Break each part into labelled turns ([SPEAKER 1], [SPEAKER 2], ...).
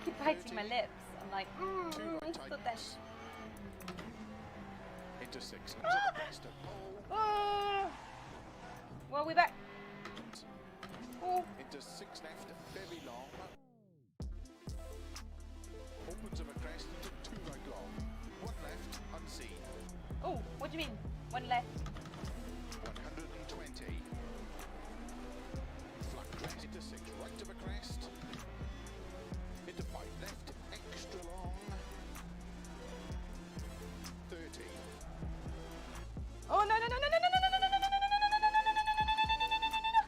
[SPEAKER 1] keep biting my lips. I'm like, so that.
[SPEAKER 2] Into 6.
[SPEAKER 1] Well, we're back. Oh.
[SPEAKER 2] Into 6 left, very long. Opens of a crest into 2 right long. 1 left, unseen.
[SPEAKER 1] Oh, what do you mean? 1 left.
[SPEAKER 2] 120. Flat crest into 6 right of a crest. Into 5 left, extra long. 30.
[SPEAKER 1] Oh no no no no no no no no no no no no no no no no no no.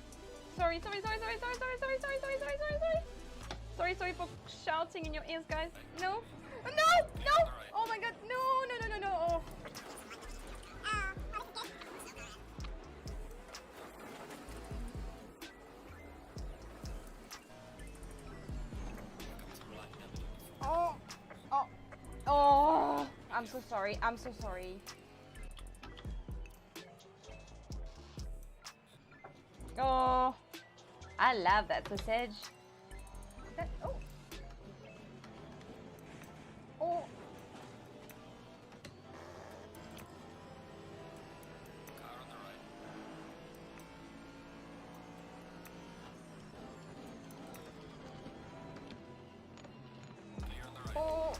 [SPEAKER 1] Sorry for shouting in your ears, guys. No. Oh my god, no. Oh, I'm so sorry. Oh, I love that sausage. Oh.
[SPEAKER 3] Car on the right. Clear on the right.
[SPEAKER 1] Oh.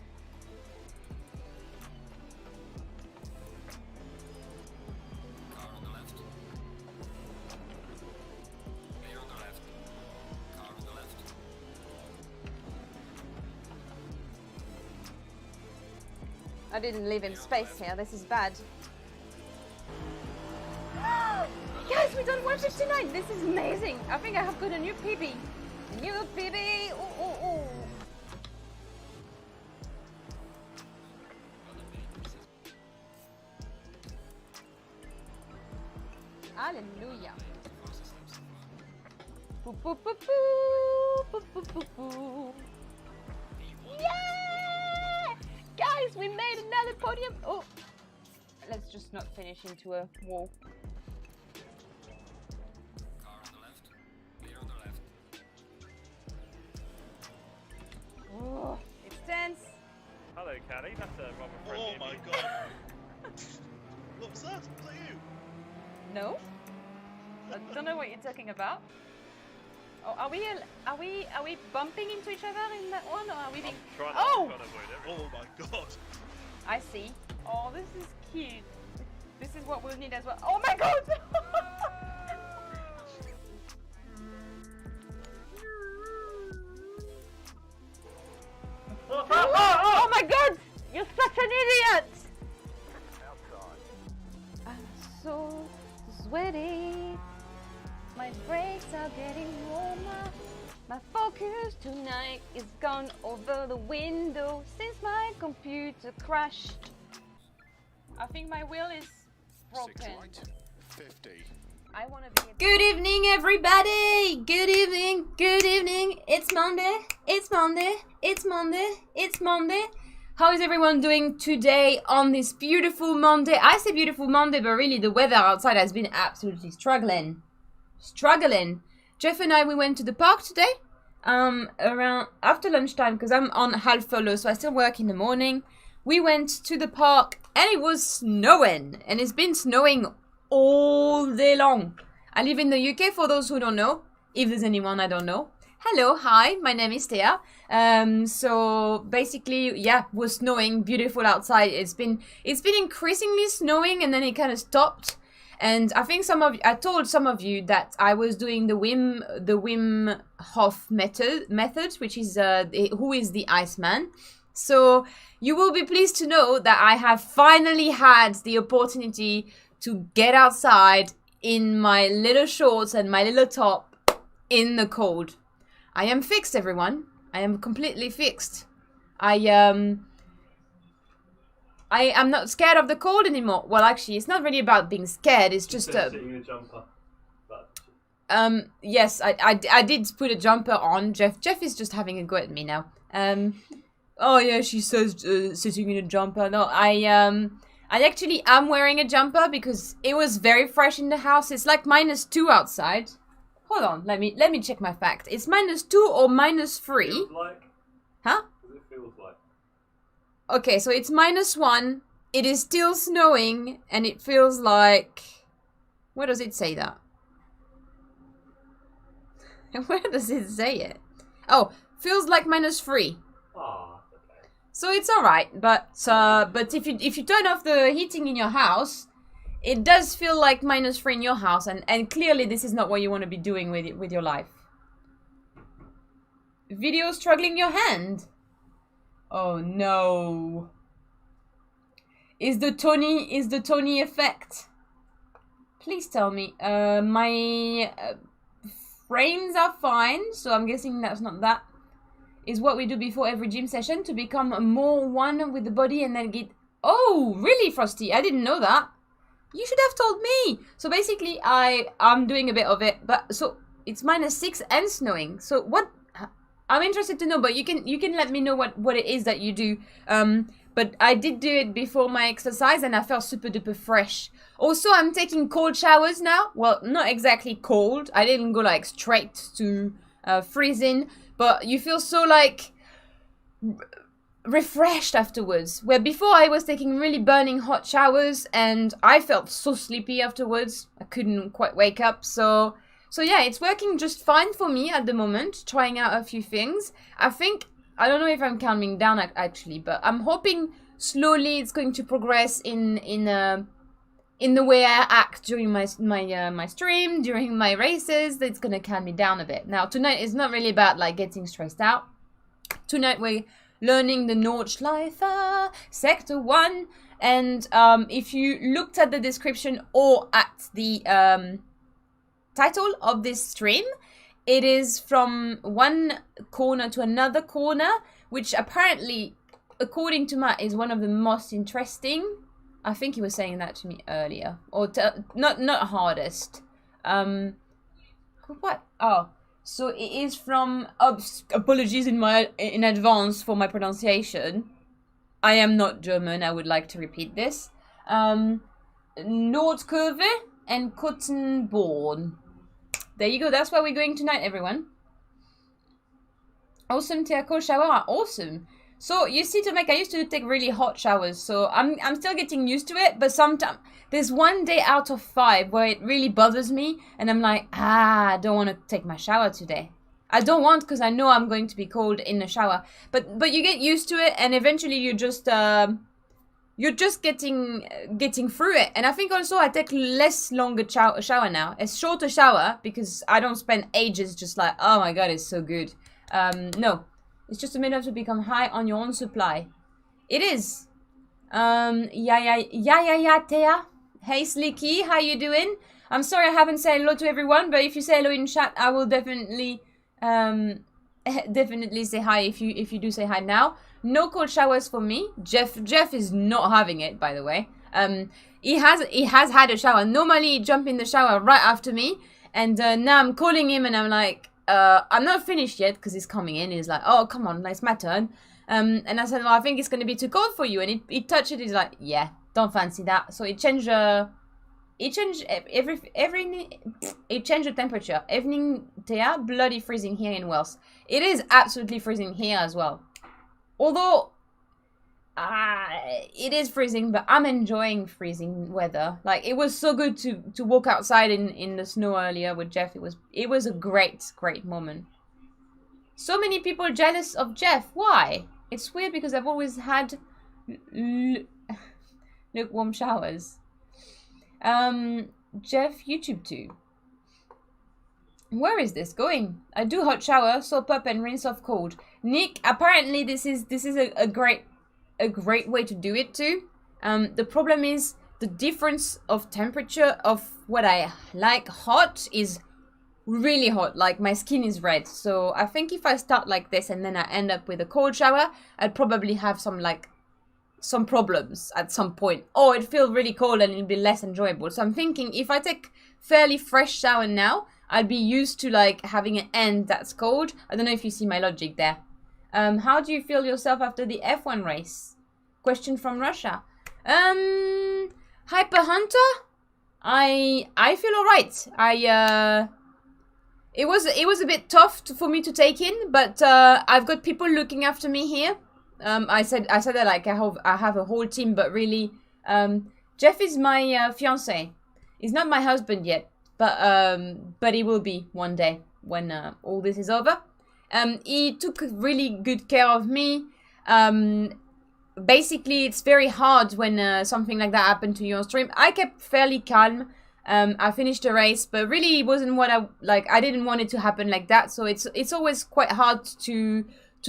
[SPEAKER 3] Car on the left. Clear on the left. Car on the left.
[SPEAKER 1] I didn't live in space here. This is bad. Guys, we done 159. This is amazing. I think I have got a new PB. New PB. Oh. Hallelujah. Boo, boo, boo, boo, boo, boo, boo, boo. Yeah! Guys, we made another podium. Oh, let's just not finish into a wall.
[SPEAKER 3] Car on the left. Clear on the left.
[SPEAKER 1] Oh, it's tense.
[SPEAKER 4] Hello, Caddy. That's a rather friendly.
[SPEAKER 5] Oh my god! What was that? Was that you?
[SPEAKER 1] No, I don't know what you're talking about. Oh, are we bumping into each other in that one, or are we being?
[SPEAKER 4] I'm
[SPEAKER 1] Oh!
[SPEAKER 4] trying to avoid everything.
[SPEAKER 5] Oh my god!
[SPEAKER 1] I see. Oh, this is cute. This is what we'll need as well. Oh my god! Oh my god! You're such an idiot! I'm so sweaty. My brakes are getting warmer. My focus tonight is gone over the window since my computer crashed. I think my wheel is
[SPEAKER 2] 6
[SPEAKER 1] broken.
[SPEAKER 2] right, 50.
[SPEAKER 1] I want to be a
[SPEAKER 6] Good evening, everybody! Good evening, good evening. It's Monday, it's Monday, it's Monday, it's Monday. How is everyone doing today on this beautiful Monday? I say beautiful Monday, but really the weather outside has been absolutely struggling. Jeff and I, we went to the park today, around after lunchtime, because I'm on half furlough, so I still work in the morning. We went to the park, and it was snowing, and it's been snowing all day long. I live in the UK, for those who don't know, if there's anyone I don't know. Hello, hi, my name is Thea. So basically, yeah, it was snowing, beautiful outside. It's been increasingly snowing, and then it kind of stopped. And I think I told some of you that I was doing the Wim Hof method, which is who is the Iceman. So you will be pleased to know that I have finally had the opportunity to get outside in my little shorts and my little top in the cold. I am fixed, everyone. I am completely fixed. I am not scared of the cold anymore. Well, actually, it's not really about being scared. It's just
[SPEAKER 4] Sitting in a jumper.
[SPEAKER 6] yes, I did put a jumper on. Jeff is just having a go at me now. Oh yeah, she says sitting in a jumper. No, I actually am wearing a jumper because it was very fresh in the house. It's like -2 outside. Hold on, let me check my fact. It's -2 or -3.
[SPEAKER 4] Feels like.
[SPEAKER 6] Huh?
[SPEAKER 4] What it feels like.
[SPEAKER 6] Okay, so it's -1. It is still snowing, and it feels like... Where does it say that? Where does it say it? Oh, feels like -3.
[SPEAKER 4] Ah, okay.
[SPEAKER 6] So it's alright, but if you turn off the heating in your house, it does feel like -3 in your house, and clearly this is not what you want to be doing with your life. Video struggling your hand. Oh no. Is the Tony effect? Please tell me. My frames are fine, so I'm guessing that's not that. Is what we do before every gym session to become more one with the body and then get... Oh, really, Frosty? I didn't know that. You should have told me. So basically, I'm doing a bit of it, but so it's -6 and snowing. So what? I'm interested to know, but you can let me know what it is that you do. But I did do it before my exercise, and I felt super duper fresh. Also, I'm taking cold showers now. Well, not exactly cold. I didn't go like straight to freezing, but you feel so like refreshed afterwards. Where before I was taking really burning hot showers, and I felt so sleepy afterwards. I couldn't quite wake up. So yeah, it's working just fine for me at the moment. Trying out a few things. I don't know if I'm calming down actually, but I'm hoping slowly it's going to progress in the way I act during my stream, during my races. That's gonna calm me down a bit. Now tonight is not really about like getting stressed out. Tonight we're learning the Nordschleife, Sector 1, and if you looked at the description or at the title of this stream, it is from one corner to another corner, which apparently, according to Matt, is one of the most interesting. I think he was saying that to me earlier, or not hardest. What? Oh, so it is from. Apologies in advance for my pronunciation. I am not German. I would like to repeat this. Nordkurve and Kottenborn. There you go. That's where we're going tonight, everyone. Awesome cold shower are awesome. So you see, Tomek, I used to take really hot showers, so I'm still getting used to it. But sometimes there's one day out of 5 where it really bothers me, and I'm like, I don't want to take my shower today. I don't want, because I know I'm going to be cold in the shower. But you get used to it, and eventually you're just getting through it. And I think also I take longer shower now, a shorter shower, because I don't spend ages just like, oh my god, it's so good. No, it's just a minute to become high on your own supply. It is. Yeah, Thea. Hey Slicky, how you doing? I'm sorry I haven't said hello to everyone, but if you say hello in chat, I will definitely say hi if you do say hi now. No cold showers for me. Jeff is not having it, by the way. He has had a shower. Normally he jump in the shower right after me, and now I'm calling him and I'm like, I'm not finished yet, because he's coming in. He's like, oh come on, it's my turn. And I said, well, I think it's gonna be too cold for you. And he touched it. He's like, yeah, don't fancy that. So it changed the temperature. Evening, Thea, bloody freezing here in Wales. It is absolutely freezing here as well. Although it is freezing, but I'm enjoying freezing weather. Like, it was so good to walk outside in the snow earlier with Jeff. It was a great moment. So many people jealous of Jeff. Why? It's weird because I've always had lukewarm showers. Jeff, YouTube too. Where is this going? I do hot shower, soap up and rinse off cold. Nick, apparently this is a great way to do it too. The problem is the difference of temperature of what I like hot is really hot. Like, my skin is red. So I think if I start like this and then I end up with a cold shower, I'd probably have some problems at some point. Or it'd feel really cold and it'd be less enjoyable. So I'm thinking if I take fairly fresh shower now, I'd be used to like having an end that's cold. I don't know if you see my logic there. How do you feel yourself after the F1 race? Question from Russia. Hyper Hunter? I feel alright. it was a bit tough for me to take in, but I've got people looking after me here. I said that like I have a whole team, but really, Jeff is my fiance. He's not my husband yet, but he will be one day when all this is over. He took really good care of me. Basically, it's very hard when something like that happened to you on stream. I kept fairly calm. I finished the race, but really it wasn't what I like. I didn't want it to happen like that. So it's always quite hard to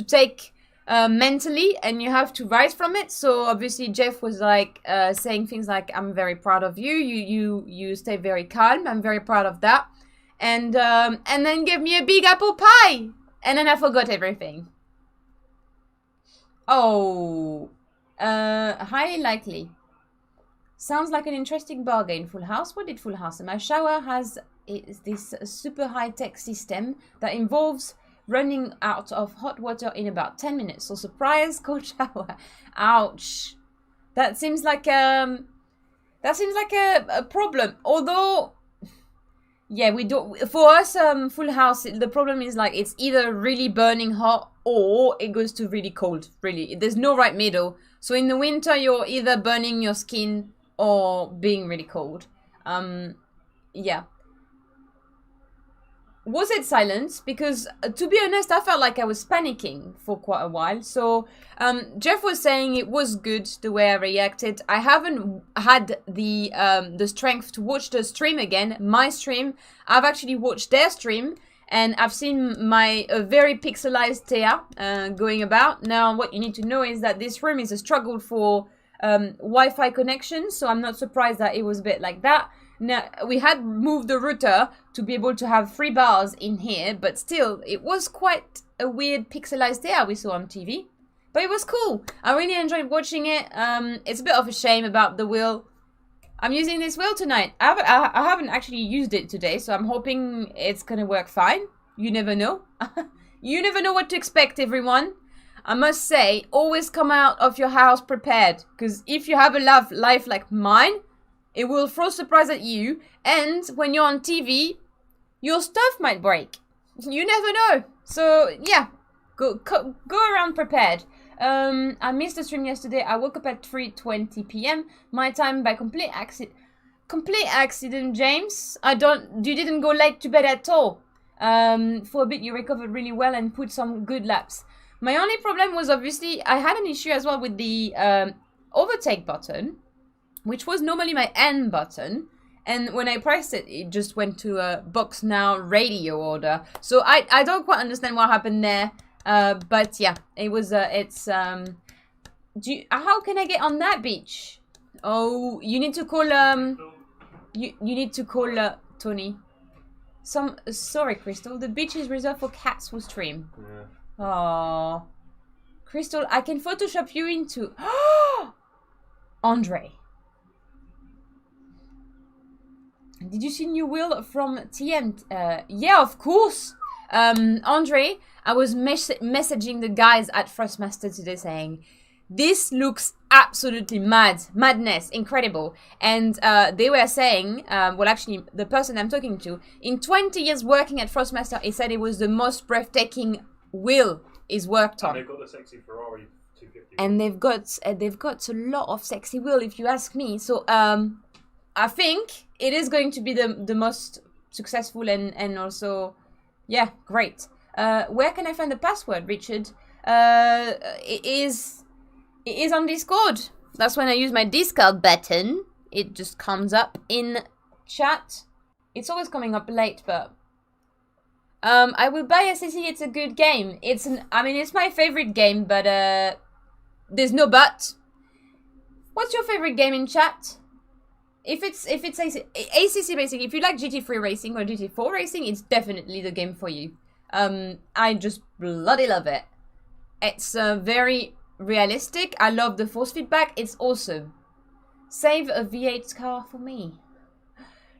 [SPEAKER 6] take mentally, and you have to rise from it. So obviously Jeff was like saying things like, "I'm very proud of you. You stay very calm. I'm very proud of that," and then gave me a big apple pie, and then I forgot everything. Oh, highly likely. Sounds like an interesting bargain. Full House? What did Full House? My shower has this super high-tech system that involves running out of hot water in about 10 minutes. So surprise, cold shower. Ouch. That seems like a problem. Although, yeah, we do. For us, Full House, the problem is like it's either really burning hot or it goes to really cold. Really, there's no right middle. So in the winter, you're either burning your skin or being really cold. Yeah. Was it silence? Because to be honest, I felt like I was panicking for quite a while. So Jeff was saying it was good the way I reacted. I haven't had the strength to watch the stream again, my stream. I've actually watched their stream, and I've seen my very pixelized Thea going about. Now, what you need to know is that this room is a struggle for Wi-Fi connection, so I'm not surprised that it was a bit like that. Now, we had moved the router to be able to have 3 bars in here, but still, it was quite a weird pixelized Thea we saw on TV. But it was cool. I really enjoyed watching it. It's a bit of a shame about the wheel. I'm using this wheel tonight. I haven't actually used it today, so I'm hoping it's gonna work fine. You never know. You never know what to expect, everyone. I must say, always come out of your house prepared, because if you have a life like mine, it will throw surprise at you, and when you're on TV, your stuff might break. You never know. So yeah, go around prepared. I missed the stream yesterday. I woke up at 3:20 p.m. my time by complete accident, James. You didn't go late to bed at all. For a bit you recovered really well and put some good laps. My only problem was obviously I had an issue as well with the overtake button, which was normally my N button. And when I pressed it, it just went to a box now radio order. So I don't quite understand what happened there. But yeah, it was, how can I get on that beach? Oh, you need to call, you need to call, Tony. Sorry, Crystal, the beach is reserved for cats who stream. Yeah. Oh, Crystal, I can Photoshop you into, Andre. Did you see new wheel from TM? Yeah, of course. Andre, I was messaging the guys at Thrustmaster today saying, this looks absolutely madness, incredible. And they were saying, well, actually, the person I'm talking to, in 20 years working at Thrustmaster, he said it was the most breathtaking wheel he's worked on.
[SPEAKER 4] And they've got the sexy Ferrari 250.
[SPEAKER 6] And they've got a lot of sexy wheel, if you ask me. So I think it is going to be the most successful and also, yeah, great. Where can I find the password, Richard? It is on Discord. That's when I use my Discord button. It just comes up in chat. It's always coming up late, but I will buy SSE. It's a good game. It's my favorite game, but there's no but. What's your favorite game in chat? If it's ACC basically, if you like GT3 racing or GT4 racing, it's definitely the game for you. I just bloody love it. It's very realistic. I love the force feedback. It's awesome. Save a V8 car for me.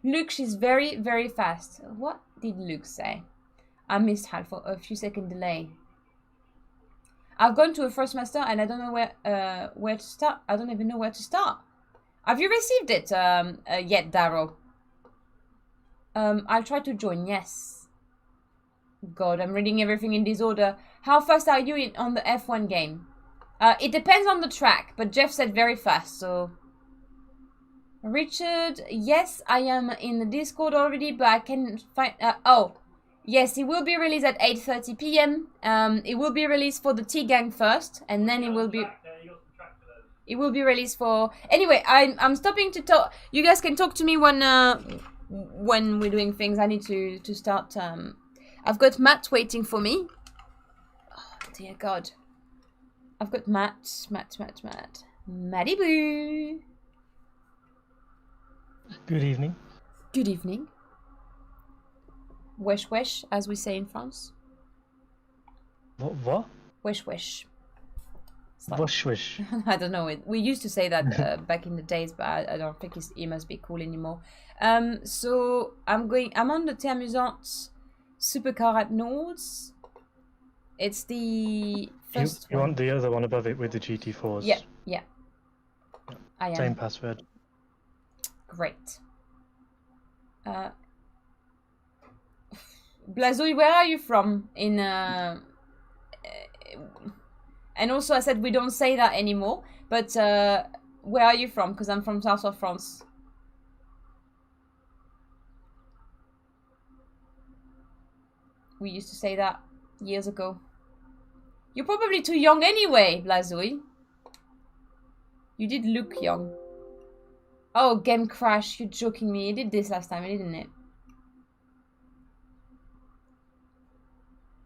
[SPEAKER 6] Luke, she's very, very fast. What did Luke say? I missed half for a few second delay. I've gone to a Thrustmaster and I don't know where to start. I don't even know where to start. Have you received it yet, Darrow? I'll try to join, yes. God, I'm reading everything in disorder. How fast are you on the F1 game? It depends on the track, but Jeff said very fast, so... Richard, yes, I am in the Discord already, but I can find... oh, yes, it will be released at 8:30 p.m. It will be released for the T-Gang first, and then it will be... It will be released for... Anyway, I'm stopping to talk. You guys can talk to me when we're doing things. I need to start... I've got Matt waiting for me. Oh, dear God. I've got Matt. Matty Boo.
[SPEAKER 7] Good evening.
[SPEAKER 6] Good evening. Wesh wesh, as we say in France.
[SPEAKER 7] What?
[SPEAKER 6] Wesh wesh. Like,
[SPEAKER 7] Wush wish.
[SPEAKER 6] I don't know. We used to say that back in the days, but I don't think it must be cool anymore. So I'm on the Thermusant supercar at Nords. It's the first
[SPEAKER 7] You
[SPEAKER 6] one.
[SPEAKER 7] want the other one above it with the GT4s?
[SPEAKER 6] Yeah. I am.
[SPEAKER 7] Same password.
[SPEAKER 6] Great. Blazouille, where are you from? And also I said we don't say that anymore, but where are you from? Because I'm from south of France. We used to say that years ago. You're probably too young anyway, Blazouille. You did look young. Oh, game crash, you're joking me. You did this last time, didn't it?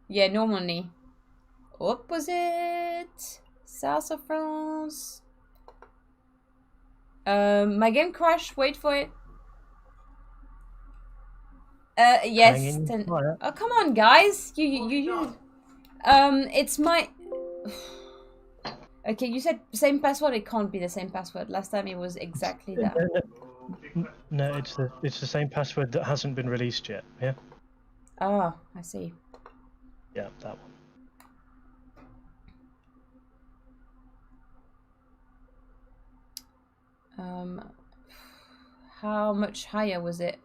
[SPEAKER 6] Yeah, normally. Opposite. South of France. My game crash, wait for it. Yes. Oh, come on, guys. You. It's my... Okay, you said same password. It can't be the same password. Last time it was exactly that.
[SPEAKER 7] No, it's the same password that hasn't been released yet. Yeah.
[SPEAKER 6] Ah, I see.
[SPEAKER 7] Yeah, that one.
[SPEAKER 6] How much higher was it?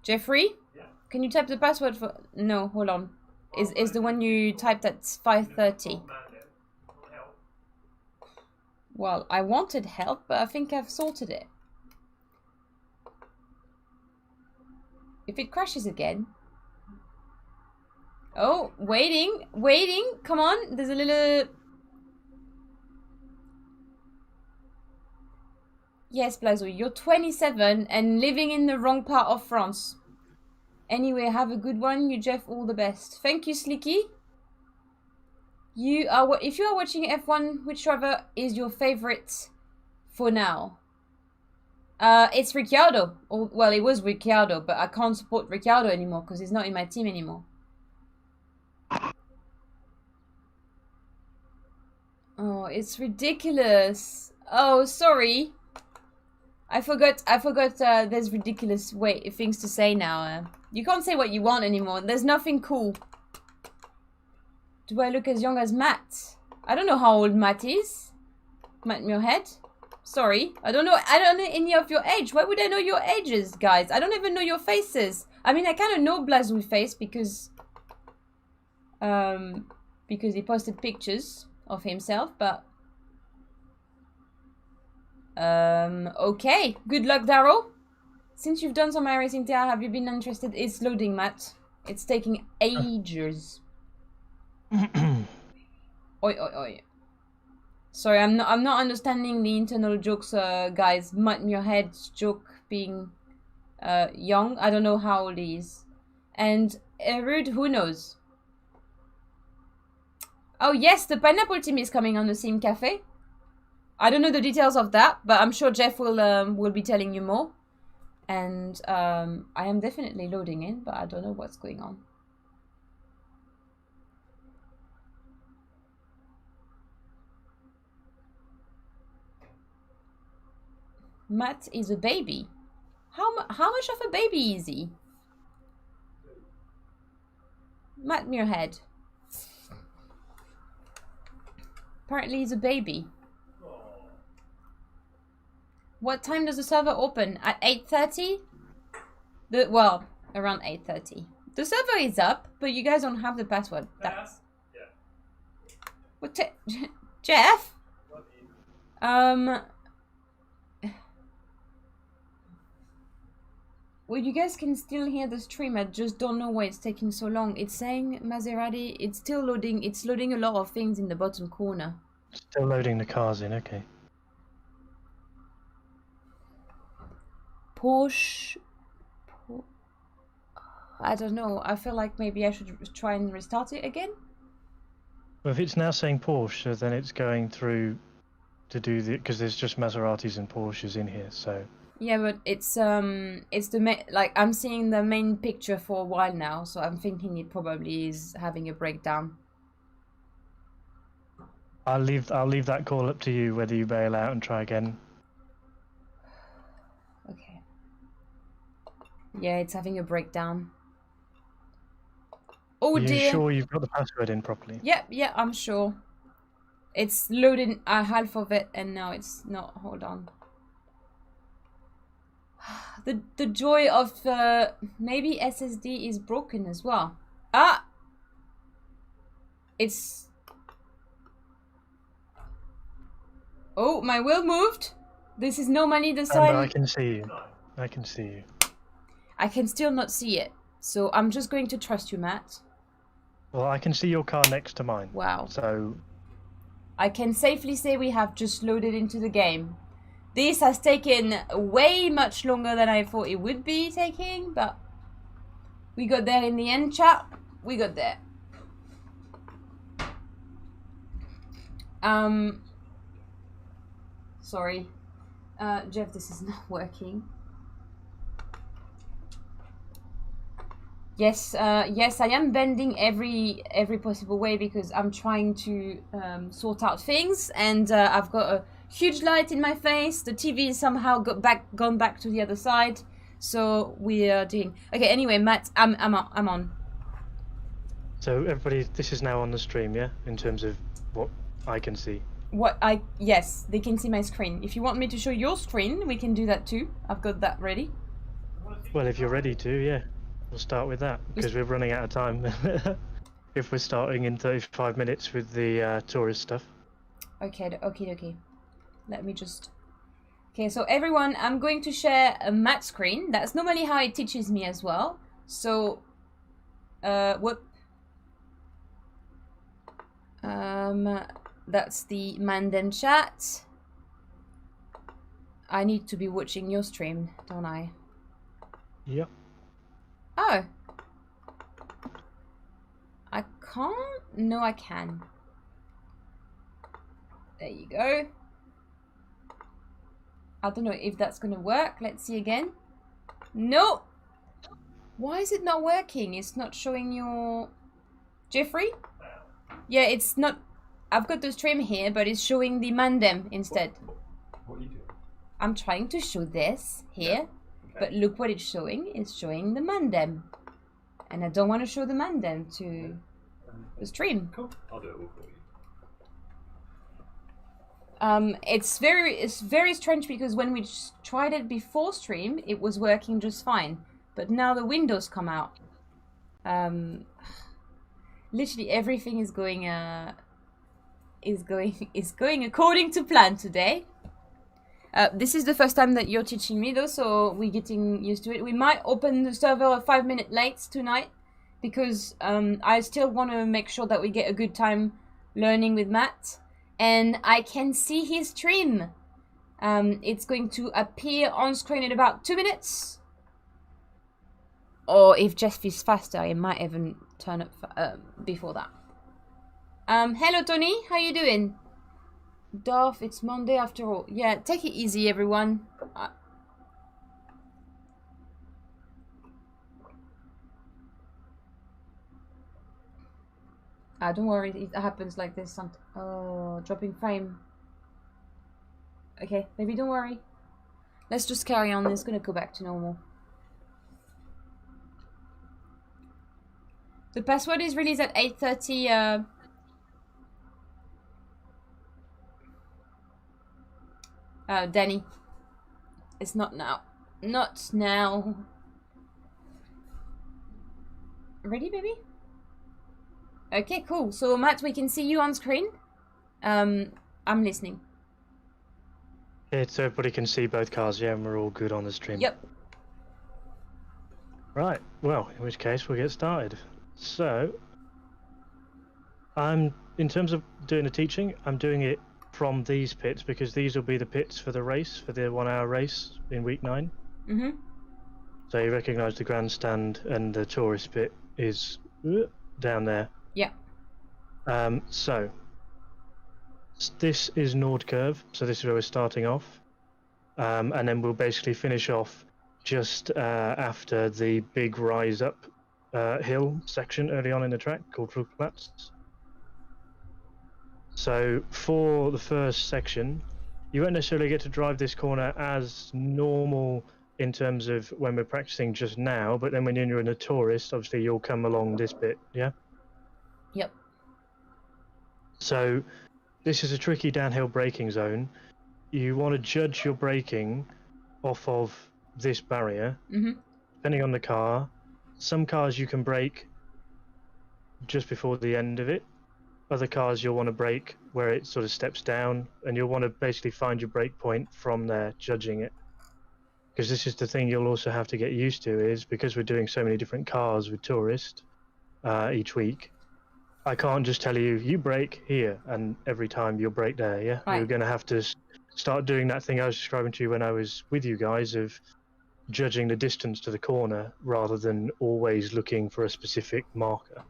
[SPEAKER 6] Jeffrey?
[SPEAKER 4] Yeah.
[SPEAKER 6] Can you type the password for... No, hold on. Is the one you typed at 5:30? Well, I wanted help, but I think I've sorted it. If it crashes again... Oh, waiting. Come on, there's a little... Yes, Blazouille, you're 27 and living in the wrong part of France. Anyway, have a good one. You, Jeff, all the best. Thank you, Slicky. If you are watching F1, which driver is your favorite for now? It's Ricciardo. Well, it was Ricciardo, but I can't support Ricciardo anymore because he's not in my team anymore. Oh, it's ridiculous. Oh, sorry. I forgot. There's ridiculous things to say now. You can't say what you want anymore. There's nothing cool. Do I look as young as Matt? I don't know how old Matt is. Matt Muirhead. Sorry, I don't know any of your age. Why would I know your ages, guys? I don't even know your faces. I mean, I kind of know Blazouille's face because he posted pictures of himself, but okay. Good luck, Darrow. Since you've done some iRacing TR, have you been interested? It's loading, Matt. It's taking ages. Oi, oi, oi. Sorry, I'm not understanding the internal jokes, guys. Matt Muirhead's joke being young. I don't know how old he is. And Rude, who knows? Oh yes, the Pineapple team is coming on the Sim Cafe. I don't know the details of that, but I'm sure Jeff will be telling you more. And I am definitely loading in, but I don't know what's going on. Matt is a baby. How much of a baby is he? Matt Muirhead. Apparently he's a baby. What time does the server open? At 8:30? Well, around 8:30. The server is up, but you guys don't have the password. That's... What? Jeff? Well, you guys can still hear the stream. I just don't know why it's taking so long. It's saying Maserati. It's still loading. It's loading a lot of things in the bottom corner.
[SPEAKER 7] Still loading the cars in, okay.
[SPEAKER 6] Porsche. I don't know. I feel like maybe I should try and restart it again.
[SPEAKER 7] Well, if it's now saying Porsche, then it's going through to do the... Because there's just Maseratis and Porsches in here, so...
[SPEAKER 6] Yeah, but it's the like I'm seeing the main picture for a while now, so I'm thinking it probably is having a breakdown.
[SPEAKER 7] I'll leave that call up to you whether you bail out and try again.
[SPEAKER 6] Okay. Yeah, it's having a breakdown. Oh
[SPEAKER 7] Are
[SPEAKER 6] dear.
[SPEAKER 7] you sure you've got the password in properly?
[SPEAKER 6] Yep, yeah, I'm sure. It's loading half of it and now it's not. Hold on. The joy of maybe SSD is broken as well. Ah, it's... Oh, my wheel moved. This is normally the sign.
[SPEAKER 7] I can see you. I can see you.
[SPEAKER 6] I can still not see it, so I'm just going to trust you, Matt.
[SPEAKER 7] Well, I can see your car next to mine.
[SPEAKER 6] Wow.
[SPEAKER 7] So
[SPEAKER 6] I can safely say we have just loaded into the game. This has taken way much longer than I thought it would be taking, but we got there in the end, chat. We got there. Sorry. Jeff, this is not working. Yes, yes, I am bending every possible way because I'm trying to sort out things, and I've got a huge light in my face. The TV is somehow gone back to the other side, so we are doing okay. Anyway, Matt, I'm on.
[SPEAKER 7] So everybody, this is now on the stream, yeah, in terms of what I can see.
[SPEAKER 6] Yes, they can see my screen. If you want me to show your screen, we can do that too. I've got that ready.
[SPEAKER 7] Well, if you're ready to, yeah, we'll start with that because we're running out of time. If we're starting in 35 minutes with the tourist stuff.
[SPEAKER 6] Okay. Let me just... Okay, so everyone, I'm going to share a Matt screen. That's normally how it teaches me as well. So, whoop. That's the Mandan chat. I need to be watching your stream, don't I?
[SPEAKER 7] Yep.
[SPEAKER 6] Oh. I can't? No, I can. There you go. I don't know if that's gonna work. Let's see again. No. Why is it not working? It's not showing your... Jeffrey? Yeah, it's not... I've got the stream here, but it's showing the Mandem instead.
[SPEAKER 4] What are you doing?
[SPEAKER 6] I'm trying to show this here, but look what it's showing. It's showing the Mandem. And I don't want to show the Mandem to the stream.
[SPEAKER 4] Cool. I'll do it all for you.
[SPEAKER 6] It's very strange because when we tried it before stream, it was working just fine. But now the windows come out. Literally everything is going according to plan today. This is the first time that you're teaching me though, so we're getting used to it. We might open the server 5 minutes late tonight because I still want to make sure that we get a good time learning with Matt. And I can see his stream. It's going to appear on screen in about 2 minutes. Or if Jeff is faster, it might even turn up before that. Hello Tony, how you doing? Darth, it's Monday after all. Yeah, take it easy everyone. Don't worry, it happens like this sometimes. Oh, dropping frame. Okay, maybe don't worry. Let's just carry on. It's gonna go back to normal. The password is released at 8:30. Danny. It's not now. Not now. Ready, baby? Okay, cool. So, Matt, we can see you on screen. I'm listening.
[SPEAKER 7] Yeah, so everybody can see both cars, yeah, and we're all good on the stream.
[SPEAKER 6] Yep.
[SPEAKER 7] Right, well, in which case we'll get started. So, in terms of doing the teaching, I'm doing it from these pits because these will be the pits for the race, for the 1 hour race in week 9.
[SPEAKER 6] Mm-hmm.
[SPEAKER 7] So you recognise the grandstand and the tourist pit is down there.
[SPEAKER 6] Yeah.
[SPEAKER 7] So, this is Nordkurve, so this is where we're starting off. And then we'll basically finish off just after the big rise up hill section early on in the track called Flugplatz. So for the first section, you won't necessarily get to drive this corner as normal in terms of when we're practicing just now, but then when you're in a tourist, obviously you'll come along this bit, yeah?
[SPEAKER 6] Yep.
[SPEAKER 7] So this is a tricky downhill braking zone. You want to judge your braking off of this barrier, depending on the car. Some cars you can brake just before the end of it. Other cars you'll want to brake where it sort of steps down, and you'll want to basically find your brake point from there, judging it. Because this is the thing you'll also have to get used to, is because we're doing so many different cars with tourists each week, I can't just tell you, you brake here, and every time you'll brake there, yeah?
[SPEAKER 6] Right.
[SPEAKER 7] You're going to have to start doing that thing I was describing to you when I was with you guys, of judging the distance to the corner rather than always looking for a specific marker.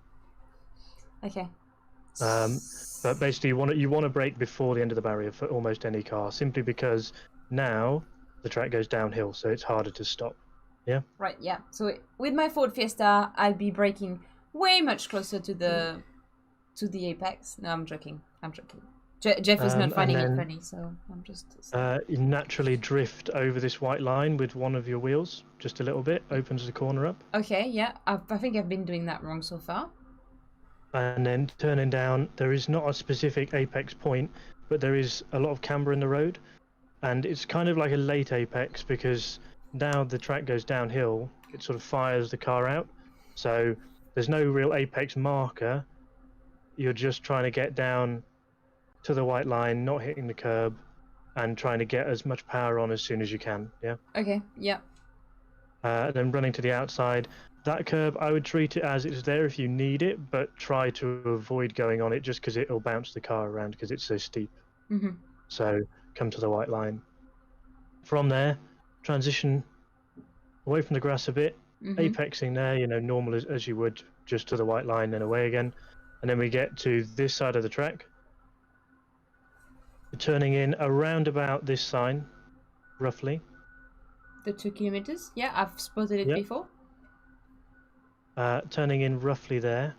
[SPEAKER 6] Okay.
[SPEAKER 7] But basically you want to brake before the end of the barrier for almost any car, simply because now the track goes downhill, so it's harder to stop. Yeah?
[SPEAKER 6] Right, yeah. So with my Ford Fiesta, I'll be braking way much closer to the apex. No, I'm joking. Jeff is not finding it funny, so I'm just...
[SPEAKER 7] You naturally drift over this white line with one of your wheels, just a little bit, opens the corner up.
[SPEAKER 6] Okay, yeah. I think I've been doing that wrong so far.
[SPEAKER 7] And then turning down, there is not a specific apex point, but there is a lot of camber in the road. And it's kind of like a late apex, because now the track goes downhill, it sort of fires the car out. So there's no real apex marker. You're just trying to get down to the white line, not hitting the curb, and trying to get as much power on as soon as you can, yeah?
[SPEAKER 6] Okay, yeah.
[SPEAKER 7] Then running to the outside. That curb, I would treat it as it's there if you need it, but try to avoid going on it just because it'll bounce the car around because it's so steep. So come to the white line. From there, transition away from the grass a bit, apexing there, normal as you would, just to the white line, then away again. And then we get to this side of the track. We're turning in around about this sign, roughly.
[SPEAKER 6] The 2 kilometers? Yeah, I've spotted it before.
[SPEAKER 7] Turning in roughly there.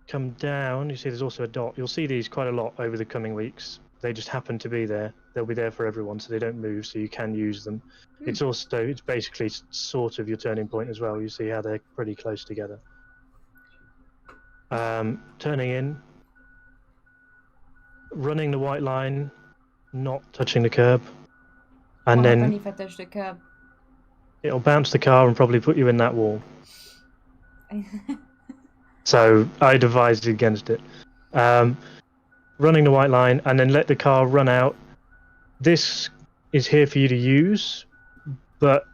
[SPEAKER 7] Come down, you see there's also a dot. You'll see these quite a lot over the coming weeks. They just happen to be there. They'll be there for everyone, so they don't move, so you can use them. It's basically sort of your turning point as well. You see how they're pretty close together. Turning in. Running the white line, not touching the curb. And
[SPEAKER 6] What
[SPEAKER 7] then
[SPEAKER 6] happens if I touch the curb?
[SPEAKER 7] it'll bounce the car and probably put you in that wall. So I'd advise against it. Running the white line and then let the car run out. This is here for you to use, but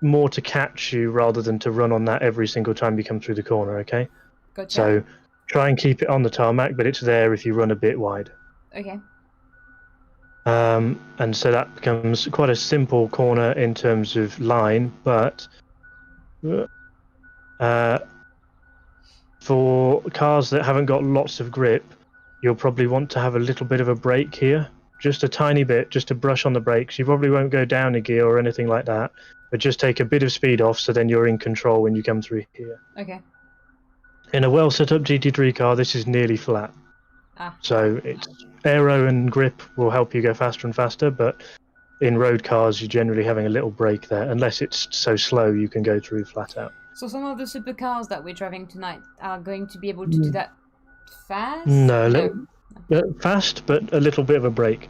[SPEAKER 7] more to catch you rather than to run on that every single time you come through the corner, okay?
[SPEAKER 6] Gotcha.
[SPEAKER 7] So try and keep it on the tarmac, but it's there if you run a bit wide.
[SPEAKER 6] Okay.
[SPEAKER 7] And so that becomes quite a simple corner in terms of line, but for cars that haven't got lots of grip, you'll probably want to have a little bit of a brake here, just a tiny bit, just to brush on the brakes. You probably won't go down a gear or anything like that, but just take a bit of speed off so then you're in control when you come through here.
[SPEAKER 6] Okay.
[SPEAKER 7] In a well set up GT3 car, this is nearly flat. So it's aero and grip will help you go faster and faster, but in road cars you're generally having a little brake there, unless it's so slow you can go through flat out.
[SPEAKER 6] So some of the supercars that we're driving tonight are going to be able to do that fast?
[SPEAKER 7] No. Fast, but a little bit of a brake.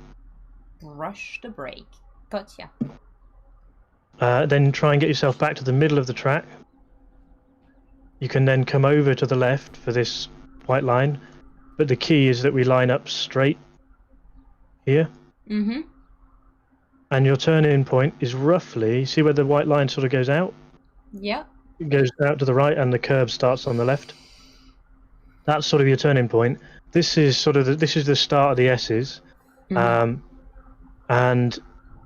[SPEAKER 6] Brush the brake. Gotcha.
[SPEAKER 7] Then try and get yourself back to the middle of the track. You can then come over to the left for this white line, but the key is that we line up straight here.
[SPEAKER 6] Mm-hmm.
[SPEAKER 7] And your turn-in point is roughly, see where the white line sort of goes out?
[SPEAKER 6] Yeah.
[SPEAKER 7] It goes out to the right and the curb starts on the left. That's sort of your turning point. This is sort of this is the start of the S's. And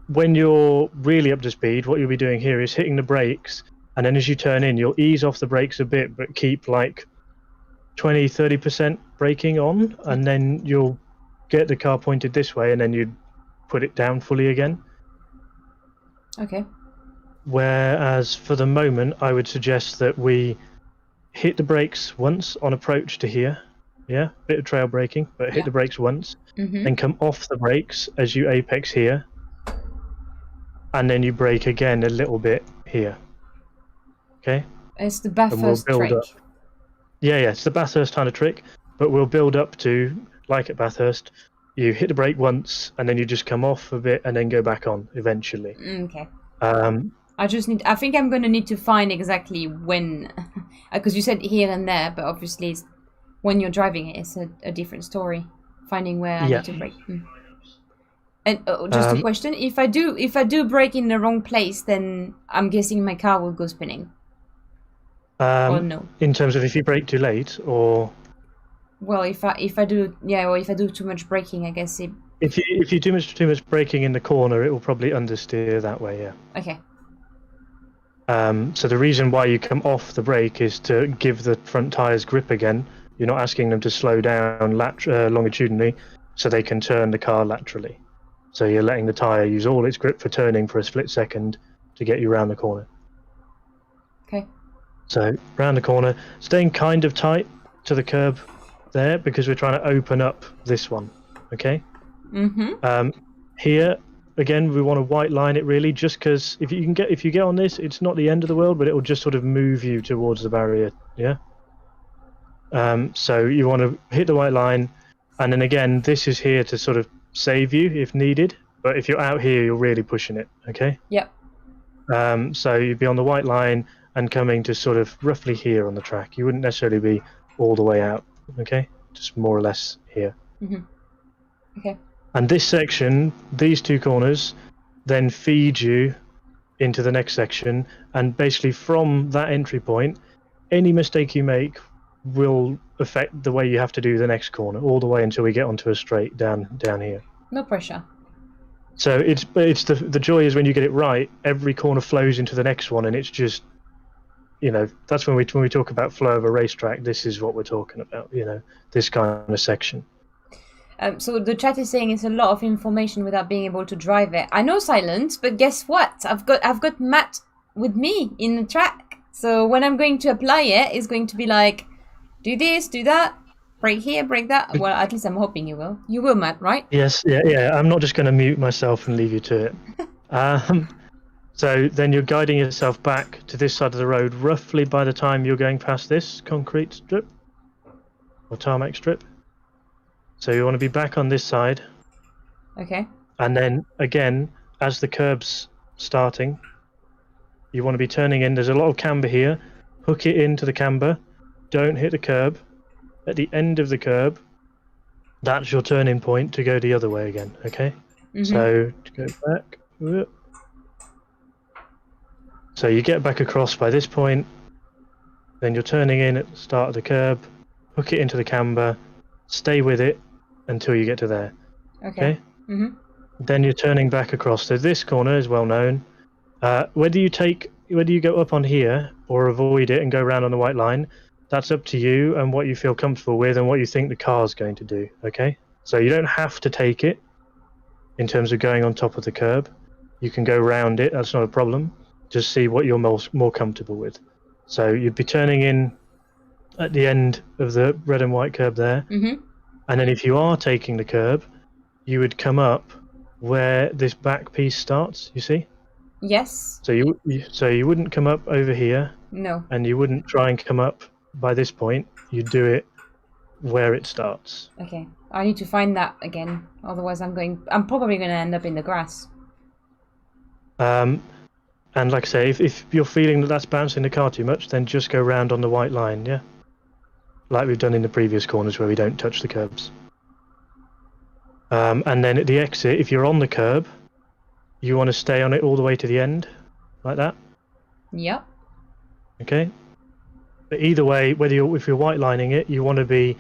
[SPEAKER 7] when you're really up to speed, what you'll be doing here is hitting the brakes, and then as you turn in, you'll ease off the brakes a bit, but keep like 20-30% braking on, and then you'll get the car pointed this way, and then you'd put it down fully again.
[SPEAKER 6] Okay.
[SPEAKER 7] Whereas for the moment, I would suggest that we hit the brakes once on approach to here. Yeah, bit of trail braking, but hit the brakes once. Then come off the brakes as you apex here. And then you brake again a little bit here. Okay?
[SPEAKER 6] It's the
[SPEAKER 7] And we'll
[SPEAKER 6] Bathurst
[SPEAKER 7] build
[SPEAKER 6] trick.
[SPEAKER 7] up. Yeah, it's the Bathurst kind of trick, but we'll build up to, like at Bathurst, you hit the brake once, and then you just come off a bit, and then go back on eventually.
[SPEAKER 6] Okay.
[SPEAKER 7] Um,
[SPEAKER 6] I think I'm gonna need to find exactly when, because you said here and there, but obviously when you're driving it, it's a different story. Finding where I need to brake. And just a question: if I do brake in the wrong place, then I'm guessing my car will go spinning. Or no?
[SPEAKER 7] In terms of if you brake too late, or
[SPEAKER 6] Well, if I do or if I do too much braking, I guess it.
[SPEAKER 7] if you do too much braking in the corner, it will probably understeer that way. Yeah.
[SPEAKER 6] Okay.
[SPEAKER 7] So the reason why you come off the brake is to give the front tyres grip again. You're not asking them to slow down longitudinally, so they can turn the car laterally. So you're letting the tyre use all its grip for turning for a split second to get you around the corner.
[SPEAKER 6] Okay.
[SPEAKER 7] So round the corner, staying kind of tight to the curb there because we're trying to open up this one. Okay. Here again, we want to white line it really, just because if you get on this, it's not the end of the world, but it will just sort of move you towards the barrier. Yeah. So you want to hit the white line, and then again, this is here to sort of save you if needed. But if you're out here, you're really pushing it. Okay.
[SPEAKER 6] Yep.
[SPEAKER 7] So you'd be on the white line and coming to sort of roughly here on the track. You wouldn't necessarily be all the way out. Okay. Just more or less here.
[SPEAKER 6] Okay.
[SPEAKER 7] And this section, these two corners, then feed you into the next section. And basically from that entry point, any mistake you make will affect the way you have to do the next corner, all the way until we get onto a straight down here.
[SPEAKER 6] No pressure.
[SPEAKER 7] So it's the joy is when you get it right, every corner flows into the next one, and it's just, that's when we talk about flow of a racetrack. This is what we're talking about, this kind of section.
[SPEAKER 6] So the chat is saying it's a lot of information without being able to drive it. I know silent, but guess what? I've got Matt with me in the track. So when I'm going to apply it, it's going to be like, do this, do that, break here, break that. Well, at least I'm hoping you will. You will, Matt, right?
[SPEAKER 7] Yes, yeah. I'm not just going to mute myself and leave you to it. So then you're guiding yourself back to this side of the road, roughly by the time you're going past this concrete strip or tarmac strip. So you want to be back on this side.
[SPEAKER 6] Okay.
[SPEAKER 7] And then again, as the curb's starting, you want to be turning in. There's a lot of camber here. Hook it into the camber. Don't hit the curb. At the end of the curb, that's your turning point to go the other way again. Okay. So to go back. So you get back across by this point. Then you're turning in at the start of the curb. Hook it into the camber. Stay with it until you get to there. Okay. Then you're turning back across. So this corner is well known. Whether you go up on here or avoid it and go around on the white line, that's up to you and what you feel comfortable with and what you think the car's going to do. Okay. So you don't have to take it in terms of going on top of the curb. You can go around it. That's not a problem. Just see what you're more comfortable with. So you'd be turning in at the end of the red and white curb there. And then if you are taking the curb, you would come up where this back piece starts, you see?
[SPEAKER 6] Yes.
[SPEAKER 7] So you wouldn't come up over here.
[SPEAKER 6] No.
[SPEAKER 7] And you wouldn't try and come up by this point. You'd do it where it starts.
[SPEAKER 6] Okay. I need to find that again. Otherwise I'm probably going to end up in the grass.
[SPEAKER 7] And And like I say, if you're feeling that that's bouncing the car too much, then just go round on the white line, yeah? Like we've done in the previous corners where we don't touch the curbs. And then at the exit, if you're on the curb, you want to stay on it all the way to the end, like that.
[SPEAKER 6] Yep.
[SPEAKER 7] Okay? But either way, if you're white lining it, you want to be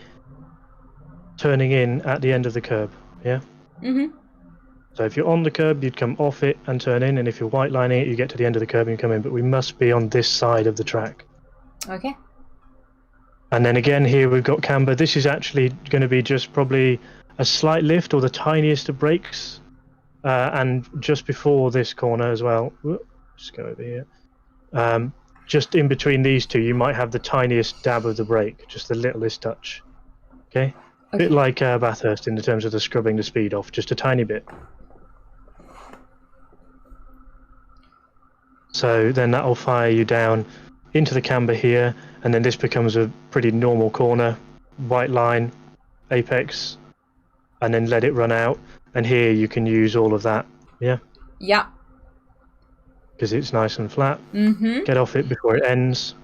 [SPEAKER 7] turning in at the end of the curb, yeah?
[SPEAKER 6] Mm-hmm.
[SPEAKER 7] So if you're on the curb, you'd come off it and turn in, and if you're white lining it, you get to the end of the curb and you come in, but we must be on this side of the track.
[SPEAKER 6] Okay.
[SPEAKER 7] And then again here we've got camber. This is actually going to be just probably a slight lift or the tiniest of brakes, and just before this corner as well. Whoop, just go over here. Just in between these two, you might have the tiniest dab of the brake, just the littlest touch. Okay? A bit like Bathurst in terms of the scrubbing the speed off, just a tiny bit. So then that'll fire you down into the camber here, and then this becomes a pretty normal corner, white line, apex, and then let it run out. And here you can use all of that, yeah?
[SPEAKER 6] Yeah.
[SPEAKER 7] Because it's nice and flat.
[SPEAKER 6] Mm-hmm.
[SPEAKER 7] Get off it before it ends.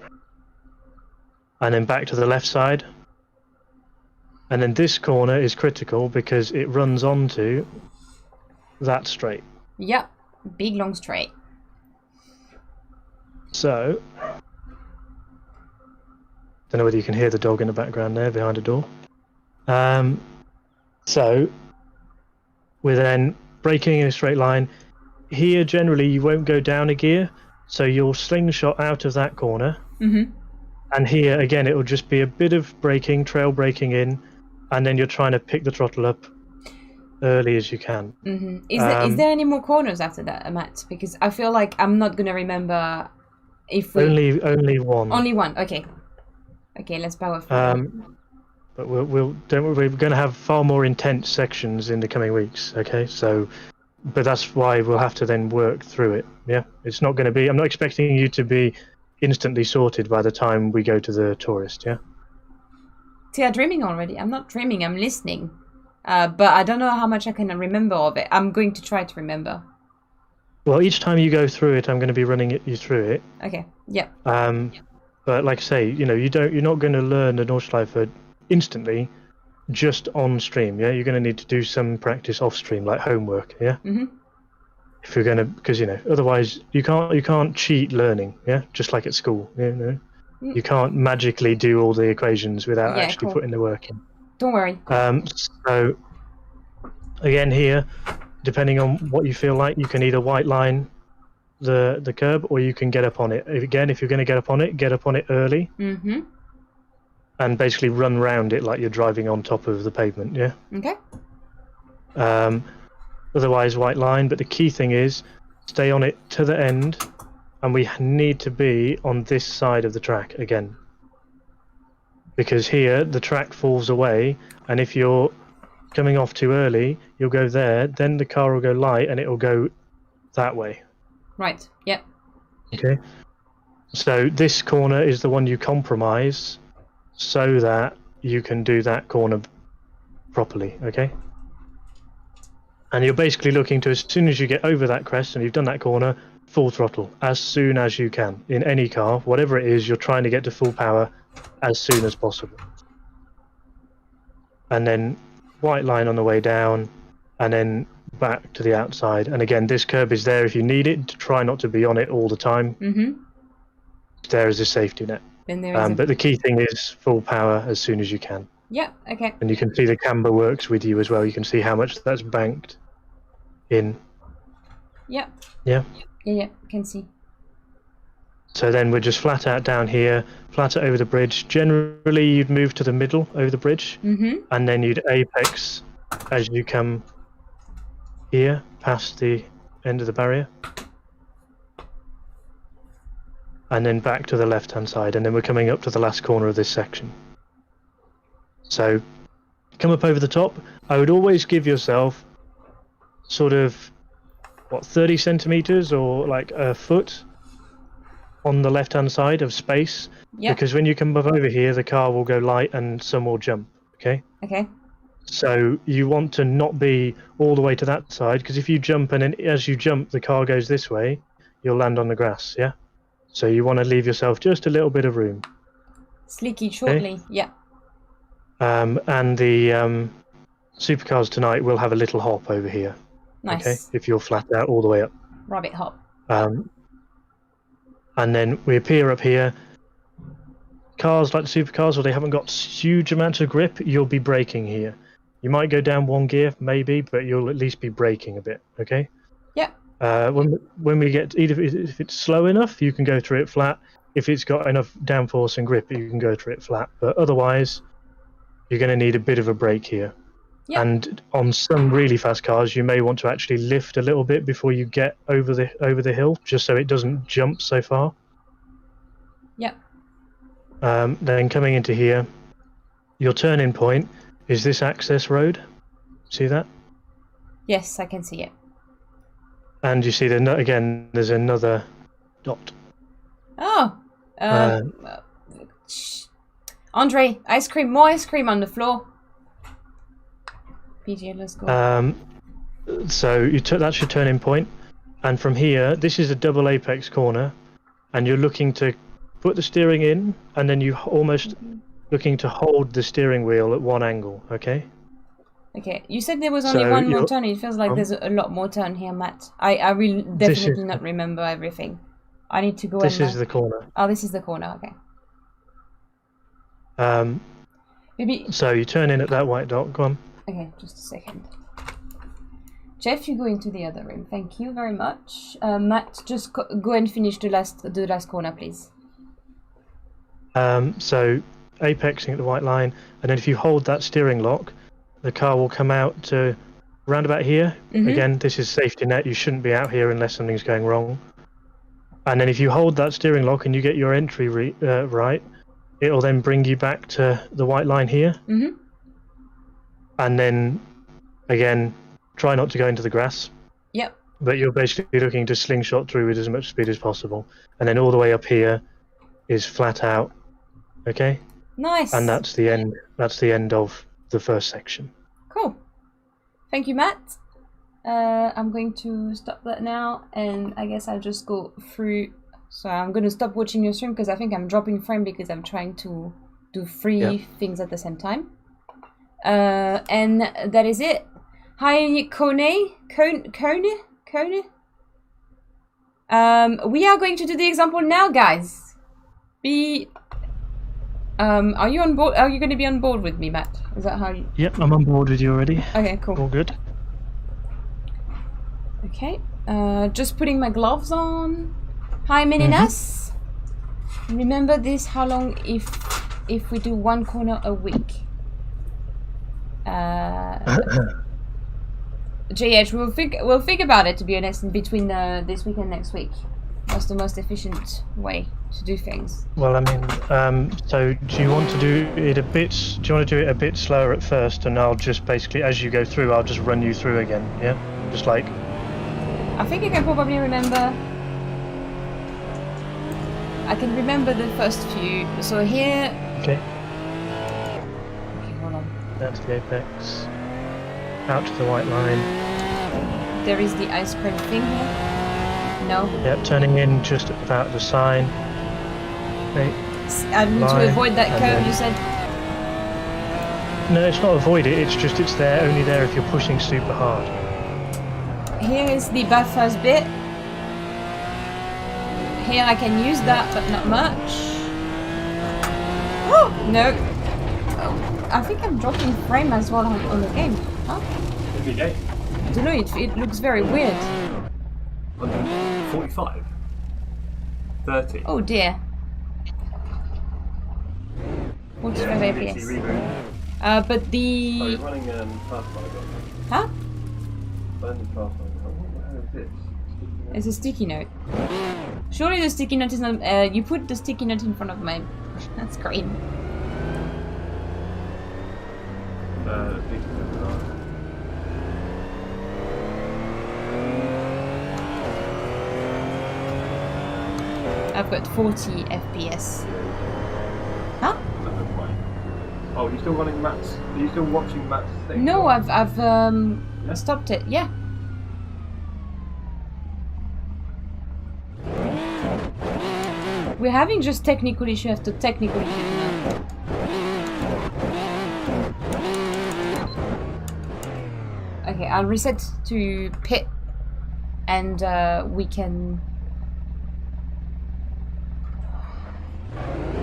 [SPEAKER 7] And then back to the left side. And then this corner is critical because it runs onto that straight.
[SPEAKER 6] Yep. Big long straight.
[SPEAKER 7] So, don't know whether you can hear the dog in the background there behind the door. So, we're then braking in a straight line. Here, generally, you won't go down a gear, so you'll slingshot out of that corner.
[SPEAKER 6] Mm-hmm.
[SPEAKER 7] And here, again, it will just be a bit of braking, trail braking in, and then you're trying to pick the throttle up early as you can.
[SPEAKER 6] Mm-hmm. Is there any more corners after that, Matt? Because I feel like I'm not going to remember if we...
[SPEAKER 7] Only one.
[SPEAKER 6] Only one, okay. Okay, let's power through.
[SPEAKER 7] But we're going to have far more intense sections in the coming weeks, okay? So, but that's why we'll have to then work through it, yeah? It's not going to be... I'm not expecting you to be instantly sorted by the time we go to the tourist, yeah?
[SPEAKER 6] See, I'm dreaming already. I'm not dreaming, I'm listening. But I don't know how much I can remember of it. I'm going to try to remember.
[SPEAKER 7] Well, each time you go through it, I'm going to be running you through it.
[SPEAKER 6] Okay, yep.
[SPEAKER 7] But like I say, you know, you're not going to learn the Nordschleife instantly, just on stream. Yeah, you're going to need to do some practice off stream, like homework. Yeah.
[SPEAKER 6] Mm-hmm.
[SPEAKER 7] If you're going to, because you know, otherwise you can't cheat learning. Yeah, just like at school. You know, you can't magically do all the equations without actually putting the work in.
[SPEAKER 6] Don't worry.
[SPEAKER 7] So again here, depending on what you feel like, you can either white line the curb or you can get up on it. If you're going to get up on it early.
[SPEAKER 6] Mm-hmm.
[SPEAKER 7] And basically run round it like you're driving on top of the pavement, yeah?
[SPEAKER 6] Okay.
[SPEAKER 7] Otherwise, white line, but the key thing is stay on it to the end, and we need to be on this side of the track again. Because here, the track falls away, and if you're coming off too early, you'll go there, then the car will go light, and it will go that way.
[SPEAKER 6] Right, yep.
[SPEAKER 7] Okay. So this corner is the one you compromise so that you can do that corner properly, okay? And you're basically looking to, as soon as you get over that crest and you've done that corner, full throttle as soon as you can. In any car, whatever it is, you're trying to get to full power as soon as possible. And then white line on the way down, and then back to the outside. And again, this curb is there if you need it. Try not to be on it all the time.
[SPEAKER 6] Mm-hmm.
[SPEAKER 7] There is a safety net.
[SPEAKER 6] Then there is
[SPEAKER 7] but the key thing is full power as soon as you can.
[SPEAKER 6] Yeah, okay.
[SPEAKER 7] And you can see the camber works with you as well. You can see how much that's banked in.
[SPEAKER 6] Yeah.
[SPEAKER 7] Yeah?
[SPEAKER 6] Yeah, can see.
[SPEAKER 7] So then we're just flat out down here, flat out over the bridge. Generally, you'd move to the middle over the bridge, and then you'd apex as you come here, past the end of the barrier. And then back to the left-hand side, and then we're coming up to the last corner of this section. So, come up over the top. I would always give yourself sort of, 30 centimeters or like a foot on the left-hand side of space.
[SPEAKER 6] Yep.
[SPEAKER 7] Because when you come up over here, the car will go light and some will jump, okay?
[SPEAKER 6] Okay.
[SPEAKER 7] So you want to not be all the way to that side, because if you jump and then as you jump, the car goes this way, you'll land on the grass, yeah? So you want to leave yourself just a little bit of room.
[SPEAKER 6] Slicky shortly, yeah.
[SPEAKER 7] And the supercars tonight will have a little hop over here.
[SPEAKER 6] Nice.
[SPEAKER 7] Okay, if you're flat out all the way up.
[SPEAKER 6] Rabbit hop.
[SPEAKER 7] And then we appear up here. Cars like the supercars, or they haven't got huge amounts of grip, you'll be braking here. You might go down one gear, maybe, but you'll at least be braking a bit, okay?
[SPEAKER 6] Yeah.
[SPEAKER 7] When we get, either if it's slow enough, you can go through it flat. If it's got enough downforce and grip, you can go through it flat. But otherwise, you're going to need a bit of a brake here.
[SPEAKER 6] Yeah.
[SPEAKER 7] And on some really fast cars, you may want to actually lift a little bit before you get over the hill, just so it doesn't jump so far.
[SPEAKER 6] Yeah.
[SPEAKER 7] Then coming into here, your turning point is this access road. See that?
[SPEAKER 6] Yes, I can see it.
[SPEAKER 7] And you see again, there's another dot.
[SPEAKER 6] Oh. Andre, ice cream, more ice cream on the floor. PJ, let's go.
[SPEAKER 7] So that's your turning point, and from here, this is a double apex corner, and you're looking to put the steering in, and then you almost looking to hold the steering wheel at one angle. Okay.
[SPEAKER 6] Okay. You said there was only one more turn. It feels like there's a lot more turn here, Matt. I will definitely not remember everything. I need to go.
[SPEAKER 7] This is the corner.
[SPEAKER 6] Oh, this is the corner. Okay. Maybe.
[SPEAKER 7] So you turn in at that white dot. Go on.
[SPEAKER 6] Okay, just a second. Jeff, you go into the other room. Thank you very much. Matt, just go and finish the last corner, please.
[SPEAKER 7] So apexing at the white line, and then if you hold that steering lock, the car will come out to round about here. Again, this is safety net. You shouldn't be out here unless something's going wrong. And then if you hold that steering lock and you get your entry right, it'll then bring you back to the white line here. And then, again, try not to go into the grass.
[SPEAKER 6] Yep.
[SPEAKER 7] But you're basically looking to slingshot through with as much speed as possible. And then all the way up here is flat out. Okay?
[SPEAKER 6] Nice.
[SPEAKER 7] And that's the end. That's the end of the first section.
[SPEAKER 6] Cool. Thank you, Matt. I'm going to stop that now, and I guess I'll just go through. So I'm going to stop watching your stream because I think I'm dropping frame because I'm trying to do three things at the same time. And that is it. Hi, Kone. We are going to do the example now, guys. Are you on board? Are you going to be on board with me, Matt? Is that how you?
[SPEAKER 7] Yep, I'm on board with you already.
[SPEAKER 6] Okay, cool.
[SPEAKER 7] All good.
[SPEAKER 6] Okay. Just putting my gloves on. Hi, Meninas. Remember this? How long if we do one corner a week? JH, we'll think about it, to be honest, in between this week and next week. What's the most efficient way to do things?
[SPEAKER 7] Well, I mean, so do you want to do it a bit? Do you want to do it a bit slower at first, and I'll just basically, as you go through, I'll just run you through again. Yeah, just like.
[SPEAKER 6] I think I can probably remember. I can remember the first few. So here.
[SPEAKER 7] Okay.
[SPEAKER 6] Okay, hold on.
[SPEAKER 7] That's the apex. Out to the white line.
[SPEAKER 6] There is the ice cream thing here. No.
[SPEAKER 7] Yep, turning in just about the sign. Okay.
[SPEAKER 6] I need to avoid that curve, you said?
[SPEAKER 7] No, it's not avoid it, it's there, only there if you're pushing super hard.
[SPEAKER 6] Here is the buffers bit. Here I can use that, but not much. Oh, no. Oh, I think I'm dropping frame as well on the game. Huh?
[SPEAKER 4] Every day.
[SPEAKER 6] I don't know, it looks very weird.
[SPEAKER 4] 45? 30?
[SPEAKER 6] Oh dear. 45 FPS. But the...
[SPEAKER 4] Oh, you're running Pathfinder.
[SPEAKER 6] Huh?
[SPEAKER 4] Running Pathfinder. What the hell is this?
[SPEAKER 6] It's a sticky note. Surely the sticky note is not... you put the sticky note in front of my screen. I've got 40 FPS. Huh?
[SPEAKER 4] Oh, you're still running Matt's? Are you still watching Matt's thing?
[SPEAKER 6] No, I've stopped it. Yeah. We're having just technical issue after technical issue now. Okay, I'll reset to pit and we can...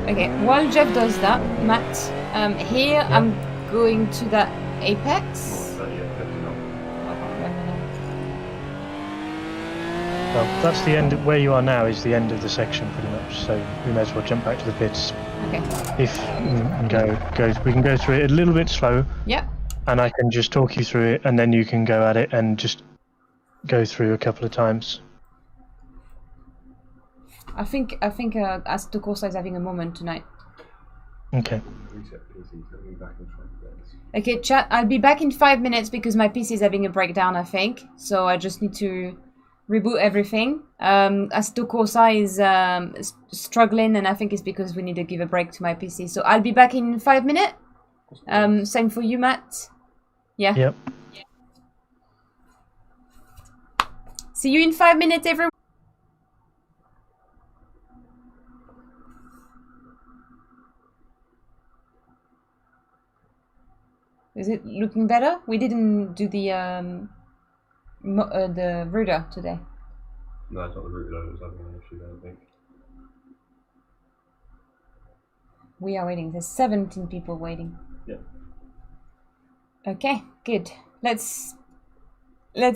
[SPEAKER 6] Okay, while Jeff does that, Matt, here I'm going to that apex.
[SPEAKER 7] Well, that's the end. Where you are now is the end of the section, pretty much. So we may as well jump back to the pits.
[SPEAKER 6] Okay.
[SPEAKER 7] If we can go through it a little bit slow.
[SPEAKER 6] Yep.
[SPEAKER 7] And I can just talk you through it, and then you can go at it and just go through a couple of times.
[SPEAKER 6] I think Assetto Corsa is having a moment tonight.
[SPEAKER 7] Okay.
[SPEAKER 6] Okay, chat. I'll be back in 5 minutes because my PC is having a breakdown. I think so. I just need to reboot everything. Assetto Corsa is struggling, and I think it's because we need to give a break to my PC. So I'll be back in 5 minutes. Same for you, Matt. Yeah.
[SPEAKER 7] Yep.
[SPEAKER 6] See you in 5 minutes, everyone. Is it looking better? We didn't do the router today.
[SPEAKER 4] No, it's not the router that was having an issue, I don't think.
[SPEAKER 6] We are waiting. There's 17 people waiting.
[SPEAKER 4] Yeah.
[SPEAKER 6] Okay, good. Let's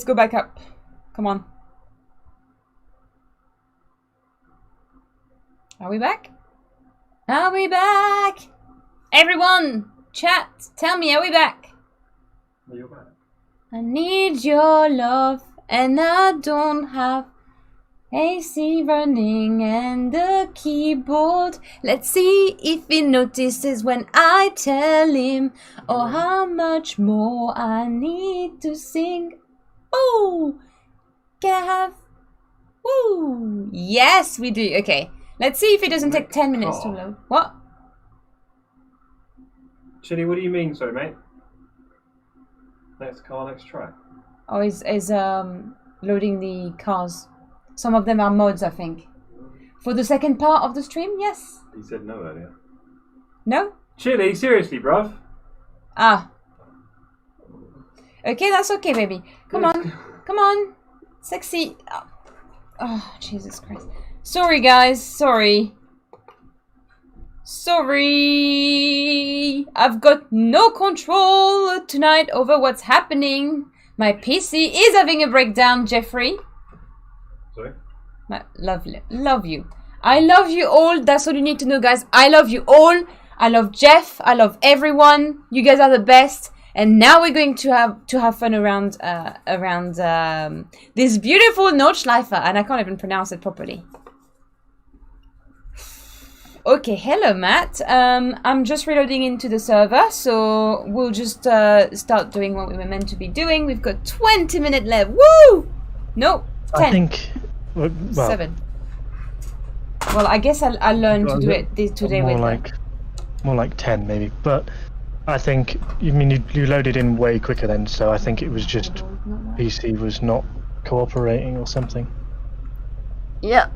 [SPEAKER 6] go back up. Come on. Are we back? Are we back? Everyone, chat, tell me, are we back?
[SPEAKER 4] No, you're back.
[SPEAKER 6] I need your love, and I don't have AC running and the keyboard. Let's see if he notices when I tell him, or how much more I need to sing. Oh, can I have? Woo! Yes, we do. Okay, let's see if it doesn't take 10 minutes to load. What?
[SPEAKER 4] Chili, what do you mean, sorry, mate? Next car, next track.
[SPEAKER 6] Oh, is loading the cars. Some of them are mods, I think. For the second part of the stream, yes.
[SPEAKER 4] He said no earlier.
[SPEAKER 6] No?
[SPEAKER 4] Chili, seriously, bruv?
[SPEAKER 6] Ah. Okay, that's okay, baby. Come on. Come on. Sexy. Oh, Jesus Christ. Sorry, guys. Sorry. Sorry. I've got no control tonight over what's happening. My PC is having a breakdown, Jeffrey.
[SPEAKER 4] Sorry?
[SPEAKER 6] Love you. I love you all. That's all you need to know, guys. I love you all. I love Jeff. I love everyone. You guys are the best. And now we're going to have fun around this beautiful Nordschleife, and I can't even pronounce it properly. Okay, hello Matt. I'm just reloading into the server, so we'll just start doing what we were meant to be doing. We've got 20 minutes left. Woo! No, 10.
[SPEAKER 7] I think. Well,
[SPEAKER 6] 7. Well, I guess I'll learn to do it today with
[SPEAKER 7] more like 10 maybe, but I think you loaded in way quicker then, so I think it was just PC was not cooperating or something.
[SPEAKER 6] Yeah.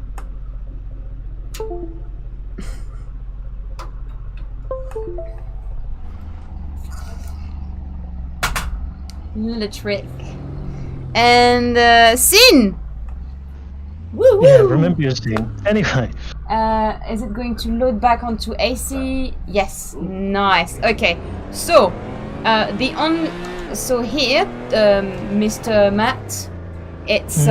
[SPEAKER 6] Little trick. And Sin. Woo woo.
[SPEAKER 7] Yeah, remember your scene. Anyway.
[SPEAKER 6] Is it going to load back onto AC? Yes. Nice. Okay. So, so here, Mr. Matt, it's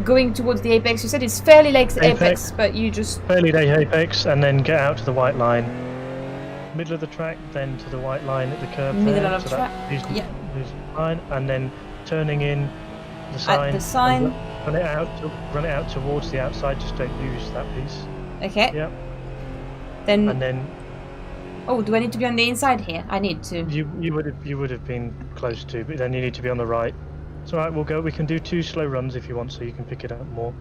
[SPEAKER 6] going towards the apex. You said it's fairly late apex, but you just
[SPEAKER 7] fairly late apex, and then get out to the white line, middle of the track, then to the white line at the curb.
[SPEAKER 6] Middle of the track.
[SPEAKER 7] Yeah. Line, and then turning in the sign.
[SPEAKER 6] At the sign.
[SPEAKER 7] Run it out towards the outside. Just don't lose that piece.
[SPEAKER 6] Okay.
[SPEAKER 7] Yep.
[SPEAKER 6] Then.
[SPEAKER 7] And then.
[SPEAKER 6] Oh, do I need to be on the inside here? I need to.
[SPEAKER 7] You would have been close to, but then you need to be on the right. It's alright. We'll go. We can do 2 slow runs if you want, so you can pick it up more.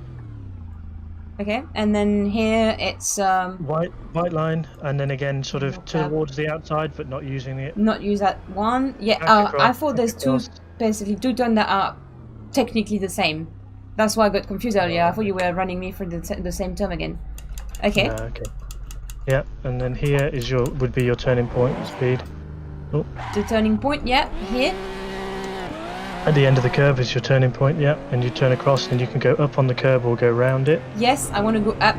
[SPEAKER 6] Okay, and then here it's
[SPEAKER 7] white line, and then again sort of towards the outside, but not using it.
[SPEAKER 6] Not use that one. Yeah. I thought there's two turns that are technically the same. That's why I got confused earlier. I thought you were running me for the same term again. Okay.
[SPEAKER 7] Okay. Yeah, and then here is would be your turning point speed. Oh.
[SPEAKER 6] The turning point, yeah, here.
[SPEAKER 7] At the end of the curve is your turning point, yeah, and you turn across and you can go up on the curb or go round it.
[SPEAKER 6] Yes, I want to go up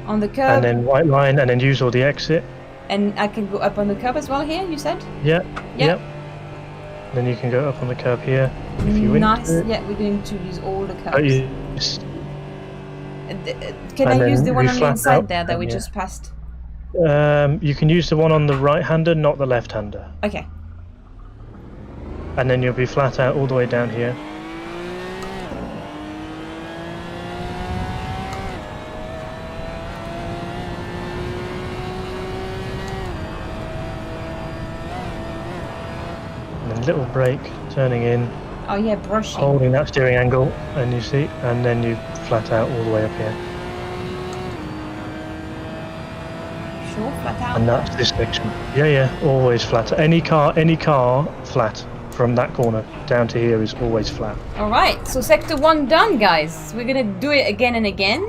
[SPEAKER 6] on the curb.
[SPEAKER 7] And then white line and then use all the exit.
[SPEAKER 6] And I can go up on the curb as well here, you said?
[SPEAKER 7] Yeah,
[SPEAKER 6] Yeah.
[SPEAKER 7] yep. Then you can go up on the curb here if you
[SPEAKER 6] Nice,
[SPEAKER 7] want.
[SPEAKER 6] yeah, we're going to use all the
[SPEAKER 7] Oh,
[SPEAKER 6] curbs. Can
[SPEAKER 7] and
[SPEAKER 6] I use
[SPEAKER 7] then
[SPEAKER 6] the one
[SPEAKER 7] we
[SPEAKER 6] on the
[SPEAKER 7] flat
[SPEAKER 6] inside
[SPEAKER 7] out,
[SPEAKER 6] there that we
[SPEAKER 7] yeah.
[SPEAKER 6] just passed?
[SPEAKER 7] You can use the one on the right-hander, not the left-hander.
[SPEAKER 6] Okay.
[SPEAKER 7] And then you'll be flat out all the way down here. And then little brake, turning in,
[SPEAKER 6] Oh yeah, brushing.
[SPEAKER 7] holding that steering angle, and you see, and then you flat out all the way up here.
[SPEAKER 6] Sure, flat out.
[SPEAKER 7] And that's this section. Yeah, always flat. Any car flat from that corner down to here is always flat.
[SPEAKER 6] Alright, so sector 1 done, guys. We're gonna do it again and again.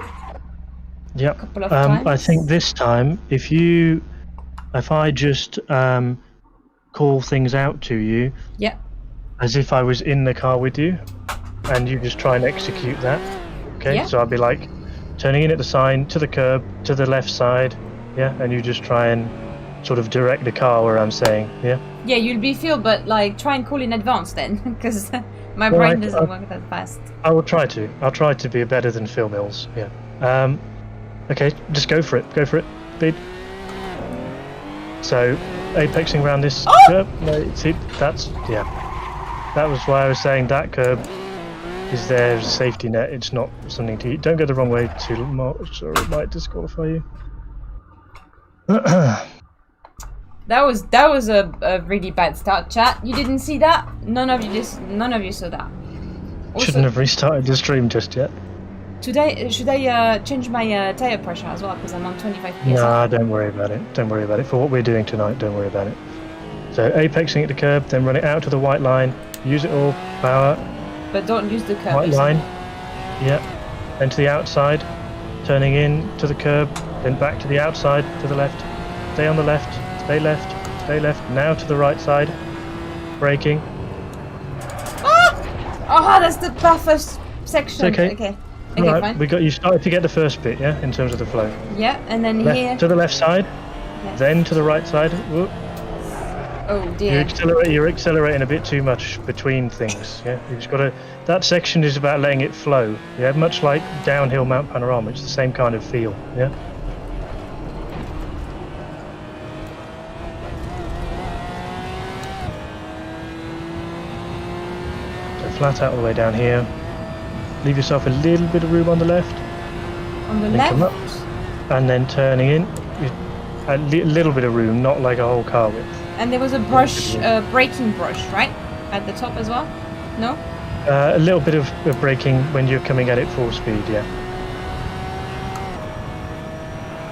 [SPEAKER 7] Yep.
[SPEAKER 6] Couple of times.
[SPEAKER 7] I think this time, if I just call things out to you,
[SPEAKER 6] Yeah.
[SPEAKER 7] as if I was in the car with you, and you just try and execute that. Okay,
[SPEAKER 6] Yeah.
[SPEAKER 7] so I'll be like turning in at the sign, to the curb, to the left side, yeah, and you just try and sort of direct the car where I'm saying, yeah.
[SPEAKER 6] Yeah, you'll be Phil, but like try and call in advance then, because my
[SPEAKER 7] Well,
[SPEAKER 6] brain doesn't work that fast.
[SPEAKER 7] I will try to. I'll try to be better than Phil Mills. Yeah. Okay, just go for it. Go for it. Speed. So, apexing around this curb. No, see, that's That was why I was saying that curb is there as a safety net. It's not something to. Don't go the wrong way too much, or it might disqualify you.
[SPEAKER 6] That was a really bad start, chat. You didn't see that? None of you saw that. Also,
[SPEAKER 7] Shouldn't have restarted the stream just yet.
[SPEAKER 6] should I change my tire pressure as well because I'm on 25 psi?
[SPEAKER 7] Nah, don't worry about it. Don't worry about it. For what we're doing tonight, don't worry about it. So apexing at the curb, then run it out to the white line. Use it all, power.
[SPEAKER 6] But don't use the curb.
[SPEAKER 7] White line. Yeah. Then to the outside, turning in to the curb, then back to the outside, to the left. Stay on the left. Stay left. Stay left. Now to the right side. Braking.
[SPEAKER 6] Oh, that's the toughest section.
[SPEAKER 7] It's okay.
[SPEAKER 6] Okay,
[SPEAKER 7] Right,
[SPEAKER 6] fine.
[SPEAKER 7] we got you started to get the first bit, yeah, in terms of the flow.
[SPEAKER 6] Yeah, and then
[SPEAKER 7] Left,
[SPEAKER 6] here.
[SPEAKER 7] to the left side,
[SPEAKER 6] Yes.
[SPEAKER 7] then to the right side. Whoop.
[SPEAKER 6] Oh dear.
[SPEAKER 7] You're accelerating a bit too much between things. Yeah, you've just got to. That section is about letting it flow. Yeah, much like downhill Mount Panorama, it's the same kind of feel. Yeah. So flat out all the way down here. Leave yourself a little bit of room on the left.
[SPEAKER 6] On the
[SPEAKER 7] Then come
[SPEAKER 6] left.
[SPEAKER 7] up, and then turning in, a little bit of room, not like a whole car width.
[SPEAKER 6] And there was a brush, braking brush, right? At the top as well? No?
[SPEAKER 7] A little bit of braking when you're coming at it full speed, yeah.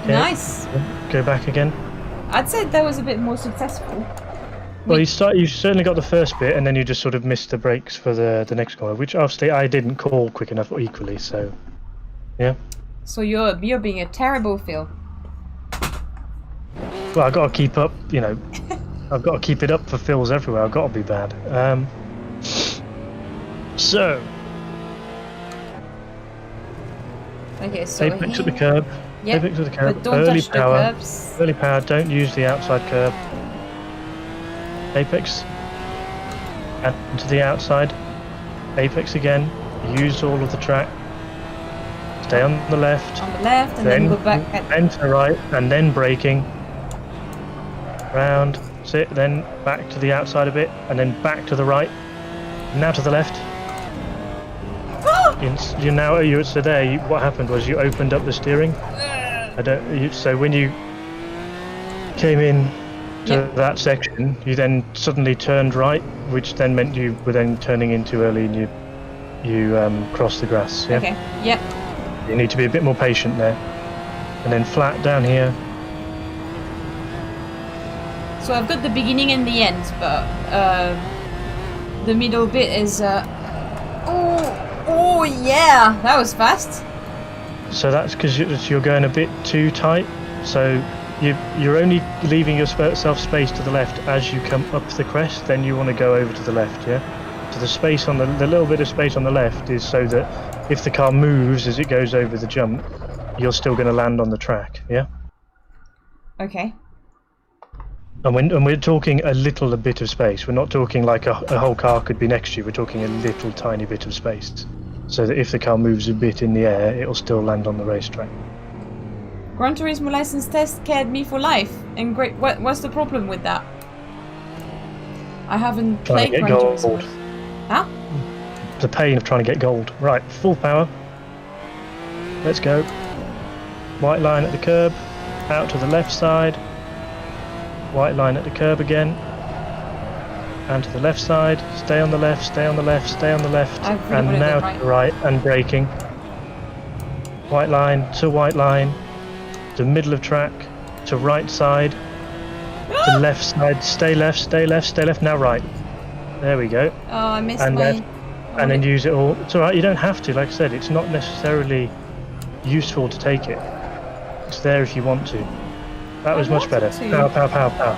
[SPEAKER 7] Okay.
[SPEAKER 6] Nice.
[SPEAKER 7] Go back again.
[SPEAKER 6] I'd say that was a bit more successful.
[SPEAKER 7] Well, you certainly got the first bit, and then you just sort of missed the brakes for the next corner, which obviously I didn't call quick enough equally. So, yeah.
[SPEAKER 6] So you're being a terrible Phil.
[SPEAKER 7] Well, I've got to keep up. You know, I've got to keep it up for Phil's everywhere. I've got to be bad. So.
[SPEAKER 6] Okay, so
[SPEAKER 7] Apex at the curb.
[SPEAKER 6] Yeah,
[SPEAKER 7] Apex at the curb.
[SPEAKER 6] but don't
[SPEAKER 7] Early
[SPEAKER 6] touch
[SPEAKER 7] power.
[SPEAKER 6] the curbs.
[SPEAKER 7] Early power. Don't use the outside curb. Apex. And to the outside. Apex again. Use all of the track. Stay on the left.
[SPEAKER 6] On the left, and then go back at...
[SPEAKER 7] Then to the right, and then braking. Round. Sit. Then back to the outside a bit, and then back to the right. Now to the left. So there. What happened was you opened up the steering. So when you came in to that section, you then suddenly turned right, which then meant you were then turning in too early, and you crossed the grass. Yeah.
[SPEAKER 6] Okay, yep.
[SPEAKER 7] You need to be a bit more patient there, and then flat down here.
[SPEAKER 6] So I've got the beginning and the end, but the middle bit is... Oh yeah! That was fast.
[SPEAKER 7] So that's because you're going a bit too tight. So you're only leaving yourself space to the left as you come up the crest. Then you want to go over to the left, yeah. So the space on the little bit of space on the left is so that if the car moves as it goes over the jump, you're still going to land on the track, yeah.
[SPEAKER 6] Okay.
[SPEAKER 7] And we're talking a bit of space. We're not talking like a whole car could be next to you. We're talking a little tiny bit of space, so that if the car moves a bit in the air, it'll still land on the racetrack.
[SPEAKER 6] Gran Turismo license test scared me for life. And great. What's the problem with that? I haven't played Gran Turismo. Huh?
[SPEAKER 7] The pain of trying to get gold. Right, full power. Let's go. White line at the curb. Out to the left side. White line at the curb again. And to the left side. Stay on the left, stay on the left, stay on the left. And now to the right and braking. White line to white line. To middle of track. To right side. To left side. Stay left, stay left, stay left. Now right. There we go.
[SPEAKER 6] Oh, I missed
[SPEAKER 7] and
[SPEAKER 6] my...
[SPEAKER 7] left. And then use it all. It's alright, you don't have to. Like I said, it's not necessarily useful to take it. It's there if you want to. That was much better. Pow, pow, pow, pow.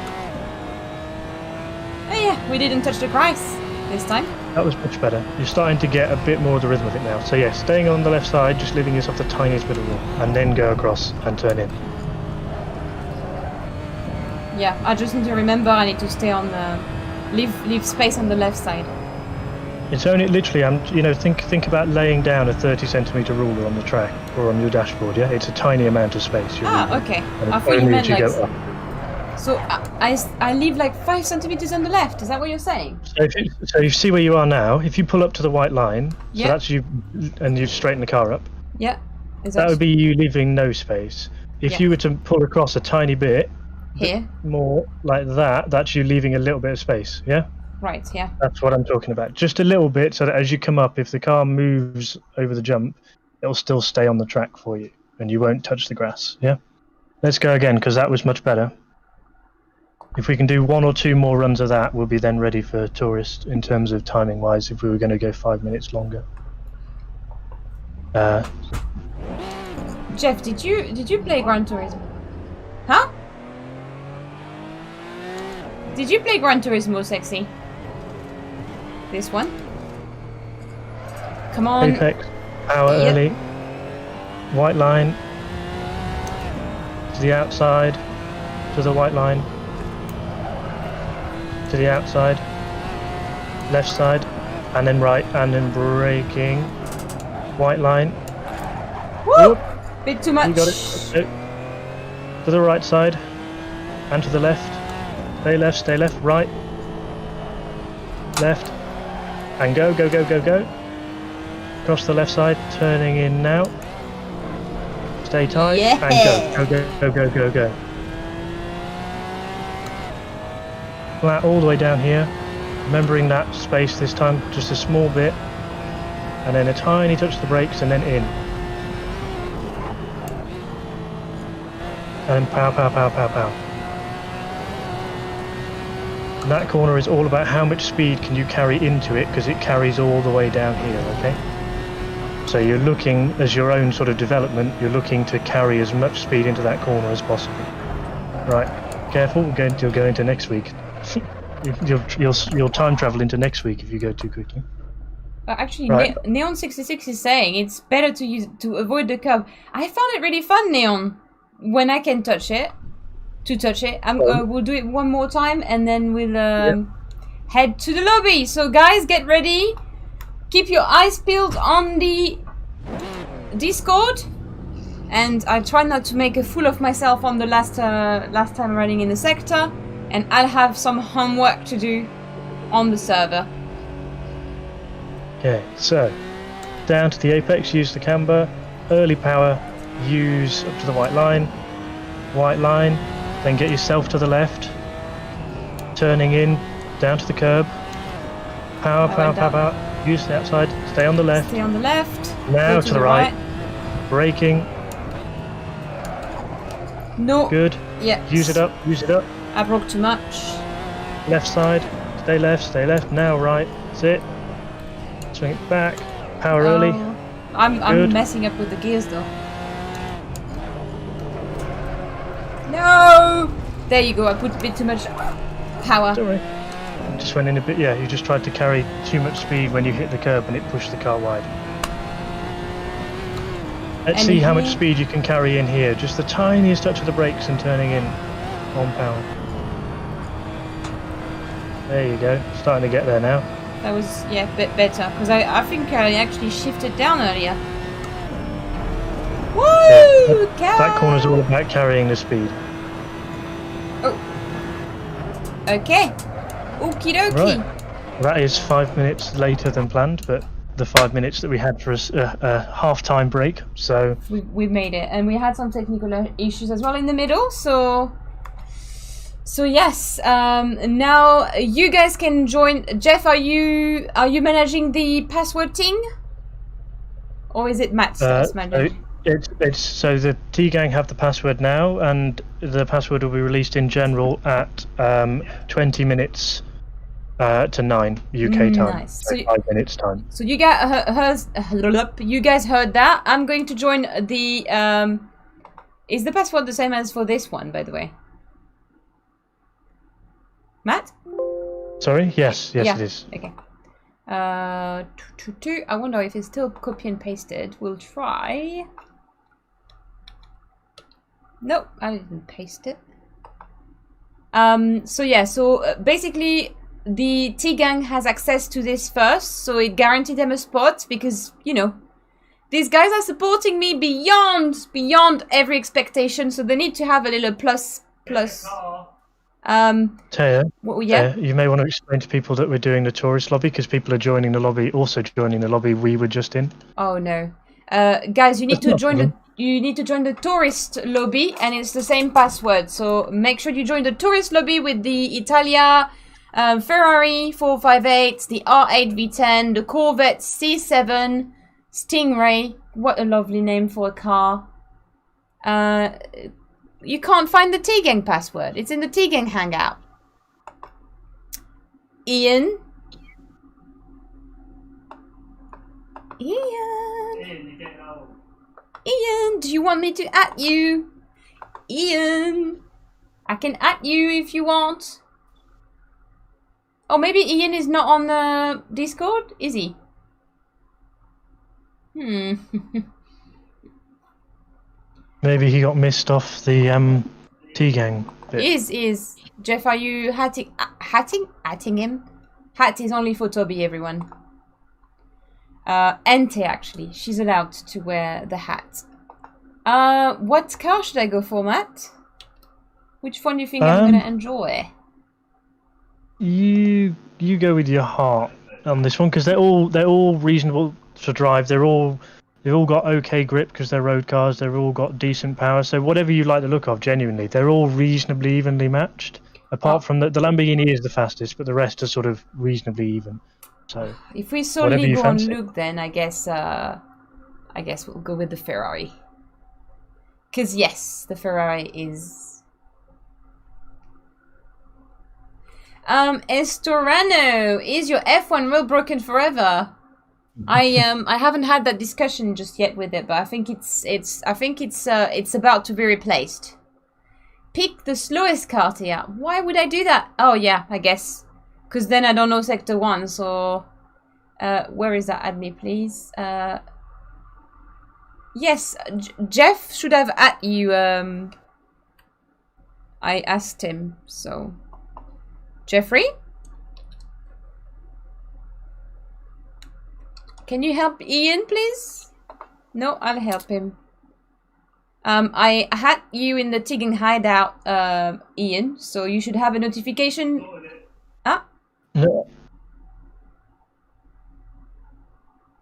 [SPEAKER 6] Oh yeah, we didn't touch the grass this time.
[SPEAKER 7] That was much better. You're starting to get a bit more of the rhythm of it now. So yeah, staying on the left side, just leaving yourself the tiniest bit of room, and then go across and turn in.
[SPEAKER 6] Yeah, I just need to remember I need to stay on the... Leave space on the left side.
[SPEAKER 7] It's only literally, think about laying down a 30cm ruler on the track or on your dashboard, yeah? It's a tiny amount of space.
[SPEAKER 6] Okay. I thought you meant like... So I leave like 5 centimeters on the left, is that what you're saying?
[SPEAKER 7] So you see where you are now, if you pull up to the white line,
[SPEAKER 6] yeah.
[SPEAKER 7] So that's you, and you straighten the car up.
[SPEAKER 6] Yeah.
[SPEAKER 7] That would be you leaving no space. If you were to pull across a tiny bit,
[SPEAKER 6] here,
[SPEAKER 7] more like that, that's you leaving a little bit of space, yeah?
[SPEAKER 6] Right, yeah.
[SPEAKER 7] That's what I'm talking about. Just a little bit, so that as you come up, if the car moves over the jump, it'll still stay on the track for you, and you won't touch the grass, yeah? Let's go again, because that was much better. If we can do 1 or 2 more runs of that, we'll be then ready for tourist, in terms of timing-wise, if we were going to go 5 minutes longer.
[SPEAKER 6] Jeff, did you play Gran Turismo? Huh? Did you play Gran Turismo, Sexy? This one? Come on.
[SPEAKER 7] Apex, power early. White line. To the outside. To the white line. To the outside. Left side. And then right. And then braking. White line.
[SPEAKER 6] Woo! Bit too much.
[SPEAKER 7] You got it. To the right side. And to the left. Stay left, right, left, and go. Across the left side, turning in now. Stay tight, and go. Flat all the way down here, remembering that space this time, just a small bit, and then a tiny touch of the brakes, and then in. And pow, pow, pow, pow, pow. That corner is all about how much speed can you carry into it, because it carries all the way down here, okay? So you're looking, as your own sort of development, you're looking to carry as much speed into that corner as possible. Right, careful, you'll go into next week. you'll time travel into next week if you go too quickly.
[SPEAKER 6] Actually,
[SPEAKER 7] right.
[SPEAKER 6] Neon66 is saying it's better to avoid the curb. I found it really fun, Neon, when I can touch it. We'll do it one more time and then we'll head to the lobby. So guys, get ready. Keep your eyes peeled on the Discord. And I try not to make a fool of myself on the last time running in the sector. And I'll have some homework to do on the server.
[SPEAKER 7] Okay, so down to the apex, use the camber. Early power, use up to the white line. White line. Then get yourself to the left, turning in, down to the curb, power, use the outside, stay on the left, now to the right, braking,
[SPEAKER 6] no,
[SPEAKER 7] good,
[SPEAKER 6] yeah,
[SPEAKER 7] use it up,
[SPEAKER 6] I broke too much,
[SPEAKER 7] left side, stay left, now right, that's it, swing it back, power early,
[SPEAKER 6] I'm messing up with the gears though. No! There you go, I put a bit too much power.
[SPEAKER 7] Don't worry. Just went in a bit, yeah, you just tried to carry too much speed when you hit the curb and it pushed the car wide. Let's
[SPEAKER 6] And
[SPEAKER 7] see how much
[SPEAKER 6] here-
[SPEAKER 7] speed you can carry in here. Just the tiniest touch of the brakes and turning in on power. There you go, starting to get there now.
[SPEAKER 6] That was, yeah, a bit better, because I think I actually shifted down earlier. Woo!
[SPEAKER 7] That corner's all about carrying the speed.
[SPEAKER 6] Oh. Okay. Okie dokie.
[SPEAKER 7] Right. That is 5 minutes later than planned, but the 5 minutes that we had for a half-time break, so...
[SPEAKER 6] We made it, and we had some technical issues as well in the middle, so yes, now you guys can join. Jeff, are you managing the password thing? Or is it Matt that's managing?
[SPEAKER 7] So the T-Gang have the password now, and the password will be released in general at 20 minutes to 9 UK time.
[SPEAKER 6] Nice.
[SPEAKER 7] So 5 minutes time.
[SPEAKER 6] So you guys heard that. I'm going to join the. Is the password the same as for this one, by the way? Matt?
[SPEAKER 7] Sorry? Yes,
[SPEAKER 6] Yeah.
[SPEAKER 7] it is.
[SPEAKER 6] Okay. I wonder if it's still copy and pasted. We'll try. Nope, I didn't paste it. So basically the T-Gang has access to this first, so it guaranteed them a spot because, you know, these guys are supporting me beyond every expectation, so they need to have a little plus.
[SPEAKER 7] Taya,
[SPEAKER 6] Yeah.
[SPEAKER 7] you may want to explain to people that we're doing the tourist lobby, because people are joining the lobby, also joining the lobby we were just in.
[SPEAKER 6] Oh no, guys, you need
[SPEAKER 7] That's
[SPEAKER 6] to
[SPEAKER 7] not
[SPEAKER 6] join
[SPEAKER 7] problem.
[SPEAKER 6] you need to join the tourist lobby, and it's the same password. So make sure you join the tourist lobby with the Italia, Ferrari 458, the R8 V10, the Corvette C7, Stingray. What a lovely name for a car. You can't find the T-Gang password. It's in the T-Gang hangout. Ian, Ian, do you want me to at you? Ian, I can at you if you want. Oh, maybe Ian is not on the Discord, is he?
[SPEAKER 7] Maybe he got missed off the T-Gang bit.
[SPEAKER 6] Is. Jeff, are you hatting him? Hat is only for Toby, everyone. Ente, actually. She's allowed to wear the hat. What car should I go for, Matt? Which one do you think I'm gonna enjoy?
[SPEAKER 7] You go with your heart on this one, because they're all reasonable to drive. They've all got okay grip because they're road cars. They've all got decent power. So whatever you like the look of, genuinely, they're all reasonably evenly matched. Apart from the Lamborghini is the fastest, but the rest are sort of reasonably even. So
[SPEAKER 6] if we solely
[SPEAKER 7] you
[SPEAKER 6] go on
[SPEAKER 7] fancy.
[SPEAKER 6] look, then I guess we'll go with the Ferrari. Because yes, the Ferrari is. Estorano, is your F1 rule broken forever? I haven't had that discussion just yet with it, but I think it's about to be replaced. Pick the slowest car, Tia. Why would I do that? Oh yeah, I guess. Because then I don't know Sector 1, so... where is that? Add me, please. Yes, Jeff should have at you. I asked him, so... Jeffrey? Can you help Ian, please? No, I'll help him. I had you in the T-Gang hideout, Ian, so you should have a notification. Ah?
[SPEAKER 7] no.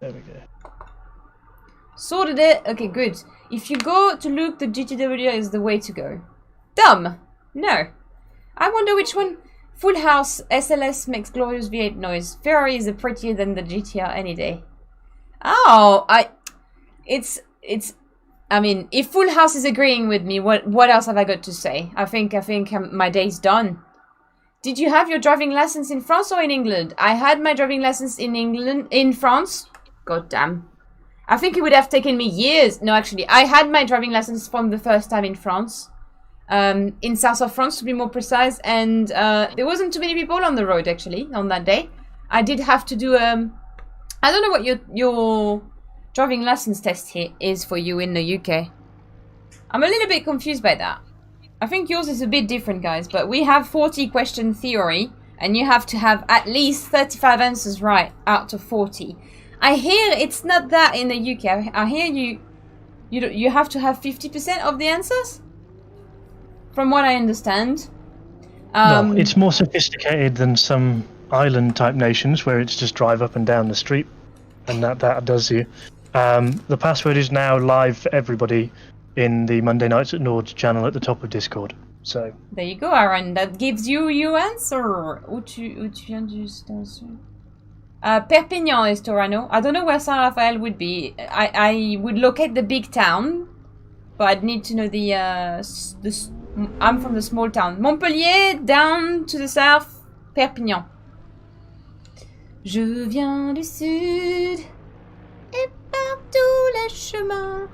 [SPEAKER 7] There we go.
[SPEAKER 6] Sorted it. Okay, good. If you go to look, the GTW is the way to go. Dumb. No. I wonder which one. Full House SLS makes glorious V8 noise. Ferrari is prettier than the GTR any day. Oh, I mean, if Full House is agreeing with me, what else have I got to say? I think my day's done. Did you have your driving license in France or in England? I had my driving license in France. God damn. I think it would have taken me years. No, actually, I had my driving license from the first time in France. in south of France to be more precise, and there wasn't too many people on the road actually on that day. I did have to do I don't know what your driving license test here is for you in the UK. I'm a little bit confused by that. I think yours is a bit different, guys, but we have 40 question theory, and you have to have at least 35 answers right out of 40. I hear it's not that in the UK. I hear you have to have 50% of the answers, from what I understand.
[SPEAKER 7] No, it's more sophisticated than some island-type nations where it's just drive up and down the street, and that does you. The password is now live for everybody in the Monday Nights at Nords channel at the top of Discord. So
[SPEAKER 6] there you go, Aaron. That gives you your answer. Où tu viens du station? Perpignan is Torano. I don't know where Saint Raphael would be. I would locate the big town, but I'd need to know the I'm from the small town. Montpellier, down to the south, Perpignan. Je viens du sud et par tous les chemins.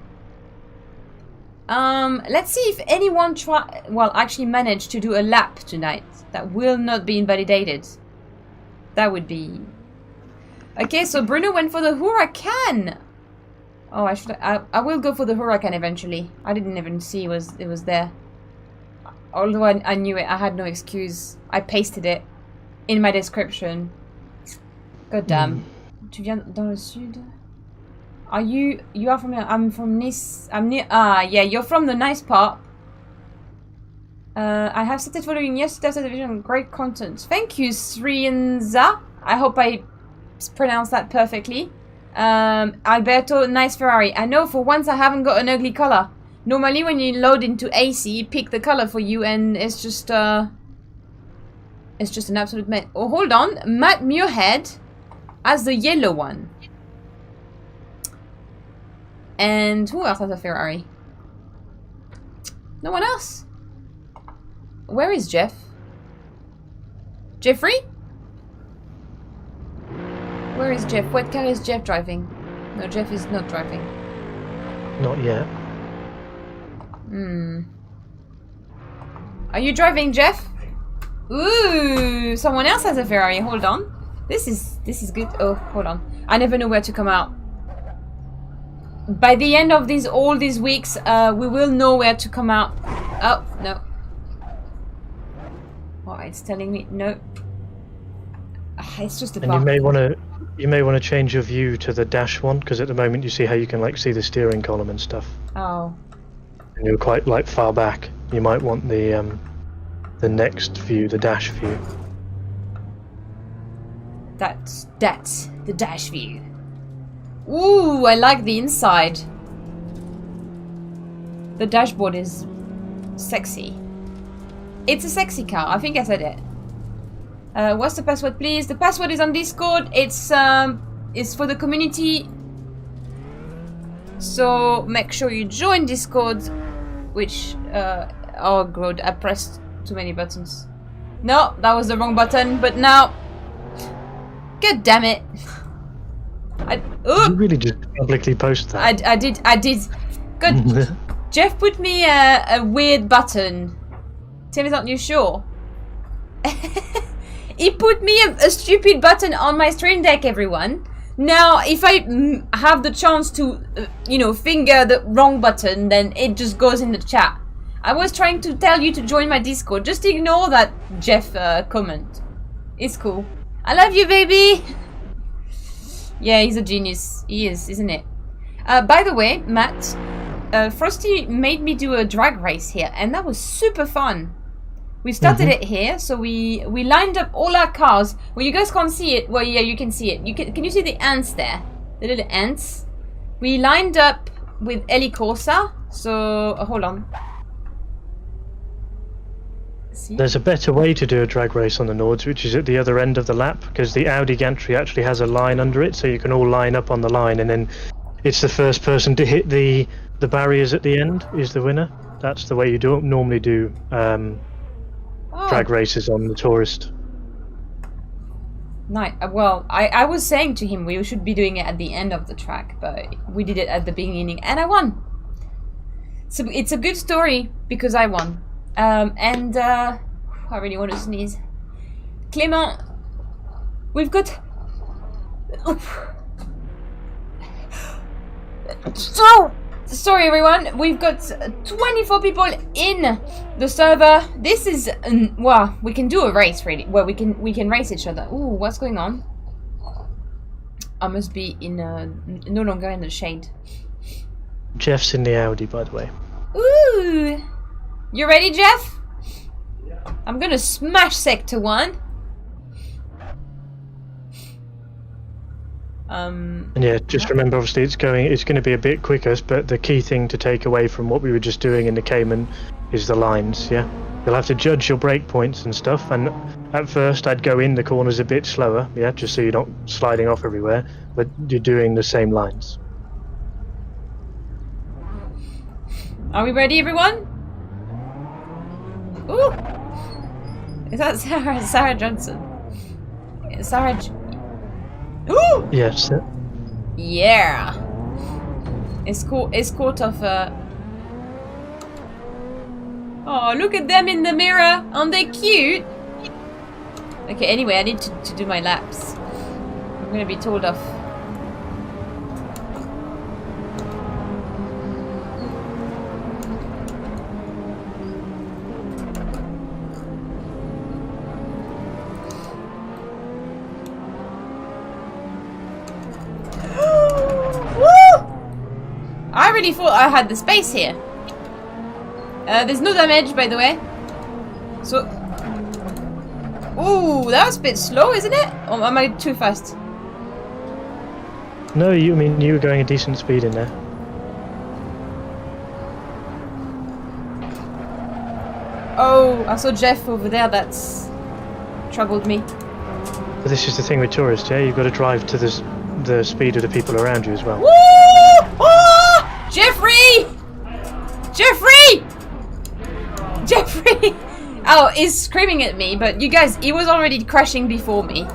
[SPEAKER 6] Let's see if anyone actually managed to do a lap tonight that will not be invalidated. That would be... Okay, so Bruno went for the Huracan. Oh, I will go for the Huracan eventually. I didn't even see it was there. Although I knew it, I had no excuse. I pasted it in my description. God damn. Tu viens dans le sud? You are from here. I'm from Nice. I'm near. Yeah, you're from the nice part. I have started following yesterday's television. Great content. Thank you, Srienza. I hope I pronounced that perfectly. Alberto, nice Ferrari. I know for once I haven't got an ugly color. Normally when you load into AC, pick the color for you, and it's just an absolute mess. Oh, hold on. Matt Muirhead has the yellow one. And who else has a Ferrari? No one else. Where is Jeff? Jeffrey? Where is Jeff? What car is Jeff driving? No, Jeff is not driving.
[SPEAKER 7] not yet.
[SPEAKER 6] Are you driving, Jeff? Ooh, someone else has a Ferrari. Hold on. This is good. Oh, hold on. I never know where to come out. By the end of all these weeks, we will know where to come out. Oh, no. Oh, it's telling me no. It's just a bug.
[SPEAKER 7] And you may want to change your view to the dash one, because at the moment you see how you can like see the steering column and stuff.
[SPEAKER 6] Oh.
[SPEAKER 7] And you're quite like far back. You might want the next view, the dash view.
[SPEAKER 6] That's the dash view. Ooh, I like the inside. The dashboard is sexy. It's a sexy car. I think I said it. What's the password, please? The password is on Discord. It's for the community. So make sure you join Discord. Which oh god, I pressed too many buttons. No, that was the wrong button. But now, god damn it!
[SPEAKER 7] Did you really just publicly post that?
[SPEAKER 6] I did. God, Jeff put me a weird button. Tim is not you sure? He put me a stupid button on my stream deck, everyone. Now, if I have the chance to, finger the wrong button, then it just goes in the chat. I was trying to tell you to join my Discord. Just ignore that Jeff comment. It's cool. I love you, baby. Yeah, he's a genius. He is, isn't it? By the way, Matt, Frosty made me do a drag race here, and that was super fun. We started it here, so we lined up all our cars. Well, you guys can't see it. Well, yeah, you can see it. Can you see the ants there? The little ants. We lined up with Assetto Corsa. So hold on. See?
[SPEAKER 7] There's a better way to do a drag race on the Nords, which is at the other end of the lap, because the Audi gantry actually has a line under it, so you can all line up on the line, and then it's the first person to hit the barriers at the end is the winner. That's the way you don't normally do drag races on the tourist.
[SPEAKER 6] Nice. Well, I was saying to him we should be doing it at the end of the track, but we did it at the beginning, and I won. So it's a good story because I won. I really want to sneeze. Clément, we've got... So, sorry everyone, we've got 24 people in the server. This is, well, we can do a race really. Well, we can race each other. Ooh, what's going on? I must be in, no longer in the shade.
[SPEAKER 7] Jeff's in the Audi, by the way.
[SPEAKER 6] Ooh! You ready, Jeff? Yeah. I'm gonna smash Sector 1.
[SPEAKER 7] And yeah, just remember, obviously, it's going to be a bit quicker, but the key thing to take away from what we were just doing in the Cayman is the lines, yeah? You'll have to judge your brake points and stuff, and at first I'd go in the corners a bit slower, yeah, just so you're not sliding off everywhere, but you're doing the same lines.
[SPEAKER 6] Are we ready, everyone? Ooh! Is that Sarah Johnson? Ooh!
[SPEAKER 7] Yes.
[SPEAKER 6] Yeah! Escort of Oh, look at them in the mirror! Aren't they cute? Okay, anyway, I need to do my laps. I'm gonna be told off. I really thought I had the space here. There's no damage, by the way. So... Ooh, that was a bit slow, isn't it? Or am I too fast?
[SPEAKER 7] No, you were going a decent speed in there.
[SPEAKER 6] Oh, I saw Jeff over there. That's troubled me.
[SPEAKER 7] But this is the thing with tourists, yeah? You've got to drive to the speed of the people around you as well.
[SPEAKER 6] Woo! Oh! Jeffrey! Jeffrey! Jeffrey! Oh, he's screaming at me, but you guys, he was already crashing before me.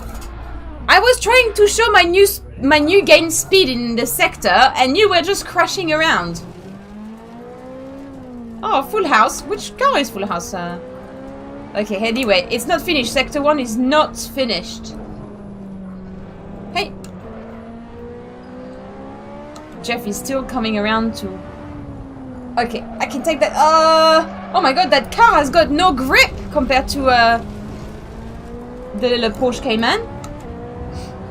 [SPEAKER 6] I was trying to show my new gain speed in the sector, and you were just crashing around. Oh, full house. Which car is full house? Okay, anyway, it's not finished. Sector 1 is not finished. Hey. Jeff is still coming around to... Okay, I can take that. Oh my god, that car has got no grip compared to the little Porsche Cayman.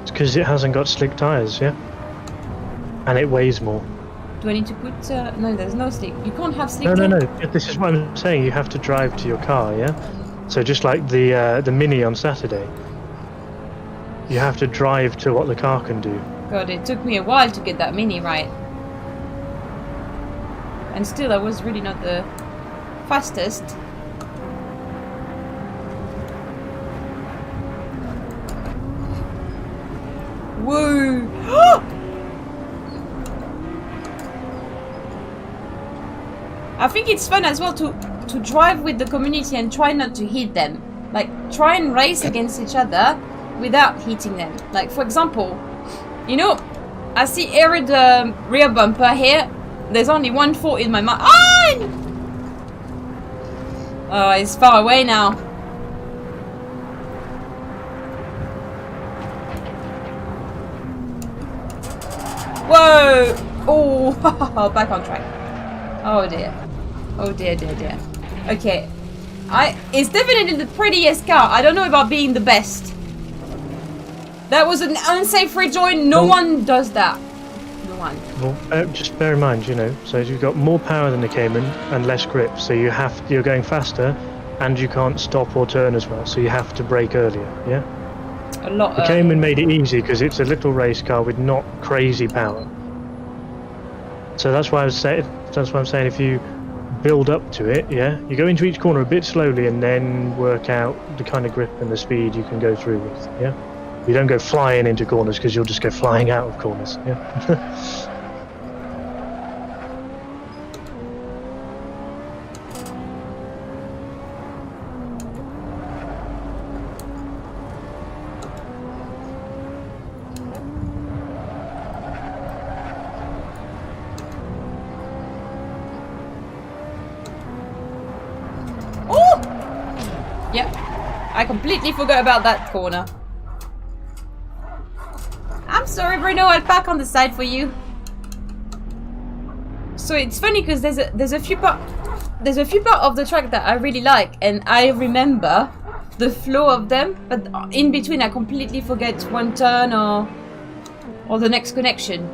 [SPEAKER 7] It's because it hasn't got slick tires, yeah? And it weighs more.
[SPEAKER 6] Do I need to put... no, there's no slick. You can't have slick
[SPEAKER 7] No. This is what I'm saying. You have to drive to your car, yeah? So just like the Mini on Saturday. You have to drive to what the car can do.
[SPEAKER 6] God, it took me a while to get that Mini right. And still, I was really not the fastest. Woo! I think it's fun as well to drive with the community and try not to hit them. Like, try and race against each other without hitting them. Like, for example, you know, I see arid rear bumper here. There's only one fault in my mind. Oh, it's far away now. Whoa! Oh, back on track. Oh dear. Oh dear. Okay. It's definitely the prettiest car. I don't know about being the best. That was an unsafe rejoin. No one does that. No one.
[SPEAKER 7] Well, just bear in mind, you know, so you've got more power than the Cayman and less grip, so you're going faster, and you can't stop or turn as well, so you have to brake earlier, yeah?
[SPEAKER 6] A lot.
[SPEAKER 7] The Cayman made it easy because it's a little race car with not crazy power. So that's why I'm saying if you build up to it, yeah, you go into each corner a bit slowly and then work out the kind of grip and the speed you can go through with, yeah? You don't go flying into corners because you'll just go flying out of corners, yeah?
[SPEAKER 6] I completely forgot about that corner. I'm sorry, Bruno. I'll park on the side for you. So it's funny because there's a few part of the track that I really like, and I remember the flow of them, but in between I completely forget one turn or the next connection.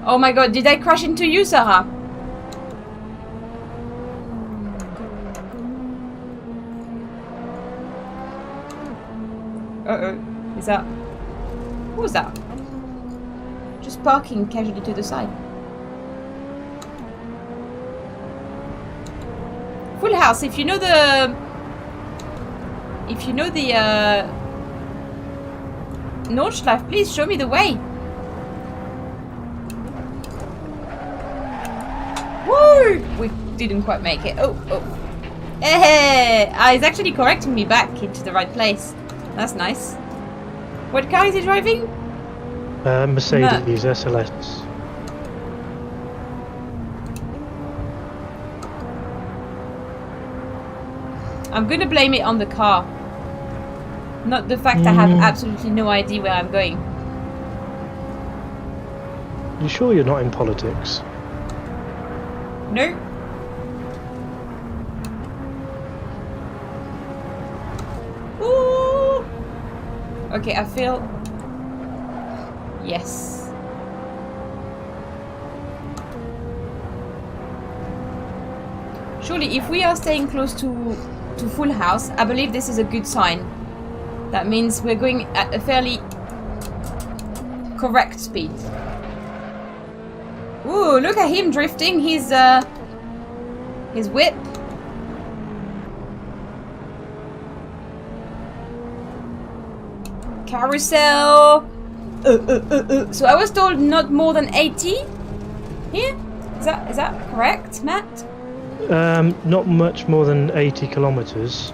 [SPEAKER 6] Oh my god, did I crash into you, Sarah? Uh-oh. Is that... What was that? Just parking casually to the side. Full house, if you know the... Nordschleife, please show me the way. Woo! We didn't quite make it. Oh. He's actually correcting me back into the right place. That's nice. What car is he driving?
[SPEAKER 7] Mercedes SLS.
[SPEAKER 6] I'm gonna blame it on the car. Not the fact I have absolutely no idea where I'm going.
[SPEAKER 7] You sure you're not in politics?
[SPEAKER 6] No. Ooh. Okay, I feel... Yes. Surely, if we are staying close to full house, I believe this is a good sign. That means we're going at a fairly correct speed. Ooh, look at him drifting his whip. Carousel. So I was told not more than 80 here. Is that correct, Matt?
[SPEAKER 7] Not much more than 80 kilometers.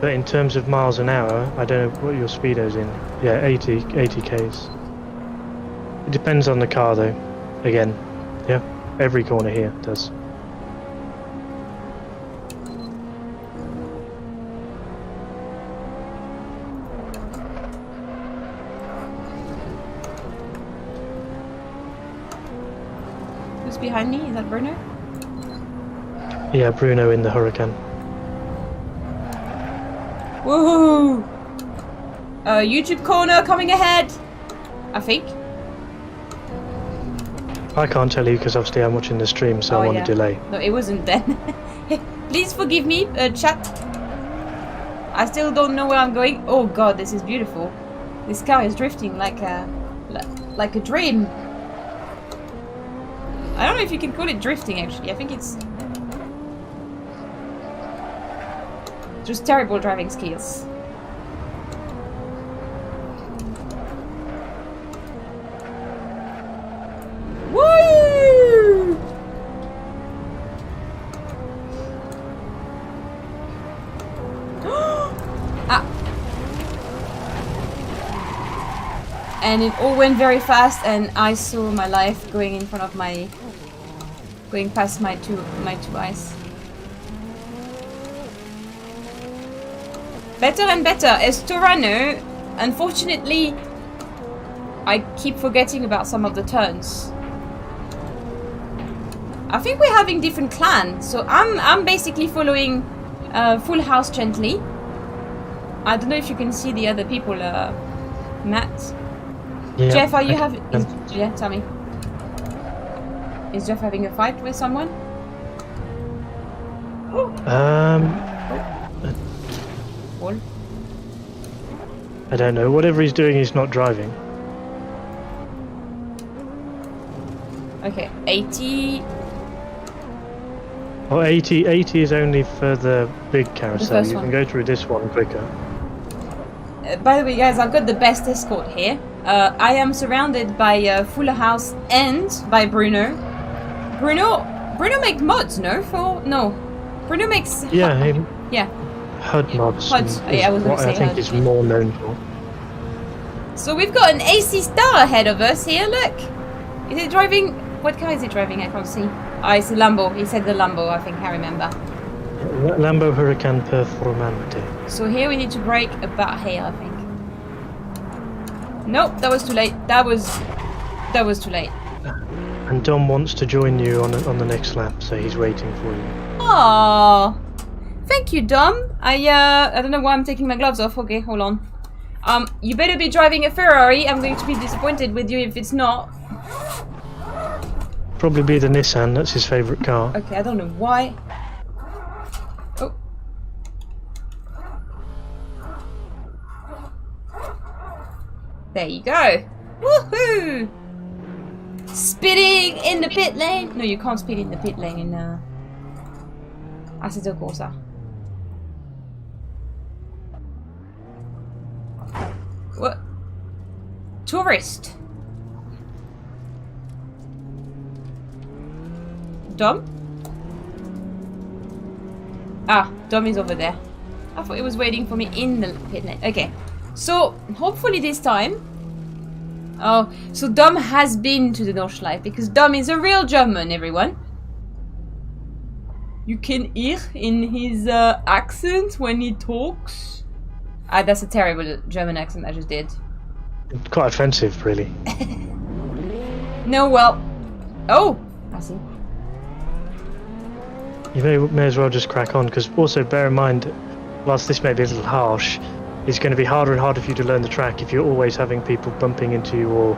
[SPEAKER 7] But in terms of miles an hour, I don't know what your speedo's in. Yeah, 80 k's. It depends on the car though. Again, yeah, every corner here does.
[SPEAKER 6] Who's behind me? Is that Bruno?
[SPEAKER 7] Yeah, Bruno in the Huracan.
[SPEAKER 6] Woohoo! YouTube corner coming ahead, I think.
[SPEAKER 7] I can't tell you because obviously I'm watching the stream, so I'm on a delay.
[SPEAKER 6] No, it wasn't then. Please forgive me, chat. I still don't know where I'm going. Oh god, this is beautiful. This car is drifting like a dream. I don't know if you can call it drifting actually. I think it's just terrible driving skills. Woo! Ah. And it all went very fast, and I saw my life going in front of going past my two eyes. Better and better. Estorano, unfortunately, I keep forgetting about some of the turns. I think we're having different clans, so I'm basically following Full House gently. I don't know if you can see the other people, Matt.
[SPEAKER 7] Yeah,
[SPEAKER 6] Jeff, are you having? Yeah, tell me. Is Jeff having a fight with someone? Paul?
[SPEAKER 7] I don't know. Whatever he's doing, he's not driving.
[SPEAKER 6] Okay, 80.
[SPEAKER 7] Oh, 80 is only for the big carousel. You
[SPEAKER 6] one.
[SPEAKER 7] can go through this one quicker.
[SPEAKER 6] By the way, guys, I've got the best escort here. I am surrounded by Full House and by Bruno. Bruno makes mods, no? Bruno makes...
[SPEAKER 7] Yeah, him.
[SPEAKER 6] Yeah.
[SPEAKER 7] HUD mods.
[SPEAKER 6] HUDs. Yeah, I was going to say
[SPEAKER 7] I think
[SPEAKER 6] HUD.
[SPEAKER 7] he's more known for.
[SPEAKER 6] So we've got an AC Star ahead of us here, look! Is it driving... What car is it driving? I can't see. Ah, it's a Lambo. He said the Lambo, I think I remember.
[SPEAKER 7] Lambo Huracan Performante.
[SPEAKER 6] So here we need to brake about here, I think. Nope, that was too late. That was too late.
[SPEAKER 7] And Dom wants to join you on the next lap, so he's waiting for you.
[SPEAKER 6] Aww. Thank you, Dom. I don't know why I'm taking my gloves off. Okay, hold on. You better be driving a Ferrari. I'm going to be disappointed with you if it's not.
[SPEAKER 7] Probably be the Nissan, that's his favourite car.
[SPEAKER 6] Okay, I don't know why. Oh. There you go. Woohoo! Speeding in the pit lane. No, you can't speed in the pit lane in Assetto Corsa. What? Tourist. Dom? Ah, Dom is over there. I thought it was waiting for me in the pit lane. Okay. So, hopefully this time... Oh, so Dom has been to the Nordschleife because Dom is a real German, everyone. You can hear in his accent when he talks. Ah, that's a terrible German accent I just did.
[SPEAKER 7] Quite offensive, really.
[SPEAKER 6] No, well... Oh! I see.
[SPEAKER 7] You may as well just crack on, because also bear in mind, whilst this may be a little harsh, it's going to be harder and harder for you to learn the track if you're always having people bumping into you or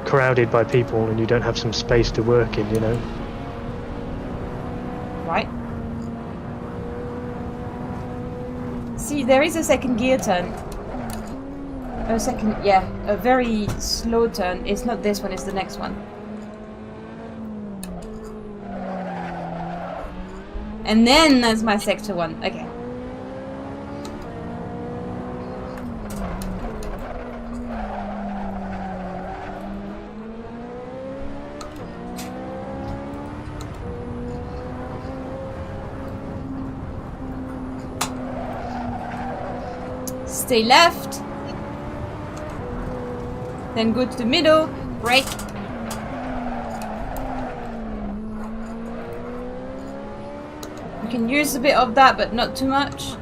[SPEAKER 7] crowded by people and you don't have some space to work in, you know?
[SPEAKER 6] Right. See, there is a second gear turn. A second, yeah, a very slow turn. It's not this one, it's the next one. And then there's my sector 1. Okay. Stay left. Then go to the middle. Brake. You can use a bit of that, but not too much.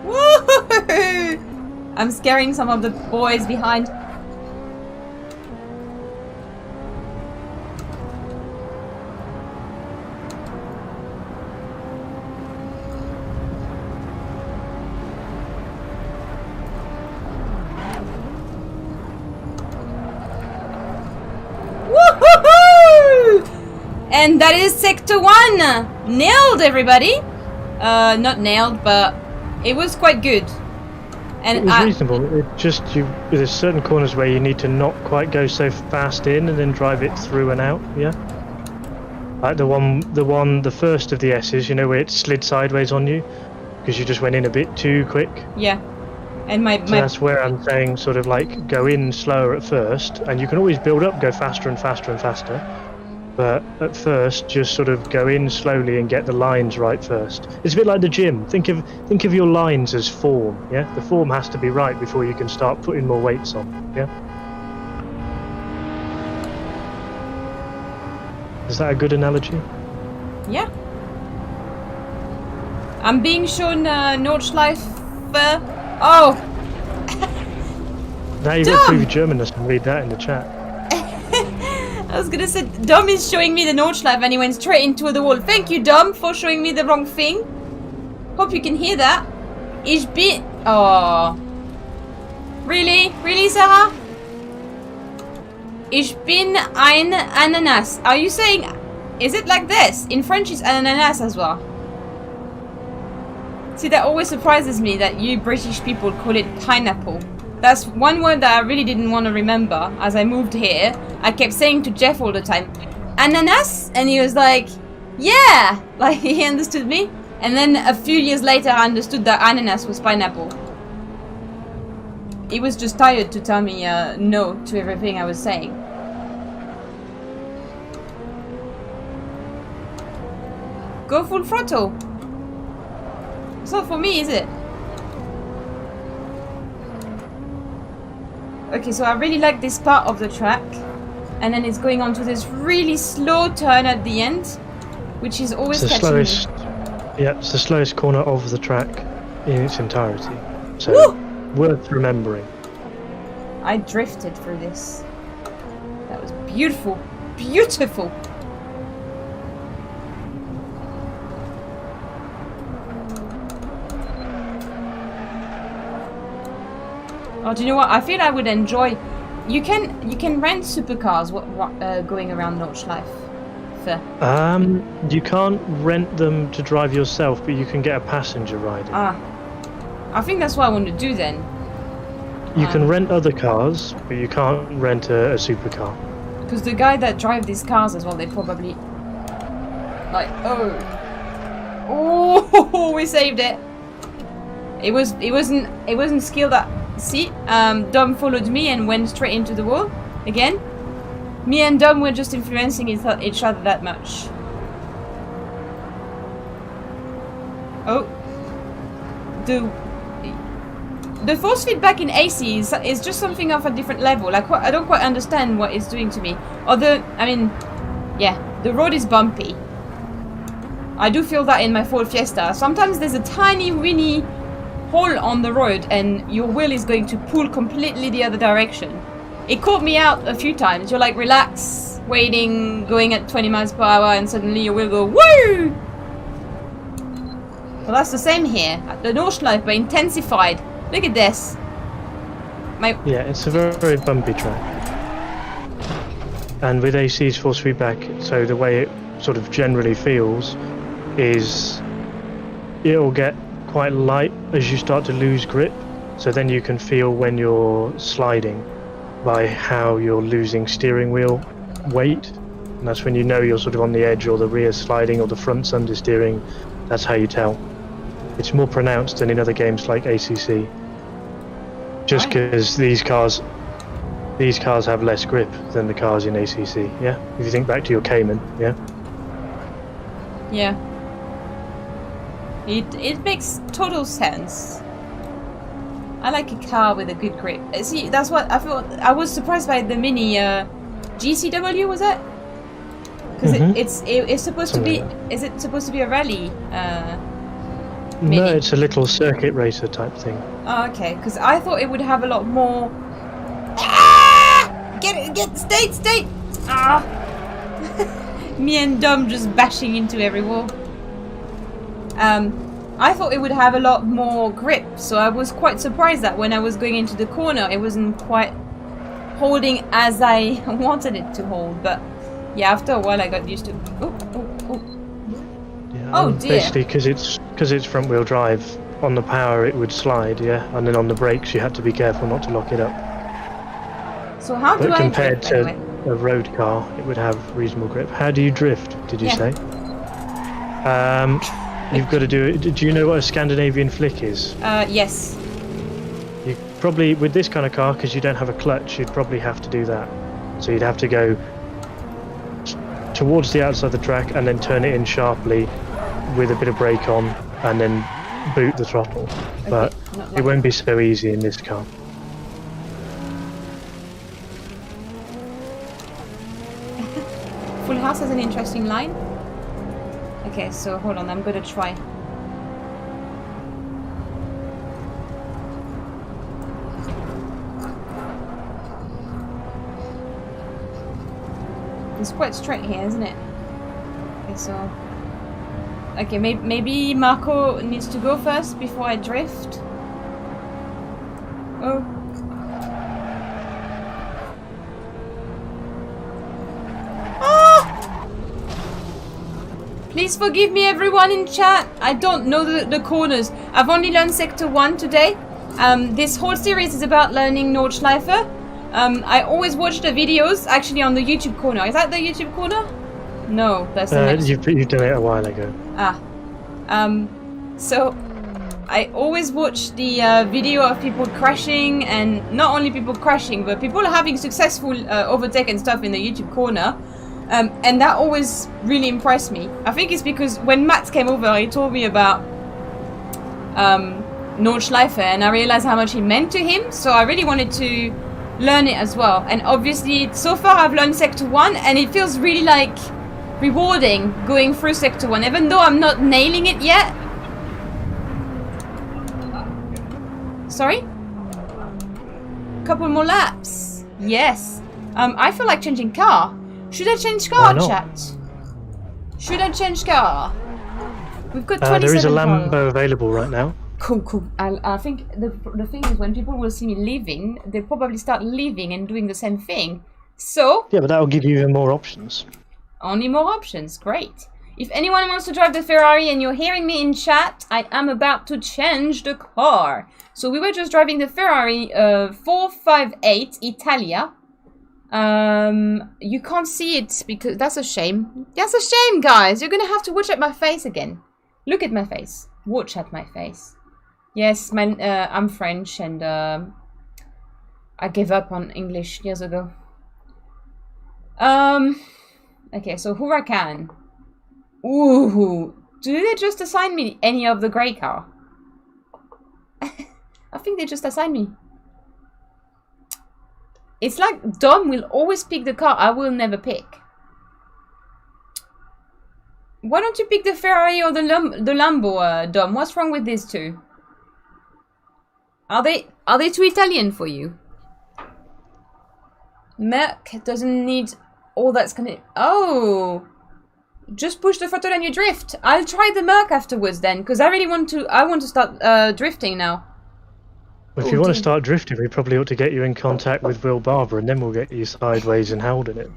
[SPEAKER 6] Woo! I'm scaring some of the boys behind. And that is sector 1! Nailed, everybody! Not nailed, but it was quite good. And
[SPEAKER 7] it was reasonable. It just, there's certain corners where you need to not quite go so fast in and then drive it through and out, yeah? Like the first of the S's, you know, where it slid sideways on you? Because you just went in a bit too quick.
[SPEAKER 6] Yeah. And my
[SPEAKER 7] that's where I'm saying sort of like go in slower at first, and you can always build up, go faster and faster and faster. But at first, just sort of go in slowly and get the lines right first. It's a bit like the gym. Think of your lines as form, yeah? The form has to be right before you can start putting more weights on, yeah? Is that a good analogy?
[SPEAKER 6] Yeah. I'm being shown Nordschleife. Oh!
[SPEAKER 7] Now you've improved your Germanness and read that in the chat.
[SPEAKER 6] I was gonna say, Dom is showing me the Nordschleife and he went straight into the wall. Thank you, Dom, for showing me the wrong thing. Hope you can hear that. Ich bin... Oh. Really? Really, Sarah? Ich bin ein Ananas. Are you saying... Is it like this? In French, it's ananas as well. See, that always surprises me that you British people call it pineapple. That's one word that I really didn't want to remember as I moved here. I kept saying to Jeff all the time, ananas? And he was like, yeah! Like, he understood me. And then a few years later, I understood that ananas was pineapple. He was just tired to tell me no to everything I was saying. Go full throttle. It's not for me, is it? Okay, so I really like this part of the track. And then it's going on to this really slow turn at the end, which is always
[SPEAKER 7] It's the
[SPEAKER 6] catching
[SPEAKER 7] slowest.
[SPEAKER 6] me.
[SPEAKER 7] Yeah, it's the slowest corner of the track in its entirety. So
[SPEAKER 6] Woo!
[SPEAKER 7] worth remembering.
[SPEAKER 6] I drifted through this. That was beautiful. Beautiful! Oh, do you know what? I feel I would enjoy... You can rent supercars going around Nordschleife.
[SPEAKER 7] You can't rent them to drive yourself, but you can get a passenger ride.
[SPEAKER 6] I think that's what I want to do then.
[SPEAKER 7] You can rent other cars, but you can't rent a supercar.
[SPEAKER 6] Because the guy that drive these cars as well, they probably like oh we saved it. It wasn't skill that. See, Dom followed me and went straight into the wall again. Me and Dom were just influencing each other that much. Oh, the force feedback in AC is just something of a different level. Like, I don't quite understand what it's doing to me. Although, I mean, yeah, the road is bumpy. I do feel that in my Ford Fiesta. Sometimes there's a tiny, weeny hole on the road and your wheel is going to pull completely the other direction. It caught me out a few times. You're like, relax, waiting, going at 20 miles per hour, and suddenly your wheel go, woo! Well, that's the same here. At the Nordschleife, but intensified. Look at this.
[SPEAKER 7] Yeah, it's a very, very bumpy track. And with AC's force feedback, so the way it sort of generally feels is it'll get quite light as you start to lose grip. So then you can feel when you're sliding by how you're losing steering wheel weight. And that's when you know you're sort of on the edge, or the rear sliding, or the front's understeering. That's how you tell. It's more pronounced than in other games like ACC. Just because these cars have less grip than the cars in ACC, yeah? If you think back to your Cayman, yeah?
[SPEAKER 6] Yeah. It makes total sense. I like a car with a good grip. See, that's what I thought. I was surprised by the Mini GCW, was it? Because it's supposed to be. Is it supposed to be a rally? Mini?
[SPEAKER 7] No, it's a little circuit racer type thing.
[SPEAKER 6] Oh, okay. Because I thought it would have a lot more. Stay! Ah! Me and Dom just bashing into every wall. I thought it would have a lot more grip, so I was quite surprised that when I was going into the corner, it wasn't quite holding as I wanted it to hold. But yeah, after a while, I got used to.
[SPEAKER 7] Yeah,
[SPEAKER 6] oh dear.
[SPEAKER 7] Basically, because it's front wheel drive, on the power it would slide, yeah, and then on the brakes you had to be careful not to lock it up.
[SPEAKER 6] So how do I
[SPEAKER 7] compared
[SPEAKER 6] drift,
[SPEAKER 7] to a road car, it would have reasonable grip. How do you drift? Did you say? You've got to do it. Do you know what a Scandinavian flick is?
[SPEAKER 6] Yes.
[SPEAKER 7] You probably, with this kind of car, because you don't have a clutch, you'd probably have to do that. So you'd have to go towards the outside of the track and then turn it in sharply with a bit of brake on and then boot the throttle. Okay. But it won't be so easy in this car.
[SPEAKER 6] Full House has an interesting line. Okay, so hold on, I'm gonna try. It's quite straight here, isn't it? Okay, so... Okay, maybe Marco needs to go first before I drift. Oh. Please forgive me, everyone in chat. I don't know the corners. I've only learned Sector 1 today. This whole series is about learning Nordschleife. I always watch the videos, actually, on the YouTube corner. Is that the YouTube corner? No, that's the next.
[SPEAKER 7] You've done it a while ago.
[SPEAKER 6] So I always watch the video of people crashing, and not only people crashing, but people having successful overtake and stuff in the YouTube corner. And that always really impressed me. I think it's because when Matt came over, he told me about Nordschleife, and I realized how much it meant to him. So I really wanted to learn it as well. And obviously, so far I've learned Sector 1 and it feels really like rewarding going through Sector 1, even though I'm not nailing it yet. Sorry? Couple more laps. Yes. I feel like changing car. Should I change car, chat? Should I change car? We've got 27
[SPEAKER 7] There is a
[SPEAKER 6] cars.
[SPEAKER 7] Lambo available right now.
[SPEAKER 6] Cool. I think the thing is, when people will see me leaving, they'll probably start leaving and doing the same thing. So...
[SPEAKER 7] Yeah, but that will give you even more options.
[SPEAKER 6] Only more options. Great. If anyone wants to drive the Ferrari and you're hearing me in chat, I am about to change the car. So we were just driving the Ferrari 458 Italia. You can't see it because that's a shame. That's a shame, guys. You're gonna have to watch at my face again. Look at my face. Watch at my face. Yes, I'm French and I gave up on English years ago. Okay, so Huracan. Ooh, do they just assign me any of the grey car? I think they just assigned me. It's like Dom will always pick the car I will never pick. Why don't you pick the Ferrari or the Lambo, Dom? What's wrong with these two? Are they too Italian for you? Merc doesn't need all that's gonna... Oh! Just push the throttle and you drift. I'll try the Merc afterwards then, because I really want to start drifting now.
[SPEAKER 7] Well, if you want to start drifting, we probably ought to get you in contact with Will Barber, and then we'll get you sideways and holding it.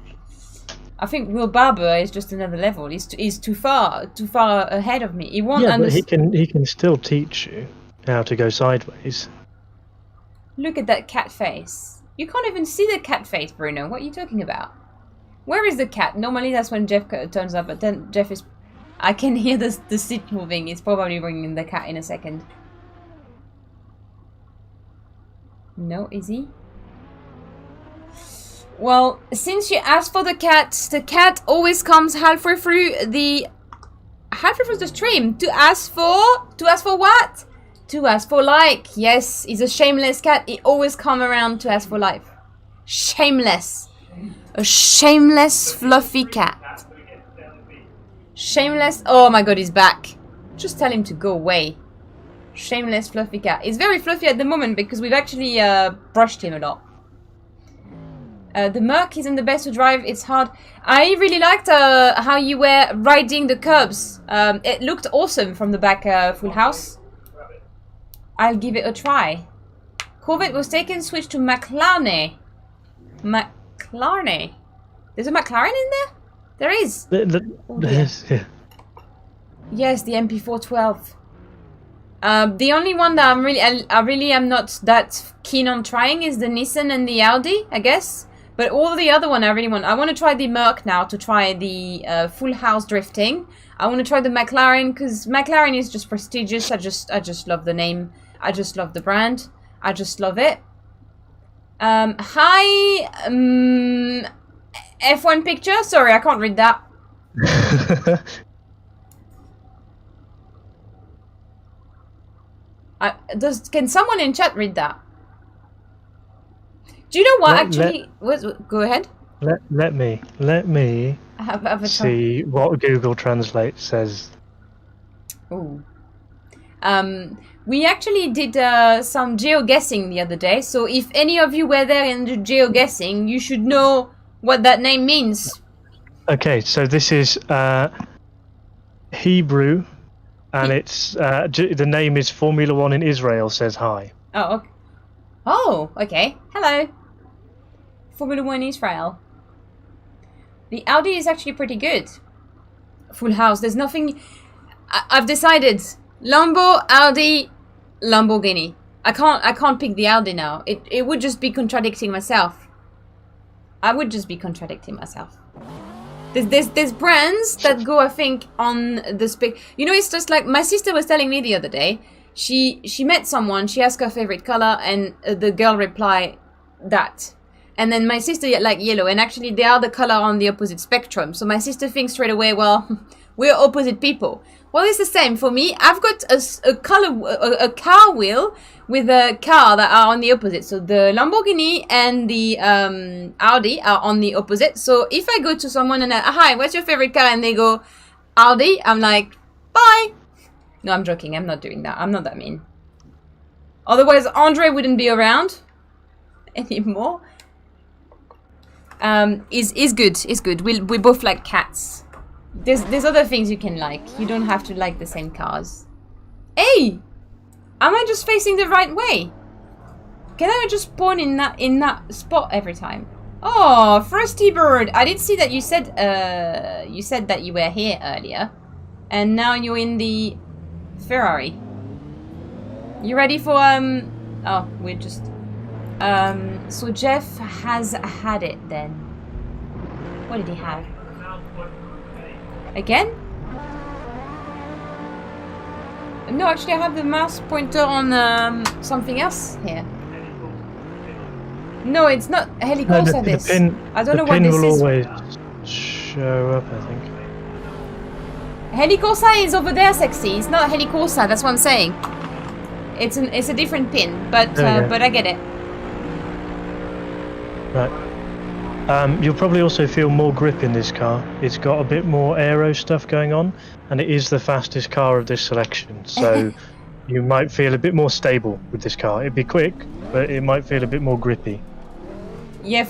[SPEAKER 6] I think Will Barber is just another level. He's too far ahead of me. He won't understand.
[SPEAKER 7] But he can still teach you how to go sideways.
[SPEAKER 6] Look at that cat face. You can't even see the cat face, Bruno. What are you talking about? Where is the cat? Normally that's when Jeff turns up, but then Jeff is... I can hear the seat moving. He's probably bringing the cat in a second. No, is he? Well, since you asked for the cat always comes halfway through the stream to ask for what? To ask for like. Yes, he's a shameless cat. He always come around to ask for life. Shameless. A shameless fluffy cat. Shameless. Oh my god, he's back. Just tell him to go away. Shameless fluffy cat. He's very fluffy at the moment because we've actually brushed him a lot. The Merc isn't the best to drive. It's hard. I really liked how you were riding the curbs. It looked awesome from the back, Full House. I'll give it a try. Corvette was taken, switched to McLaren. McLaren. There's a McLaren in there? There is.
[SPEAKER 7] Yeah.
[SPEAKER 6] Yes, the MP412. The only one that I really am not that keen on trying is the Nissan and the Audi, I guess. But all the other one I really want. I want to try the Merc now to try the Full House drifting. I want to try the McLaren because McLaren is just prestigious. I just love the name. I just love the brand. I just love it. Hi, F1 picture. Sorry, I can't read that. Can someone in chat read that? Do you know what go ahead.
[SPEAKER 7] Let me
[SPEAKER 6] have a
[SPEAKER 7] see what Google Translate says.
[SPEAKER 6] Oh. We actually did some geoguessing the other day, so if any of you were there in the geoguessing, you should know what that name means.
[SPEAKER 7] Okay, so this is Hebrew, and it's the name is Formula One in Israel says hi.
[SPEAKER 6] Oh, okay. Oh, okay. Hello. Formula One Israel. The Audi is actually pretty good. Full House. There's nothing... I've decided. Lambo, Audi, Lamborghini. I can't pick the Audi now. It would just be contradicting myself. I would just be contradicting myself. There's brands that go, I think, on the spec. You know, it's just like my sister was telling me the other day. She met someone. She asked her favorite color, and the girl replied that. and then my sister like yellow, and actually they are the color on the opposite spectrum. So my sister thinks straight away, well, we're opposite people. Well, it's the same for me. I've got a car wheel with a car that are on the opposite. So the Lamborghini and the Audi are on the opposite. So if I go to someone and hi, what's your favorite car? And they go Audi, I'm like, bye. No, I'm joking. I'm not doing that. I'm not that mean. Otherwise, Andre wouldn't be around anymore. Is good. Is good. We both like cats. There's other things you can like. You don't have to like the same cars. Hey, am I just facing the right way? Can I just spawn in that spot every time? Oh, Frosty Bird! I did see that you said that you were here earlier, and now you're in the Ferrari. You ready for Oh, we're just so Jeff has had it then. What did he have? Again? No, actually I have the mouse pointer on something else here. No, it's not Heli Corsa this. I don't know what this is.
[SPEAKER 7] The pin will always show up, I think.
[SPEAKER 6] Heli Corsa is over there, sexy. It's not Heli Corsa, that's what I'm saying. It's a different pin, but I get it.
[SPEAKER 7] Right. You'll probably also feel more grip in this car. It's got a bit more aero stuff going on, and it is the fastest car of this selection. So you might feel a bit more stable with this car. It'd be quick, but it might feel a bit more grippy.
[SPEAKER 6] Yeah,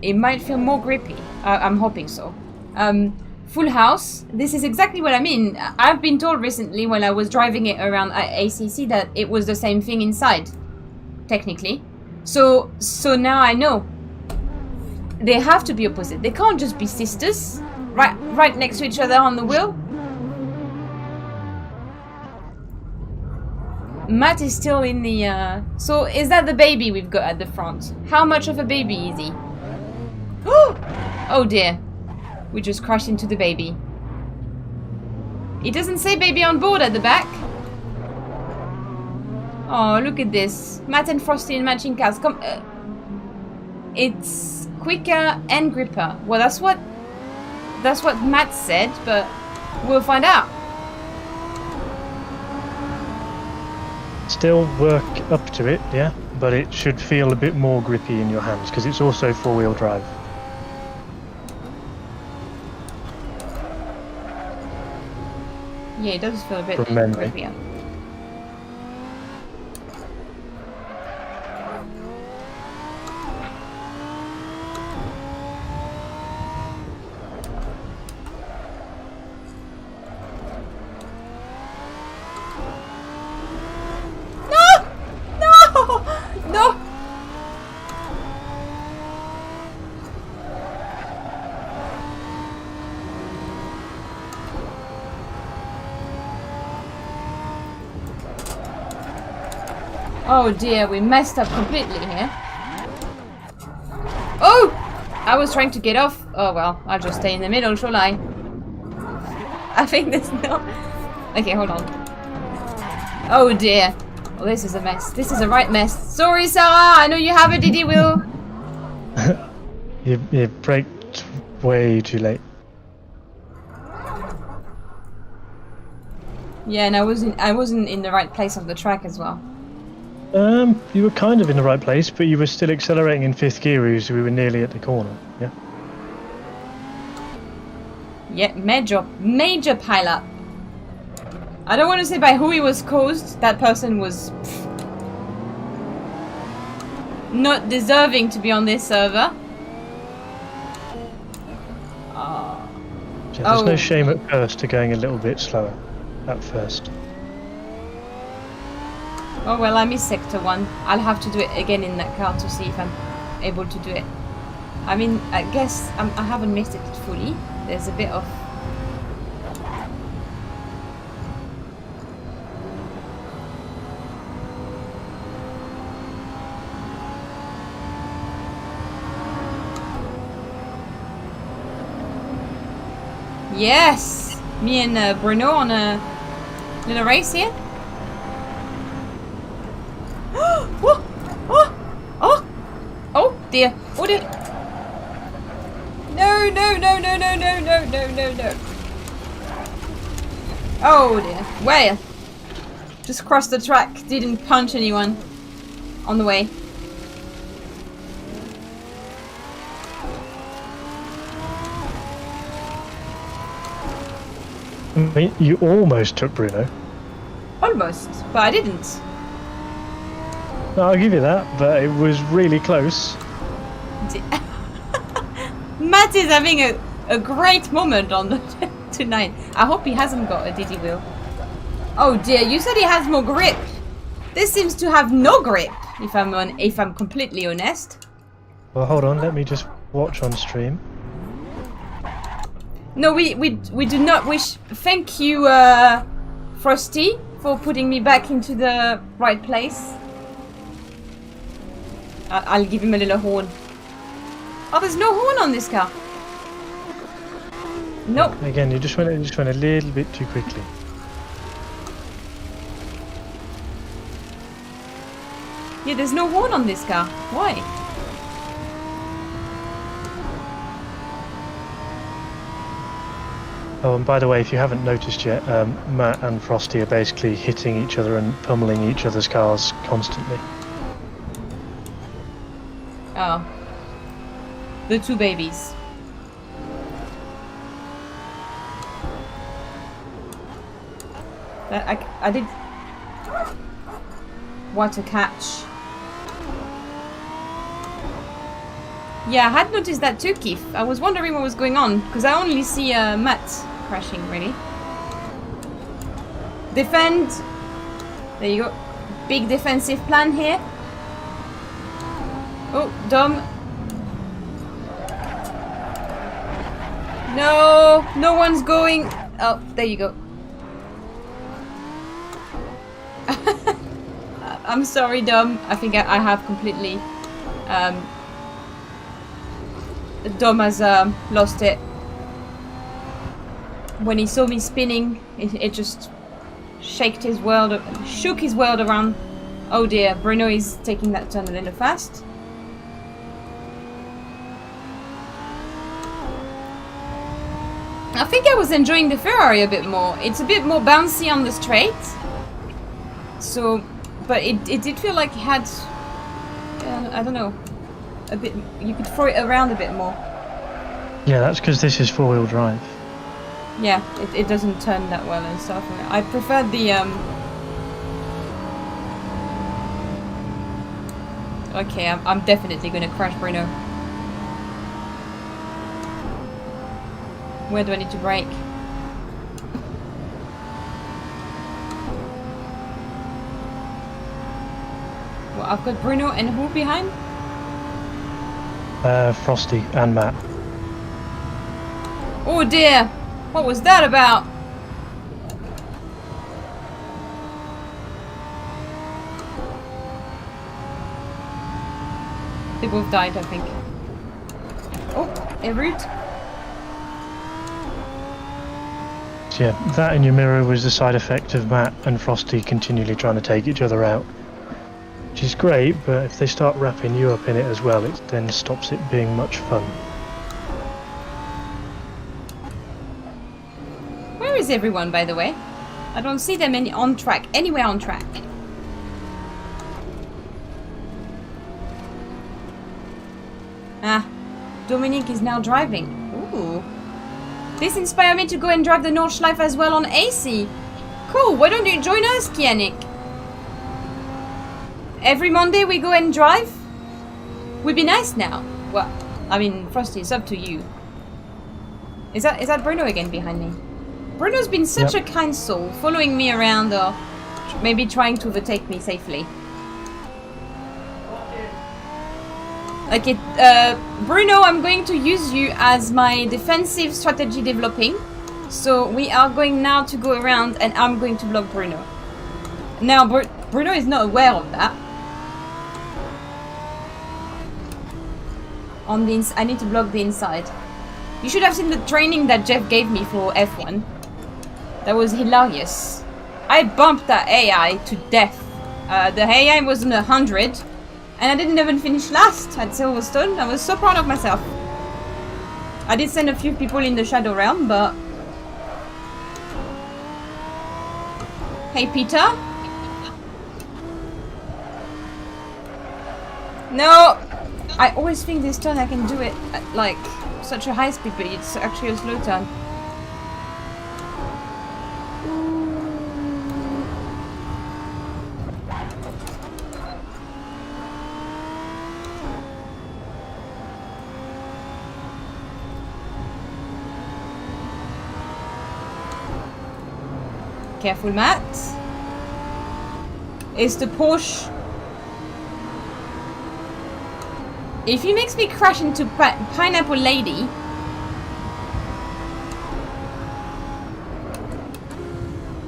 [SPEAKER 6] it might feel more grippy. I'm hoping so. Full house. This is exactly what I mean. I've been told recently when I was driving it around ACC that it was the same thing inside, technically. So now I know. They have to be opposite. They can't just be sisters, right next to each other on the wheel. Matt is still in the. So is that the baby we've got at the front? How much of a baby is he? Oh dear. We just crashed into the baby. It doesn't say baby on board at the back. Oh, look at this. Matt and Frosty in matching cars. Come. It's quicker and gripper. Well, that's what Matt said, but we'll find out.
[SPEAKER 7] Still work up to it, yeah, but it should feel a bit more grippy in your hands because it's also four-wheel drive.
[SPEAKER 6] Yeah, it does feel a bit grippier. Oh dear, we messed up completely here. Oh! I was trying to get off. Oh well, I'll just stay in the middle, shall I? I think there's no... Okay, hold on. Oh dear. Well, this is a mess. This is a right mess. Sorry, Sarah, I know you have a DD wheel.
[SPEAKER 7] You braked way too late.
[SPEAKER 6] Yeah, and I wasn't in the right place on the track as well.
[SPEAKER 7] You were kind of in the right place, but you were still accelerating in 5th gear as we were nearly at the corner, yeah?
[SPEAKER 6] Yeah, major pile-up. I don't want to say by who it was caused. That person was not deserving to be on this server.
[SPEAKER 7] Yeah, there's no shame at first to going a little bit slower at first.
[SPEAKER 6] Oh well, I missed sector 1. I'll have to do it again in that car to see if I'm able to do it. I mean, I guess I haven't missed it fully. There's a bit of... Yes! Me and Bruno on a little race here. Oh! Oh! Oh! dear. Oh dear. No, no, no, no, no, no, no, no, no, no. Oh dear. Well, just crossed the track. Didn't punch anyone on the way.
[SPEAKER 7] I mean, you almost took Bruno.
[SPEAKER 6] Almost, but I didn't.
[SPEAKER 7] No, I'll give you that, but it was really close.
[SPEAKER 6] Matt is having a great moment on the tonight. I hope he hasn't got a Diddy wheel. Oh dear, you said he has more grip. This seems to have no grip, if I'm completely honest.
[SPEAKER 7] Well, hold on, let me just watch on stream.
[SPEAKER 6] No, we do not wish. Thank you, Frosty, for putting me back into the right place. I'll give him a little horn. Oh, there's no horn on this car. Nope.
[SPEAKER 7] Again, you just went a little bit too quickly.
[SPEAKER 6] Yeah, there's no horn on this car. Why?
[SPEAKER 7] Oh, and by the way, if you haven't noticed yet, Matt and Frosty are basically hitting each other and pummeling each other's cars constantly.
[SPEAKER 6] Oh. The two babies. I did... What a catch. Yeah, I had noticed that too, Keith. I was wondering what was going on, because I only see Matt crashing, really. Defend. There you go. Big defensive plan here. Oh, Dom. No, no one's going. Oh, there you go. I'm sorry, Dom. I think I have completely... Dom has lost it. When he saw me spinning, it just shook his world around. Oh dear, Bruno is taking that turn a little fast. I think I was enjoying the Ferrari a bit more. It's a bit more bouncy on the straight. So, but it did feel like it had, I don't know, a bit, you could throw it around a bit more.
[SPEAKER 7] Yeah, that's because this is four-wheel drive.
[SPEAKER 6] Yeah, it doesn't turn that well and stuff. I prefer the, Okay, I'm definitely gonna crash Bruno. Where do I need to brake? Well, I've got Bruno and who behind?
[SPEAKER 7] Frosty and Matt.
[SPEAKER 6] Oh dear! What was that about? They both died, I think. Oh, a route.
[SPEAKER 7] So yeah, that in your mirror was the side effect of Matt and Frosty continually trying to take each other out. Which is great, but if they start wrapping you up in it as well, it then stops it being much fun.
[SPEAKER 6] Where is everyone, by the way? I don't see them anywhere on track. Ah, Dominique is now driving. Ooh. This inspired me to go and drive the Nordschleife as well on AC. Cool, why don't you join us, Kianik? Every Monday we go and drive? Would be nice now. Well, I mean, Frosty, it's up to you. Is that Bruno again behind me? Bruno's been such a kind soul, following me around or maybe trying to overtake me safely. Okay, Bruno, I'm going to use you as my defensive strategy developing. So we are going now to go around and I'm going to block Bruno. Now, Bruno is not aware of that. I need to block the inside. You should have seen the training that Jeff gave me for F1. That was hilarious. I bumped that AI to death. The AI was on 100 And I didn't even finish last at Silverstone. I was so proud of myself. I did send a few people in the Shadow Realm, but... Hey, Peter? No! I always think this turn I can do it at, like, such a high speed, but it's actually a slow turn. Careful, Matt. It's the Porsche. If he makes me crash into Pineapple Lady...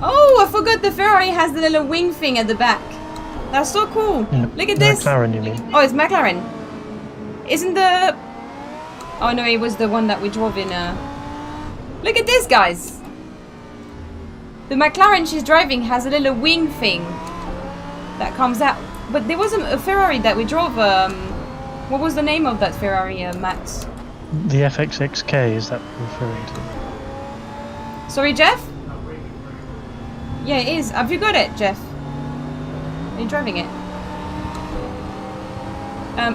[SPEAKER 6] Oh, I forgot the Ferrari has the little wing thing at the back. That's so cool. Look at this.
[SPEAKER 7] McLaren, you mean?
[SPEAKER 6] Oh, it's McLaren. Isn't the... Oh no, it was the one that we drove in. Look at this, guys. The McLaren she's driving has a little wing thing that comes out. But there was a Ferrari that we drove. What was the name of that Ferrari, Matt?
[SPEAKER 7] The FXXK, is that referring to?
[SPEAKER 6] Sorry, Jeff? Yeah, it is. Have you got it, Jeff? Are you driving it?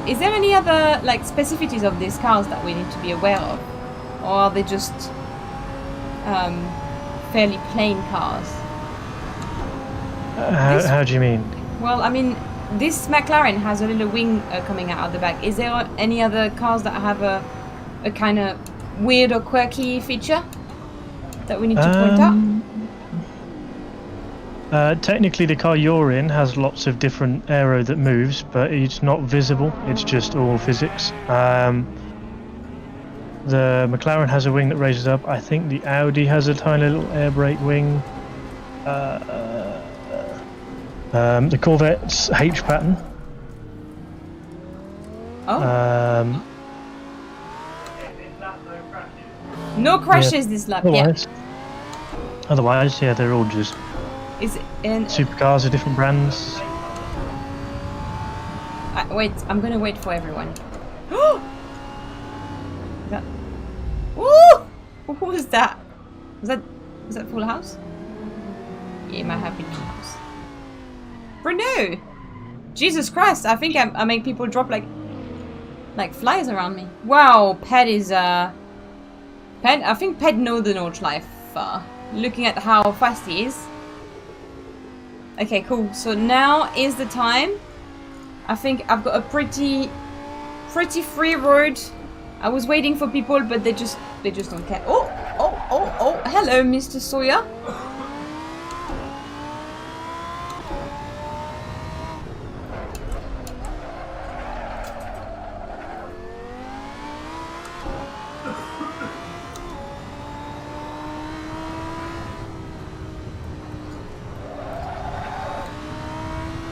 [SPEAKER 6] Is there any other like specificities of these cars that we need to be aware of? Or are they just fairly plain cars?
[SPEAKER 7] How do you mean?
[SPEAKER 6] Well, I mean, this McLaren has a little wing coming out of the back. Is there any other cars that have a kind of weird or quirky feature that we need to point out?
[SPEAKER 7] Technically, the car you're in has lots of different aero that moves, but it's not visible. It's just all physics. The McLaren has a wing that raises up. I think the Audi has a tiny little air brake wing. The Corvette's H pattern.
[SPEAKER 6] Oh. No crashes this lap.
[SPEAKER 7] Otherwise, yeah, they're all just
[SPEAKER 6] Is it in
[SPEAKER 7] supercars of different brands.
[SPEAKER 6] wait, I'm gonna wait for everyone. Is that... Ooh! What was that? Was that Full House? Yeah, it might have been Full House. Bruno! Jesus Christ, I think I make people drop like flies around me. Wow, Ped is Ped, I think Ped knows the Nordschleife. Looking at how fast he is. Okay, cool. So now is the time. I think I've got a pretty free road. I was waiting for people, but they just don't care. Oh! Hello, Mr. Sawyer.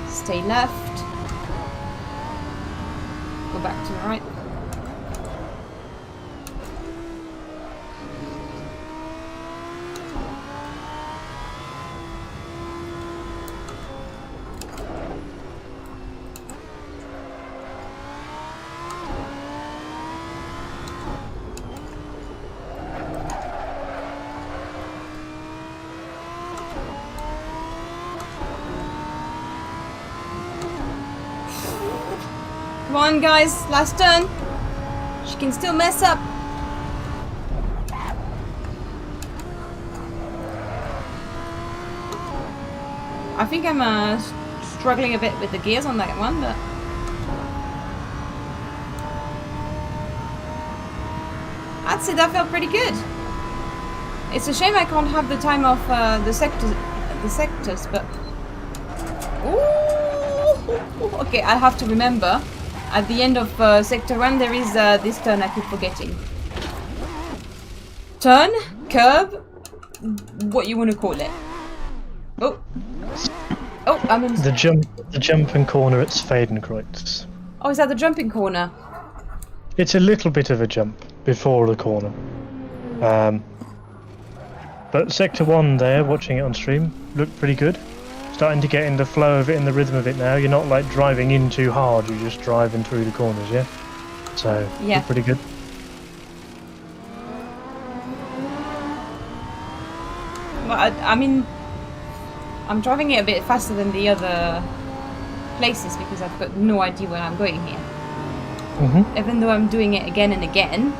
[SPEAKER 6] Stay left. Go back to the right. Come on, guys, last turn. She can still mess up. I think I'm struggling a bit with the gears on that one, but I'd say that felt pretty good. It's a shame I can't have the time of the sectors, but ooh, okay, I have to remember. At the end of Sector 1 there is this turn I keep forgetting. Turn? Curb? What you want to call it? Oh, I'm in...
[SPEAKER 7] The jumping corner at Swedenkreuz.
[SPEAKER 6] Oh, is that the jumping corner?
[SPEAKER 7] It's a little bit of a jump before the corner. But Sector 1 there, watching it on stream, looked pretty good. starting to get in the flow of it and the rhythm of it now. You're not like driving in too hard, you're just driving through the corners, yeah? So,
[SPEAKER 6] Yeah.
[SPEAKER 7] pretty good.
[SPEAKER 6] Well, I mean, I'm driving it a bit faster than the other places because I've got no idea where I'm going here. Even though I'm doing it again and again.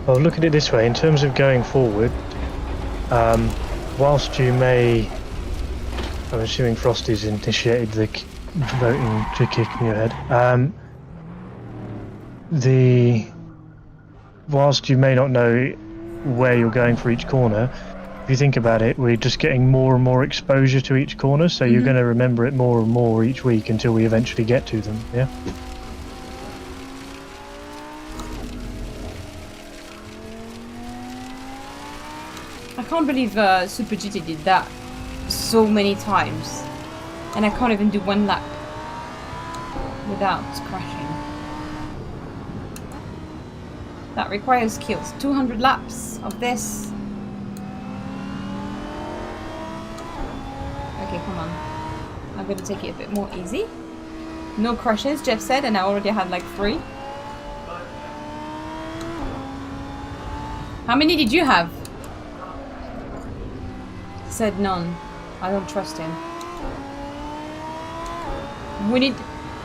[SPEAKER 7] Well, look at it this way. In terms of going forward, whilst you may... I'm assuming Frosty's initiated the voting to kick in your head. Whilst you may not know where you're going for each corner, if you think about it, we're just getting more and more exposure to each corner, so you're going to remember it more and more each week until we eventually get to them, yeah?
[SPEAKER 6] I can't believe Super GT did that so many times. And I can't even do one lap without crashing. That requires skills. 200 laps of this. Okay, come on. I'm gonna take it a bit more easy. No crashes, Jeff said, and I already had like 3. How many did you have? Said none. I don't trust him.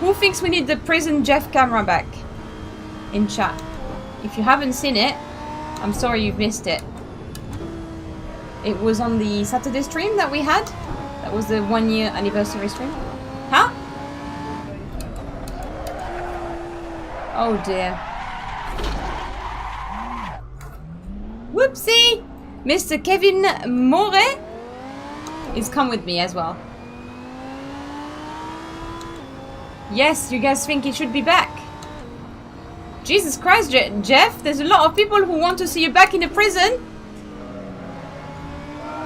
[SPEAKER 6] Who thinks we need the prison Jeff camera back? In chat. If you haven't seen it, I'm sorry you've missed it. It was on the Saturday stream that we had. That was the 1-year anniversary stream. Huh? Oh dear. Whoopsie! Mr. Kevin Moret is come with me as well. Yes, you guys think he should be back. Jesus Christ, Jeff, there's a lot of people who want to see you back in the prison.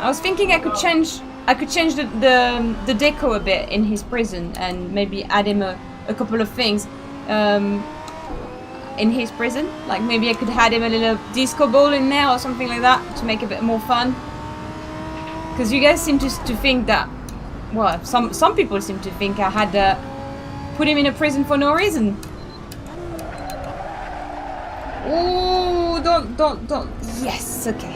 [SPEAKER 6] I was thinking I could change the deco a bit in his prison and maybe add him a couple of things in his prison. Like maybe I could add him a little disco ball in there or something like that to make it a bit more fun. Because you guys seem to think that, well, some people seem to think I had put him in a prison for no reason. Oh, don't. Yes, okay.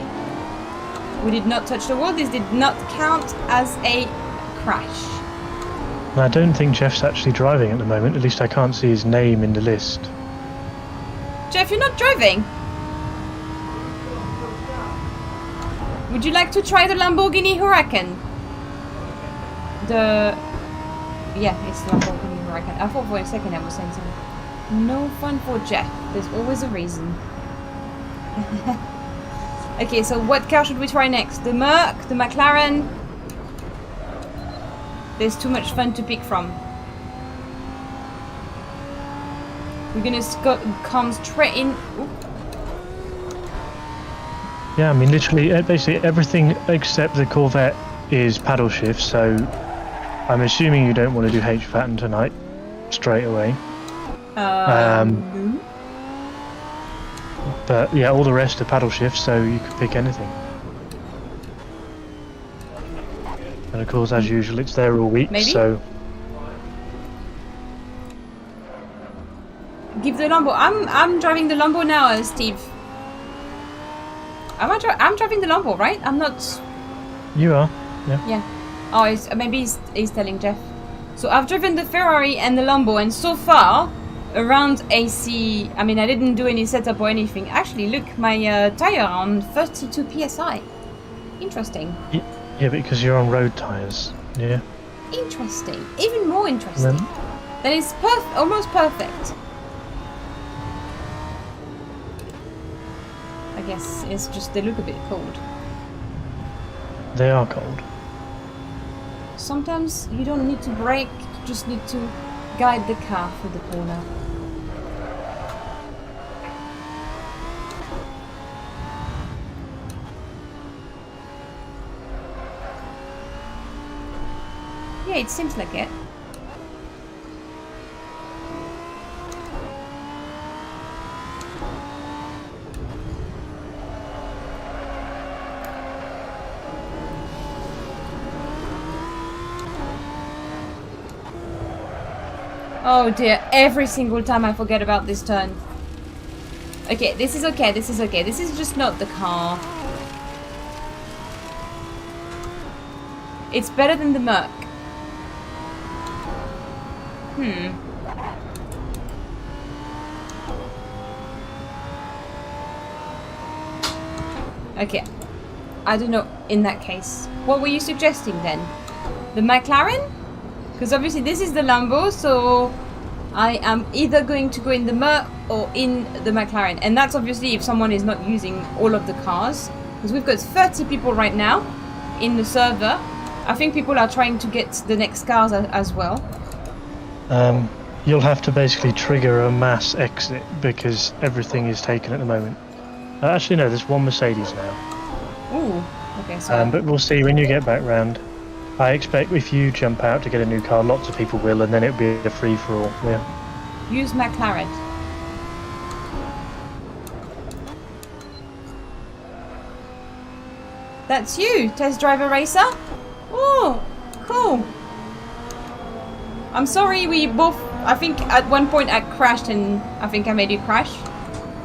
[SPEAKER 6] We did not touch the wall. This did not count as a crash.
[SPEAKER 7] I don't think Jeff's actually driving at the moment. At least I can't see his name in the list.
[SPEAKER 6] Jeff, you're not driving? Would you like to try the Lamborghini Huracan? Yeah, it's the Lamborghini Huracan. I thought for a second I was saying something. No fun for Jeff. There's always a reason. Okay, so what car should we try next? The Merc? The McLaren? There's too much fun to pick from. We're gonna come straight in. Ooh.
[SPEAKER 7] Yeah, I mean, literally, basically everything except the Corvette is paddle shift, so I'm assuming you don't want to do H-pattern tonight, straight away.
[SPEAKER 6] No.
[SPEAKER 7] But yeah, all the rest are paddle shifts, so you could pick anything. And of course, as usual, it's there all week,
[SPEAKER 6] Maybe?
[SPEAKER 7] so...
[SPEAKER 6] Give the Lambo. I'm driving the Lambo now, Steve. I'm driving the Lambo, right? I'm not...
[SPEAKER 7] You are, yeah.
[SPEAKER 6] Yeah. Oh, maybe he's telling Jeff. So I've driven the Ferrari and the Lambo, and so far, around AC... I mean, I didn't do any setup or anything. Actually, look, my tire on 32 PSI. Interesting.
[SPEAKER 7] Yeah, because you're on road tyres, yeah.
[SPEAKER 6] Interesting. Even more interesting. Then it's almost perfect. I guess it's just they look a bit cold.
[SPEAKER 7] They are cold.
[SPEAKER 6] Sometimes you don't need to brake, you just need to guide the car through the corner. Yeah, it seems like it. Oh dear, every single time I forget about this turn. Okay, this is okay, this is okay. This is just not the car. It's better than the Merc. Okay. I don't know, in that case. What were you suggesting then? The McLaren? Because obviously this is the Lambo, so I am either going to go in the Merc or in the McLaren. And that's obviously if someone is not using all of the cars. Because we've got 30 people right now in the server. I think people are trying to get the next cars as well.
[SPEAKER 7] You'll have to basically trigger a mass exit because everything is taken at the moment. Actually, no, there's one Mercedes now.
[SPEAKER 6] Ooh, okay, so...
[SPEAKER 7] but we'll see when you get back round. I expect if you jump out to get a new car, lots of people will, and then it'll be a free-for-all, yeah.
[SPEAKER 6] Use McLaren. That's you, test driver racer? Oh, cool. I'm sorry we both... I think at one point I crashed and I think I made you crash.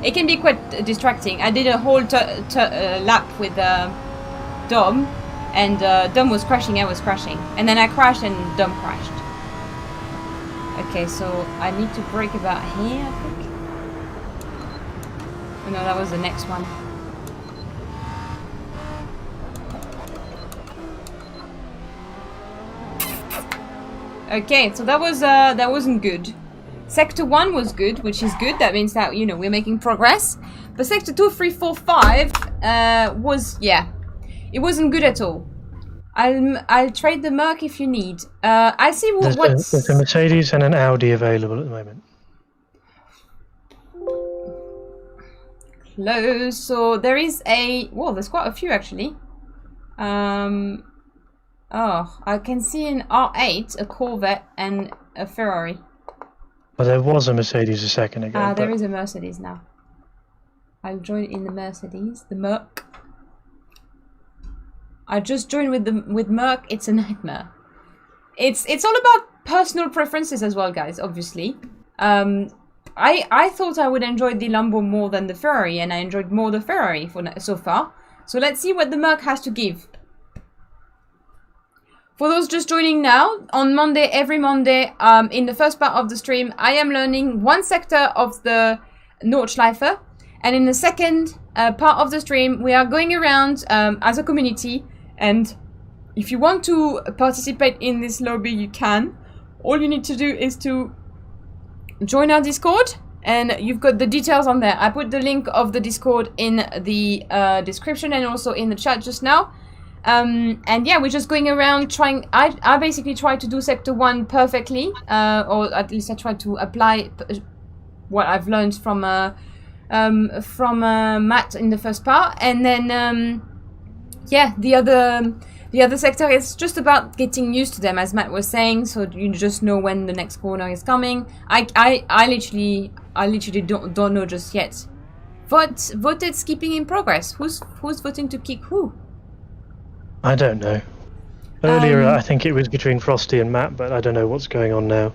[SPEAKER 6] It can be quite distracting. I did a whole lap with Dom, and Dom was crashing, I was crashing. And then I crashed and Dom crashed. Okay, so I need to brake about here, I think. Oh no, that was the next one. Okay, so that wasn't good. Sector 1 was good, which is good. That means that, you know, we're making progress. But Sector 2, 3, 4, 5 was, yeah, it wasn't good at all. I'll trade the Merc if you need. I see what's...
[SPEAKER 7] There's a Mercedes and an Audi available at the moment.
[SPEAKER 6] Close. So there is a... Well, there's quite a few actually. Oh, I can see an R8, a Corvette, and a Ferrari.
[SPEAKER 7] Well, there was a Mercedes a second ago.
[SPEAKER 6] There is a Mercedes now. I'll join in the Mercedes, the Merc. I just joined with Merc. It's a nightmare. It's all about personal preferences as well, guys. Obviously, I thought I would enjoy the Lambo more than the Ferrari, and I enjoyed more the Ferrari so far. So let's see what the Merc has to give. For those just joining now, on Monday, every Monday, in the first part of the stream, I am learning one sector of the Nordschleife. And in the second part of the stream, we are going around as a community. And if you want to participate in this lobby, you can. All you need to do is to join our Discord. And you've got the details on there. I put the link of the Discord in the description and also in the chat just now. And yeah, we're just going around trying. I basically try to do Sector 1 perfectly, or at least I try to apply what I've learned from Matt in the first part, and then yeah, the other sector is just about getting used to them, as Matt was saying, so you just know when the next corner is coming. I literally don't know just yet. Voted skipping in progress. Who's voting to kick who?
[SPEAKER 7] I don't know. Earlier, I think it was between Frosty and Matt, but I don't know what's going on now.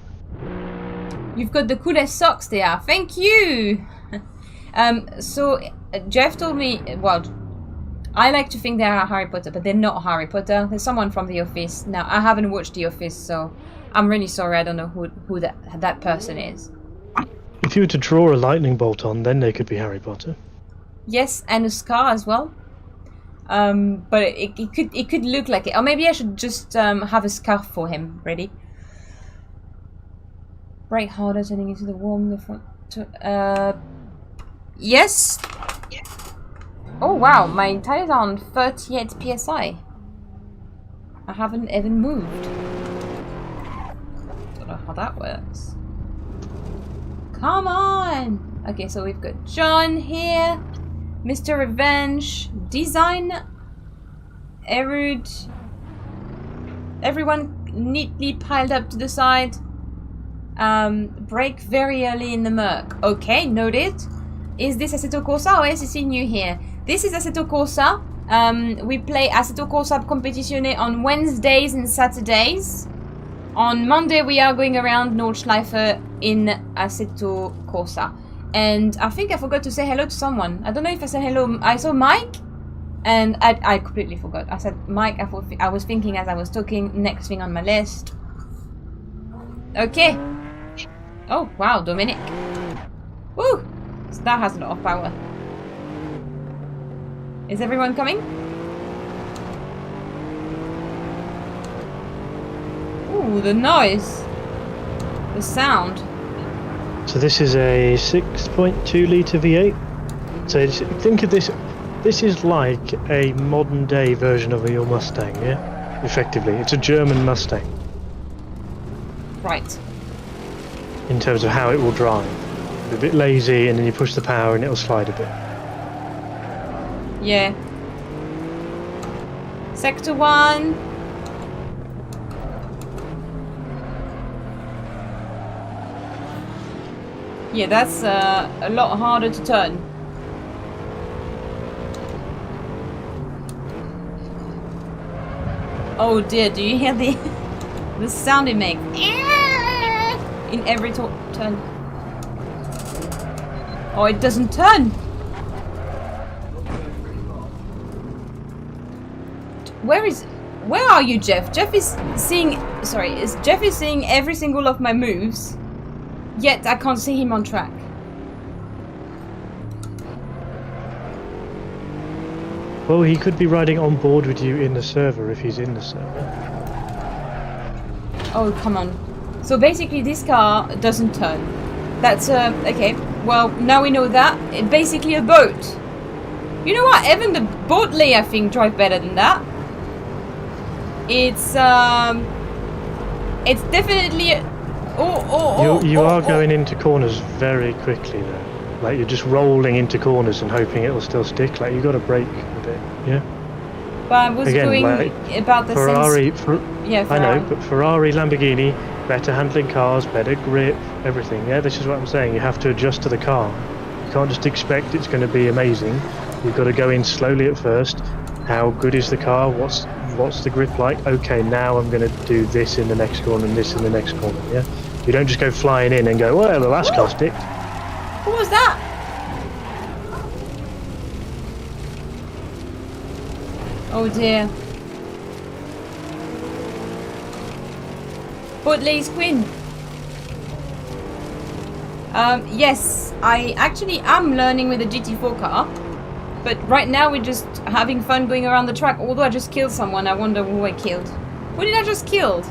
[SPEAKER 6] You've got the coolest socks there. Thank you! So, Jeff told me... Well, I like to think they are Harry Potter, but they're not Harry Potter. There's someone from The Office. Now, I haven't watched The Office, so I'm really sorry. I don't know who that person is.
[SPEAKER 7] If you were to draw a lightning bolt on, then they could be Harry Potter.
[SPEAKER 6] Yes, and a scar as well. But it could look like it. Or maybe I should just have a scarf for him. Ready? Brake harder, turning into the warm. The front. Yes. Oh wow, my tires are on 38 psi. I haven't even moved. Don't know how that works. Come on. Okay, so we've got John here. Mr. Revenge, Design, Erud, everyone neatly piled up to the side. Brake very early in the Merc. Okay, noted. Is this Assetto Corsa or SEC new here? This is Assetto Corsa. We play Assetto Corsa Competizione on Wednesdays and Saturdays. On Monday we are going around Nordschleife in Assetto Corsa. And I think I forgot to say hello to someone. I don't know if I said hello. I saw Mike. And I completely forgot. I said Mike. I was thinking as I was talking. Next thing on my list. Okay. Oh, wow, Dominic. Woo! So that has a lot of power. Is everyone coming? Ooh, the noise. The sound.
[SPEAKER 7] So this is a 6.2 litre V8. So think of this. This is like a modern day version of your Mustang, yeah? Effectively. It's a German Mustang.
[SPEAKER 6] Right.
[SPEAKER 7] In terms of how it will drive. A bit lazy, and then you push the power and it'll slide a bit.
[SPEAKER 6] Yeah. Sector 1. Yeah, that's a lot harder to turn. Oh dear, do you hear the sound it makes? In every turn. Oh, it doesn't turn. Where are you, Jeff? Jeff is seeing every single of my moves, yet I can't see him on track.
[SPEAKER 7] Well, he could be riding on board with you in the server if he's in the server.
[SPEAKER 6] Oh, come on. So basically this car doesn't turn. That's okay. Well, now we know that. It's basically a boat. You know what? Even the Boatley, I think, drive better than that. It's definitely
[SPEAKER 7] You are going into corners very quickly though. Like you're just rolling into corners and hoping it'll still stick. Like you got to brake with it, yeah.
[SPEAKER 6] But I was going like about the
[SPEAKER 7] Ferrari.
[SPEAKER 6] Yeah, Ferrari.
[SPEAKER 7] I know, but Ferrari, Lamborghini, better handling cars, better grip, everything. Yeah, this is what I'm saying. You have to adjust to the car. You can't just expect it's going to be amazing. You've got to go in slowly at first. How good is the car? What's the grip like? Okay, now I'm going to do this in the next corner and this in the next corner. Yeah, you don't just go flying in and go, well, the last car sticked.
[SPEAKER 6] What was that? Oh dear. Boatley's Queen. Yes, I actually am learning with the GT4 car. But right now we're just having fun going around the track. Although I just killed someone, I wonder who I killed. Who did I just kill?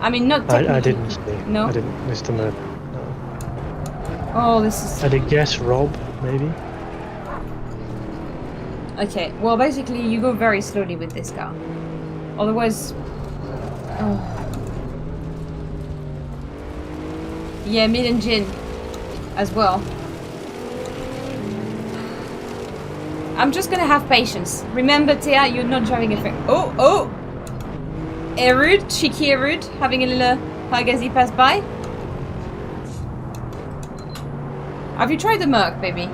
[SPEAKER 6] I mean, not technically.
[SPEAKER 7] I didn't see.
[SPEAKER 6] No?
[SPEAKER 7] I didn't. Mr. Murder.
[SPEAKER 6] Oh, this is...
[SPEAKER 7] I'd guess Rob, maybe?
[SPEAKER 6] Okay, well basically you go very slowly with this car. Otherwise... Oh. Yeah, mid-engine as well. I'm just gonna have patience. Remember, Tia, you're not driving a thing. Oh! Erud, cheeky Erud, having a little Pagazi pass by. Have you tried the Merc, baby?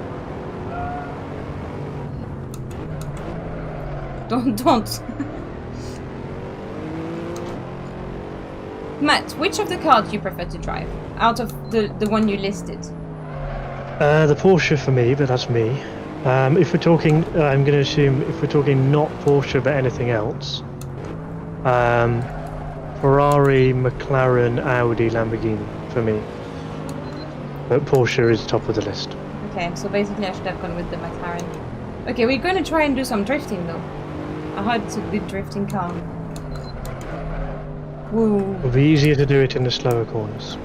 [SPEAKER 6] Don't. Matt, which of the cars do you prefer to drive? Out of the one you listed?
[SPEAKER 7] The Porsche for me, but that's me. If we're talking, I'm going to assume if we're talking not Porsche but anything else, Ferrari, McLaren, Audi, Lamborghini for me. But Porsche is top of the list.
[SPEAKER 6] Okay, so basically I should have gone with the McLaren. Okay, we're going to try and do some drifting though. I heard it's a good drifting car. Woo.
[SPEAKER 7] It'll be easier to do it in the slower corners.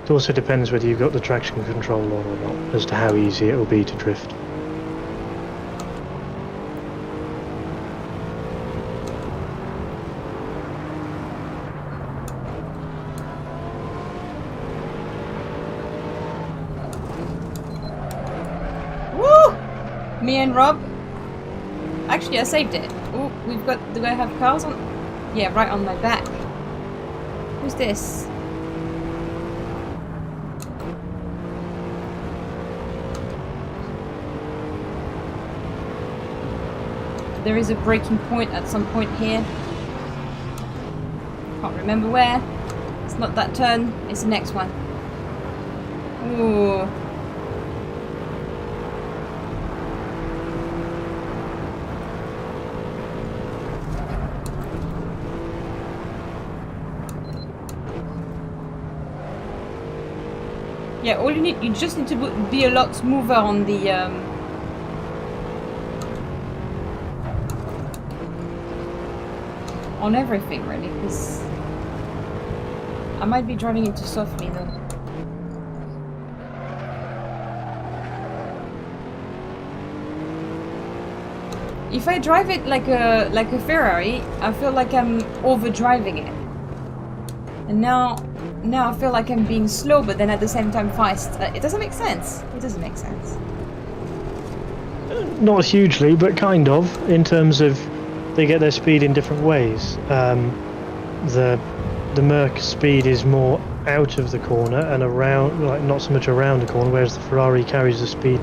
[SPEAKER 7] It also depends whether you've got the traction control on or not, as to how easy it will be to drift.
[SPEAKER 6] Woo! Me and Rob actually I saved it. Oh, we've got, do I have cars on? Yeah, right on my back. Who's this? There is a braking point at some point here. Can't remember where. It's not that turn, it's the next one. Ooh. Yeah, all you just need to be a lot smoother on the on everything really, because I might be driving it too softly though. If I drive it like a Ferrari, I feel like I'm overdriving it. And now I feel like I'm being slow, but then at the same time fast. It doesn't make sense. It doesn't make sense.
[SPEAKER 7] Not hugely, but kind of, in terms of they get their speed in different ways. The Merc speed is more out of the corner and around, like not so much around the corner, whereas the Ferrari carries the speed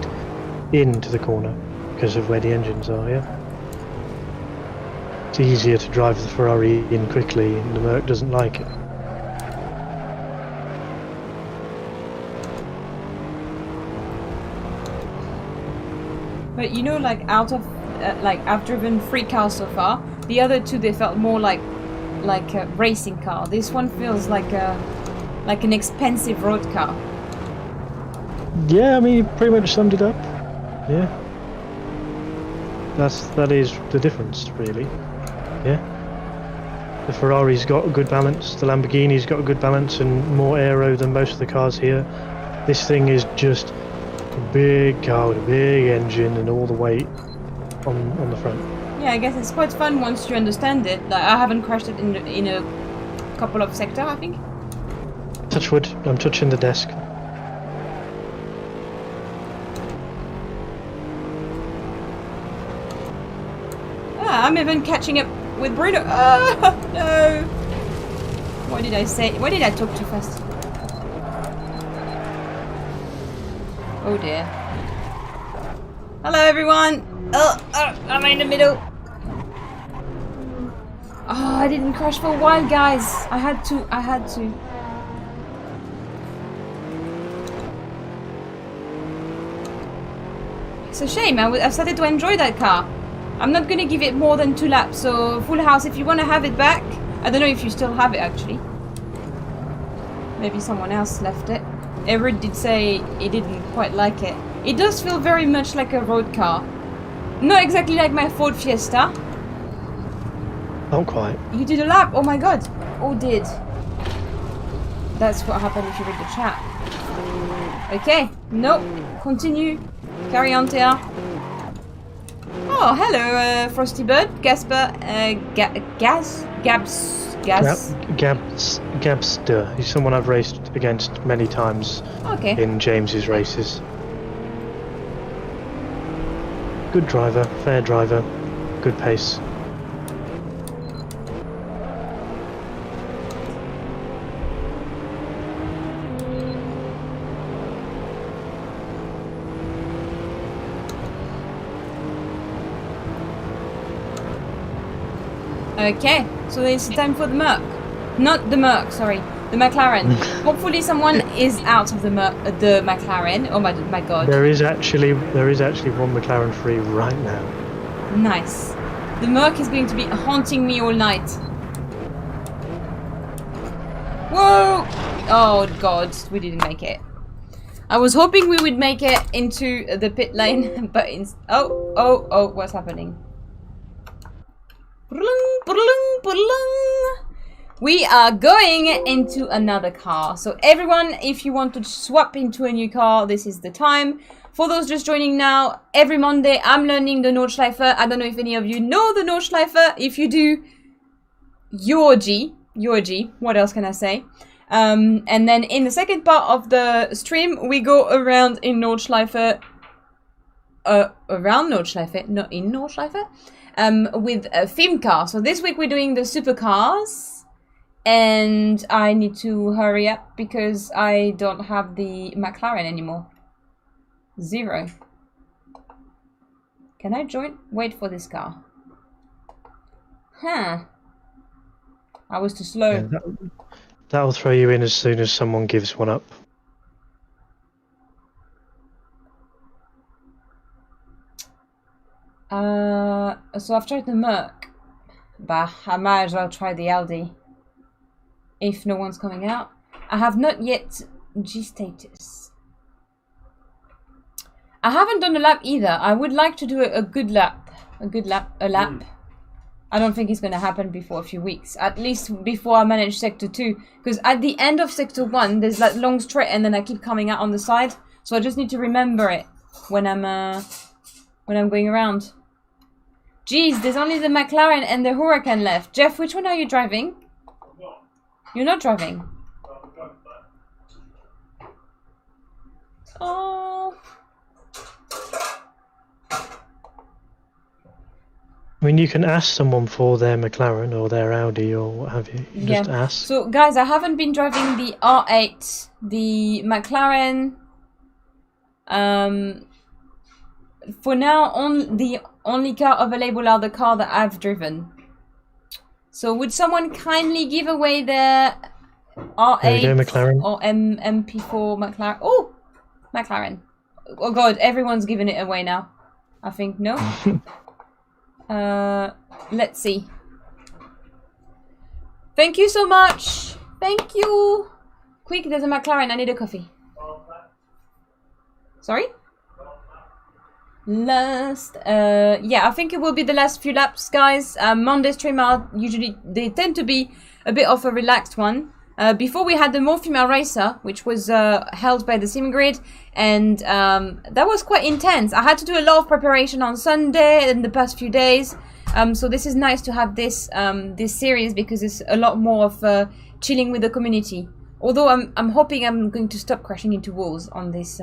[SPEAKER 7] into the corner because of where the engines are, yeah? It's easier to drive the Ferrari in quickly, and the Merc doesn't like it.
[SPEAKER 6] But you know, like out of like I've driven 3 cars so far. The other 2 they felt more like a racing car. This one feels like an expensive road car.
[SPEAKER 7] Yeah, I mean, you pretty much summed it up. Yeah. That is the difference, really. Yeah. The Ferrari's got a good balance, the Lamborghini's got a good balance and more aero than most of the cars here. This thing is just a big car with a big engine and all the weight on the front.
[SPEAKER 6] Yeah, I guess it's quite fun once you understand it. Like, I haven't crashed it in a couple of sectors, I think.
[SPEAKER 7] Touch wood, I'm touching the desk.
[SPEAKER 6] Ah, I'm even catching up with Bruno. Oh, no! What did I say? Why did I talk too fast? Oh dear. Hello everyone! Oh, I'm in the middle. Oh, I didn't crash for a while, guys. I had to. It's a shame. I've started to enjoy that car. I'm not gonna give it more than 2 laps, so full house if you want to have it back. I don't know if you still have it actually. Maybe someone else left it. Everett did say he didn't quite like it. It does feel very much like a road car. Not exactly like my Ford Fiesta.
[SPEAKER 7] Not quite.
[SPEAKER 6] You did a lap? Oh my god. Oh, did. That's what happened if you read the chat. Okay. Nope. Continue. Carry on, Thea. Oh, hello, Frosty Bird. Gasper.
[SPEAKER 7] Gabster. He's someone I've raced against many times in James's races. Good driver, fair driver, good pace.
[SPEAKER 6] Okay, so it's time for the Merc. Not the Merc, sorry. The McLaren. Hopefully someone is out of the McLaren. Oh my god.
[SPEAKER 7] There is actually one McLaren free right now.
[SPEAKER 6] Nice. The Merc is going to be haunting me all night. Whoa! Oh god, we didn't make it. I was hoping we would make it into the pit lane, but oh, what's happening? We are going into another car. So everyone, if you want to swap into a new car, this is the time. For those just joining now, every Monday I'm learning the Nordschleife. I don't know if any of you know the Nordschleife. If you do, you're G. What else can I say? And then in the second part of the stream, we go around in Nordschleife. Around Nordschleife, not in Nordschleife. with a theme car. So this week we're doing the supercars, and I need to hurry up because I don't have the McLaren anymore. 0. Can I join? Wait for this car. Huh. I was too slow.
[SPEAKER 7] Yeah, that'll throw you in as soon as someone gives one up.
[SPEAKER 6] So I've tried the Merc, but I might as well try the Audi if no one's coming out. I have not yet G status. I haven't done a lap either. I would like to do a good lap. A lap. I don't think it's going to happen before a few weeks. At least before I manage Sector 2. Because at the end of Sector 1, there's that long straight and then I keep coming out on the side. So I just need to remember it when I'm going around. Jeez, there's only the McLaren and the Huracan left. Jeff, which one are you driving? You're not driving. Oh.
[SPEAKER 7] I mean, you can ask someone for their McLaren or their Audi or what have you. You just ask.
[SPEAKER 6] So, guys, I haven't been driving the R8, the McLaren. For now, the only car available are the car that I've driven. So, would someone kindly give away their R8
[SPEAKER 7] there you go, McLaren.
[SPEAKER 6] or MP4 McLaren? Oh, McLaren. Oh God, everyone's giving it away now. I think no. Let's see. Thank you so much. Thank you. Quick, there's a McLaren. I need a coffee. Sorry? Last, yeah, I think it will be the last few laps, guys. Monday stream are usually, they tend to be a bit of a relaxed one. Before we had the More Female Racer, which was held by the Sim Grid, and that was quite intense. I had to do a lot of preparation on Sunday and the past few days. So this is nice to have this this series because it's a lot more of chilling with the community. Although I'm hoping I'm going to stop crashing into walls on this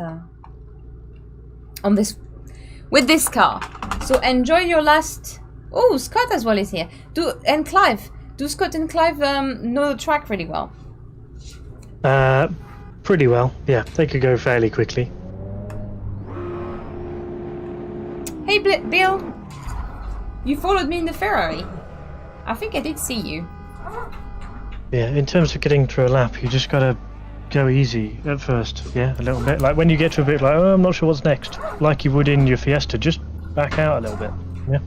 [SPEAKER 6] with this car. So enjoy your last. Oh, Scott as well is here. And Clive. Do Scott and Clive know the track really well?
[SPEAKER 7] Pretty well. Yeah, they could go fairly quickly.
[SPEAKER 6] Hey, Bill. You followed me in the Ferrari. I think I did see you.
[SPEAKER 7] Yeah, in terms of getting through a lap, you just gotta go easy at first. Yeah, a little bit. Like when you get to a bit like, oh, I'm not sure what's next. Like you would in your Fiesta, just back out a little bit. Yeah.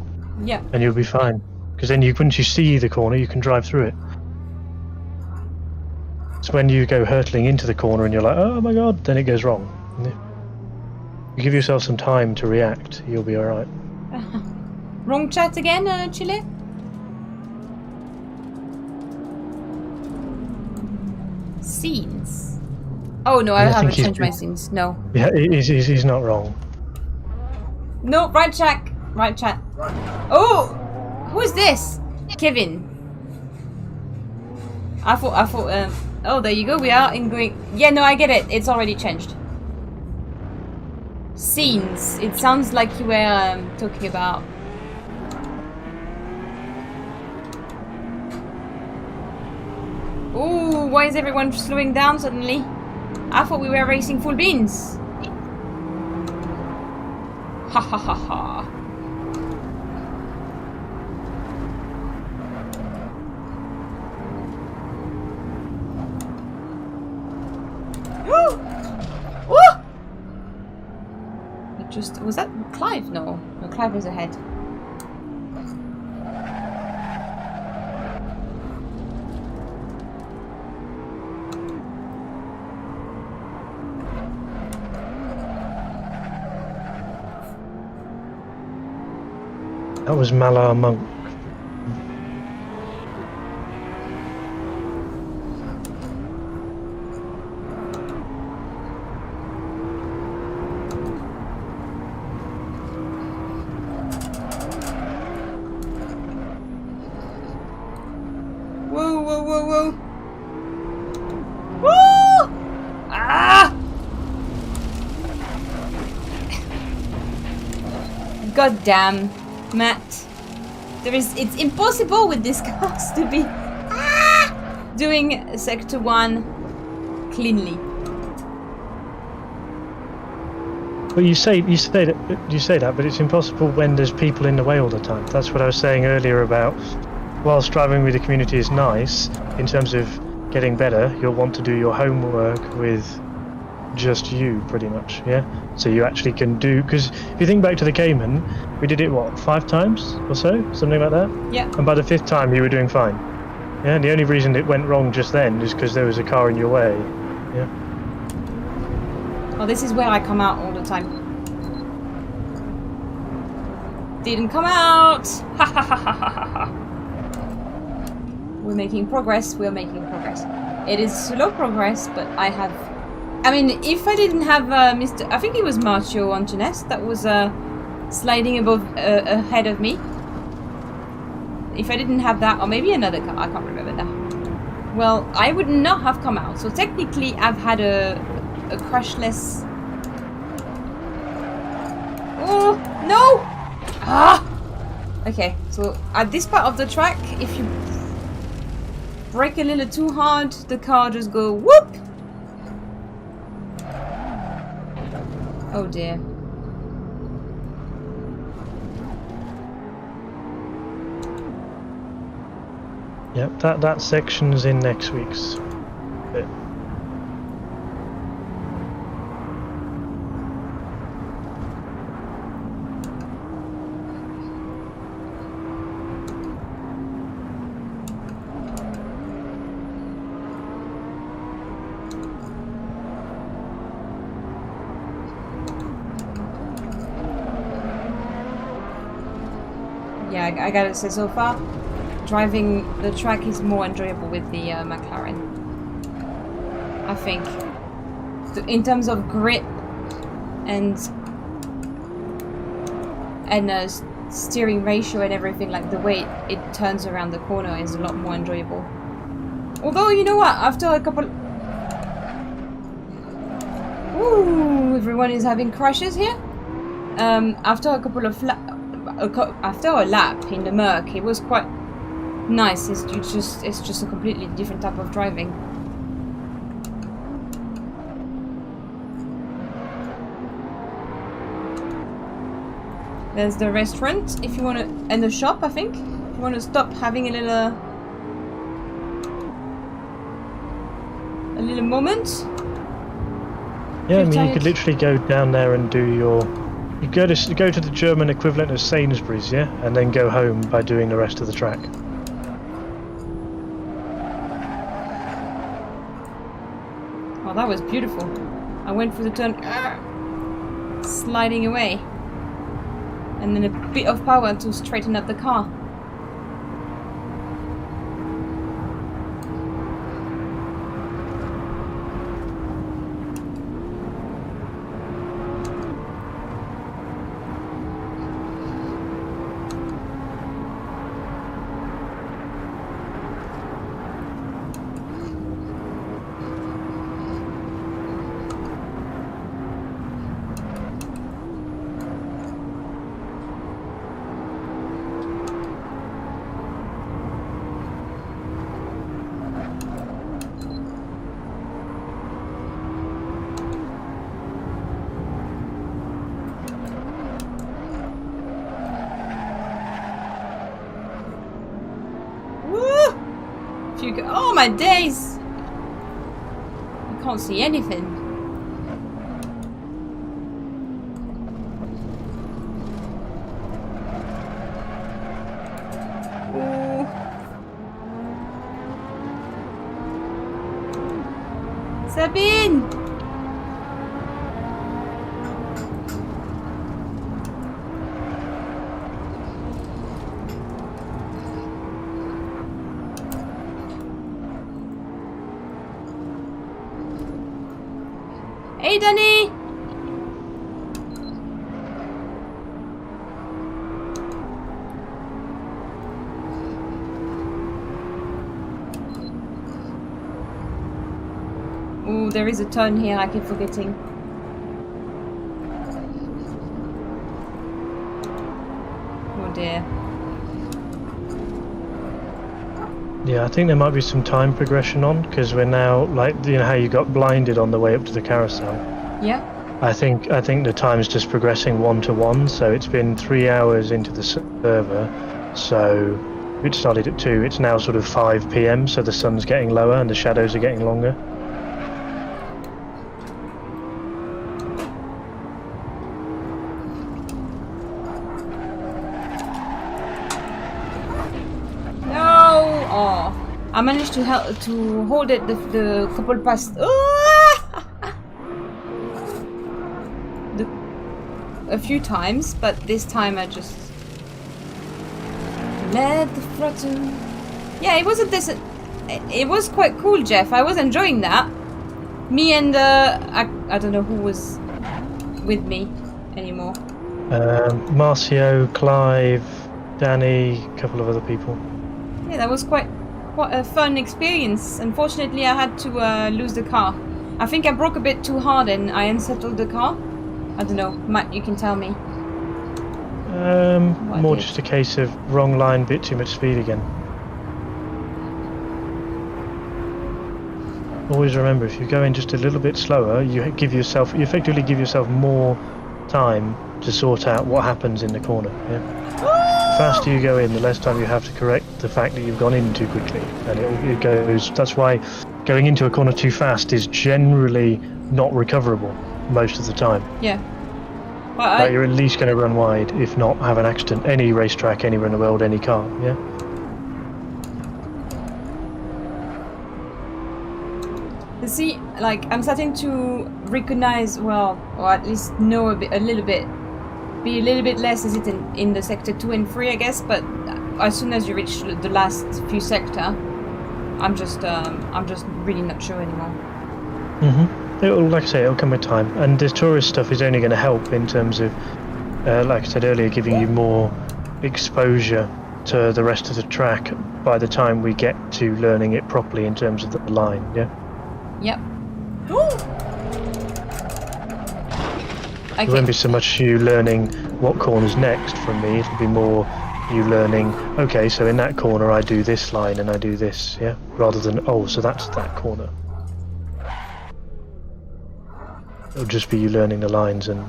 [SPEAKER 6] Yeah.
[SPEAKER 7] And you'll be fine. Because then once you see the corner, you can drive through it. It's when you go hurtling into the corner and you're like, oh my god, then it goes wrong. Yeah. You give yourself some time to react, you'll be alright.
[SPEAKER 6] Wrong chat again, Chile? Scenes? Oh no, I haven't changed my scenes, no.
[SPEAKER 7] Yeah, he's not wrong.
[SPEAKER 6] No, right chat. Right chat. Oh! Who is this? Kevin. I thought, oh, there you go, we are in going... Yeah, no, I get it, it's already changed. Scenes. It sounds like you were talking about... Ooh, why is everyone slowing down suddenly? I thought we were racing full beans. Ha ha ha ha. Woo! Woo! It just... Was that Clive? No. No, Clive was ahead.
[SPEAKER 7] That was Malar Monk.
[SPEAKER 6] Whoa, whoa, whoa, whoa. Woo! Ah! God damn, Matt. It's impossible with these cars to be doing Sector 1 cleanly.
[SPEAKER 7] Well, you say that, but it's impossible when there's people in the way all the time. That's what I was saying earlier about. Whilst driving with the community is nice in terms of getting better, you'll want to do your homework with just you, pretty much. Yeah. So you actually can do, because if you think back to the Cayman, we did it what 5 times or so, something like that.
[SPEAKER 6] Yeah.
[SPEAKER 7] And by the 5th time, you were doing fine. Yeah. And the only reason it went wrong just then is because there was a car in your way. Yeah.
[SPEAKER 6] Oh, this is where I come out all the time. Didn't come out! Ha ha ha ha ha ha! We're making progress, we're making progress. It is slow progress, but I have... I mean, if I didn't have Mr... I think it was Marcio Antunes that was sliding ahead of me. If I didn't have that, or maybe another car, I can't remember that. Well, I would not have come out. So technically, I've had a crashless... Oh, no! Ah! Okay, so at this part of the track, if you brake a little too hard, the car just go whoop! Oh dear.
[SPEAKER 7] Yep, that section's in next week's bit.
[SPEAKER 6] Yeah, I gotta say, so far, driving the track is more enjoyable with the McLaren. I think. In terms of grip and steering ratio and everything, like the way it turns around the corner is a lot more enjoyable. Although, you know what, after a couple... Ooh, everyone is having crashes here. After a couple of after a lap in the murk, it was quite nice. It's just a completely different type of driving. There's the restaurant if you want to, and the shop, I think. If you want to stop having a little moment.
[SPEAKER 7] Yeah, I mean, you could literally go down there and do your... You go to the German equivalent of Sainsbury's, yeah? And then go home by doing the rest of the track.
[SPEAKER 6] Oh, that was beautiful. I went for the turn, sliding away. And then a bit of power to straighten up the car. Oh my days! I can't see anything. Ooh. Sabine! Hey, Danny! Ooh, there is a turn here, I keep forgetting. Oh dear.
[SPEAKER 7] Yeah, I think there might be some time progression on, because we're now, like, you know how you got blinded on the way up to the carousel?
[SPEAKER 6] Yeah.
[SPEAKER 7] I think the time's just progressing 1 to 1, so it's been 3 hours into the server, so it started at 2, it's now sort of 5 PM, so the sun's getting lower and the shadows are getting longer.
[SPEAKER 6] No! Oh, I managed to hold it the couple past. A few times, but this time I just let the throttle. Yeah, it wasn't this. It was quite cool, Jeff. I was enjoying that. Me and I don't know who was with me anymore.
[SPEAKER 7] Marcio, Clive, Danny, a couple of other people.
[SPEAKER 6] Yeah, that was quite a fun experience. Unfortunately, I had to lose the car. I think I broke a bit too hard and I unsettled the car. I don't know, Matt, you can tell me.
[SPEAKER 7] More just a case of wrong line, bit too much speed again. Always remember, if you go in just a little bit slower, you effectively give yourself more time to sort out what happens in the corner. Yeah? The faster you go in, the less time you have to correct the fact that you've gone in too quickly, and it goes. That's why going into a corner too fast is generally not recoverable most of the time.
[SPEAKER 6] Yeah.
[SPEAKER 7] But you're at least going to run wide, if not have an accident. Any racetrack, anywhere in the world, any car. Yeah.
[SPEAKER 6] You see, like, I'm starting to recognize, well, or at least know be a little bit less as it in the sector 2 and 3, I guess. But as soon as you reach the last few sector, I'm just really not sure anymore.
[SPEAKER 7] Like I say, it'll come with time, and this tourist stuff is only going to help in terms of, like I said earlier, giving you more exposure to the rest of the track by the time we get to learning it properly in terms of the line. Yeah.
[SPEAKER 6] Yep.
[SPEAKER 7] It won't be so much you learning what corner's next from me, it'll be more you learning, okay, so in that corner I do this line and I do this, yeah? Rather than, oh, so that's that corner. It'll just be you learning the lines and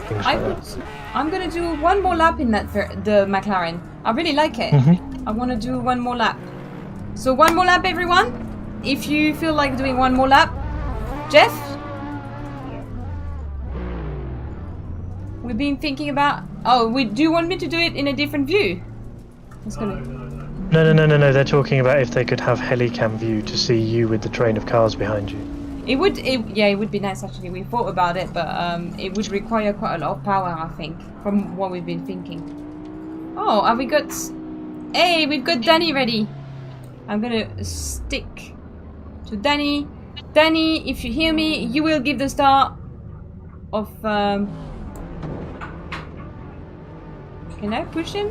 [SPEAKER 7] things like that.
[SPEAKER 6] I'm gonna do one more lap in the McLaren. I really like it. I want to do one more lap. So one more lap, everyone. If you feel like doing one more lap, Jeff. We've been thinking about. Oh, do you want me to do it in a different view? It's gonna.
[SPEAKER 7] No. They're talking about if they could have helicam view to see you with the train of cars behind you.
[SPEAKER 6] It would be nice actually. We thought about it, but it would require quite a lot of power, I think, from what we've been thinking. Oh, have we got? Hey, we've got Danny ready. I'm gonna stick to Danny. Danny, if you hear me, you will give the start of. Can I push him?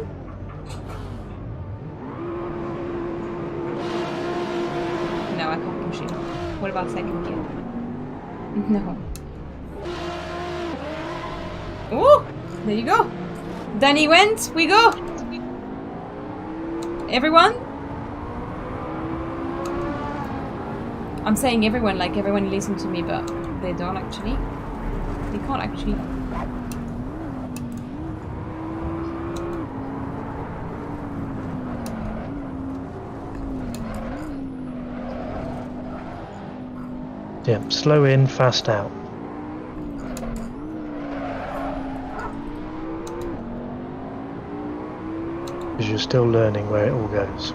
[SPEAKER 6] No, I can't push him. What about second gear? No. Oh, there you go. Danny went. We go. Everyone. I'm saying everyone like everyone listen to me, but they don't actually. They can't actually.
[SPEAKER 7] Yeah, slow in, fast out. Because you're still learning where it all goes.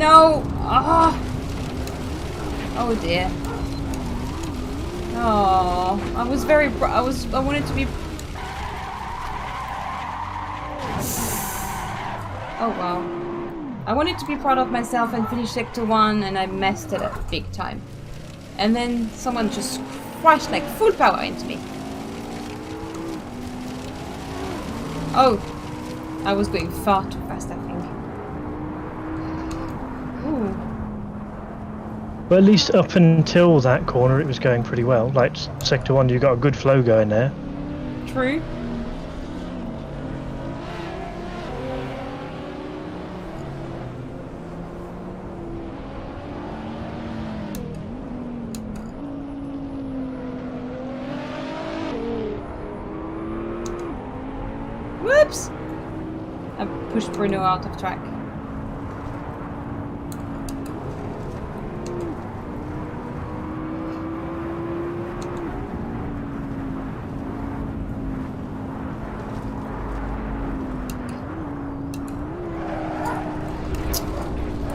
[SPEAKER 6] No! Oh, oh dear. Oh, I was very. I wanted to be. Oh wow. I wanted to be proud of myself and finish Sector 1, and I messed it up big time. And then someone just crashed like full power into me. Oh, I was going far too fast, I think. Ooh.
[SPEAKER 7] But at least up until that corner, it was going pretty well. Like Sector 1, you got a good flow going there.
[SPEAKER 6] True. Whoops! I pushed Bruno out of track.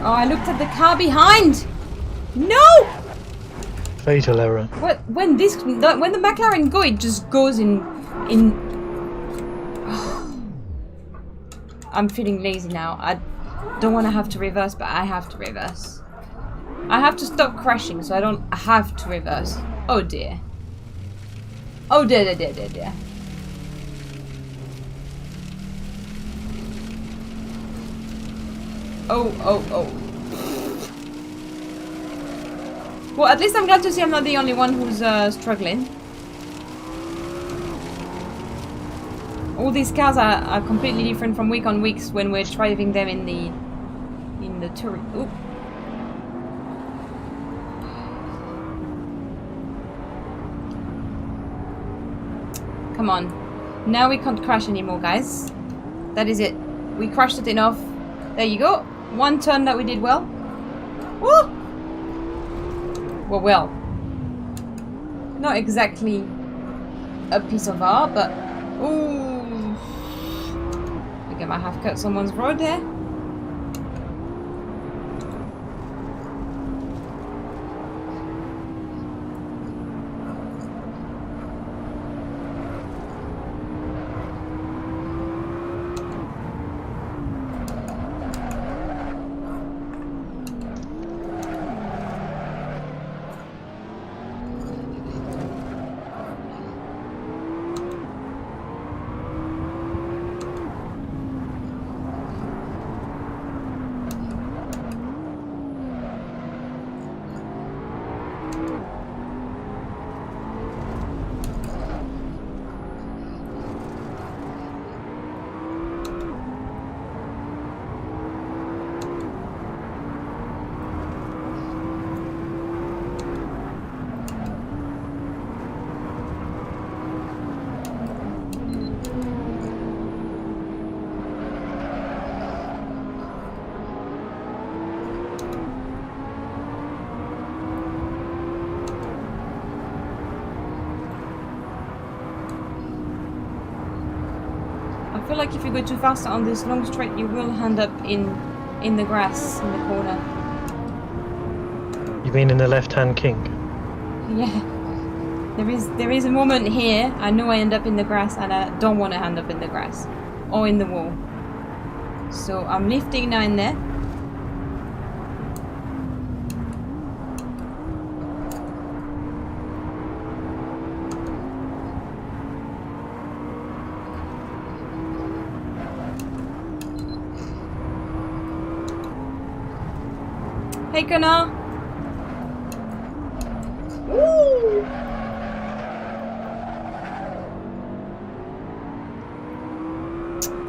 [SPEAKER 6] Oh, I looked at the car behind! No!
[SPEAKER 7] Fatal error.
[SPEAKER 6] What? When the McLaren go, it just goes in. I'm feeling lazy now. I don't want to have to reverse, but I have to reverse. I have to stop crashing, so I don't have to reverse. Oh dear. Oh dear, dear, dear, dear. Oh, oh, oh. Well, at least I'm glad to see I'm not the only one who's struggling. All these cars are completely different from week on weeks when we're driving them in the touring. Oop. Come on. Now we can't crash anymore, guys. That is it. We crashed it enough. There you go. One turn that we did well. Woo! Well. Not exactly a piece of art, but... Ooh. I think I might have cut someone's road there. I feel like if you go too fast on this long straight, you will end up in the grass in the corner.
[SPEAKER 7] You mean in the left-hand kink?
[SPEAKER 6] Yeah. There is a moment here, I know I end up in the grass and I don't want to end up in the grass. Or in the wall. So I'm lifting now and there. Hey Connor! Woo!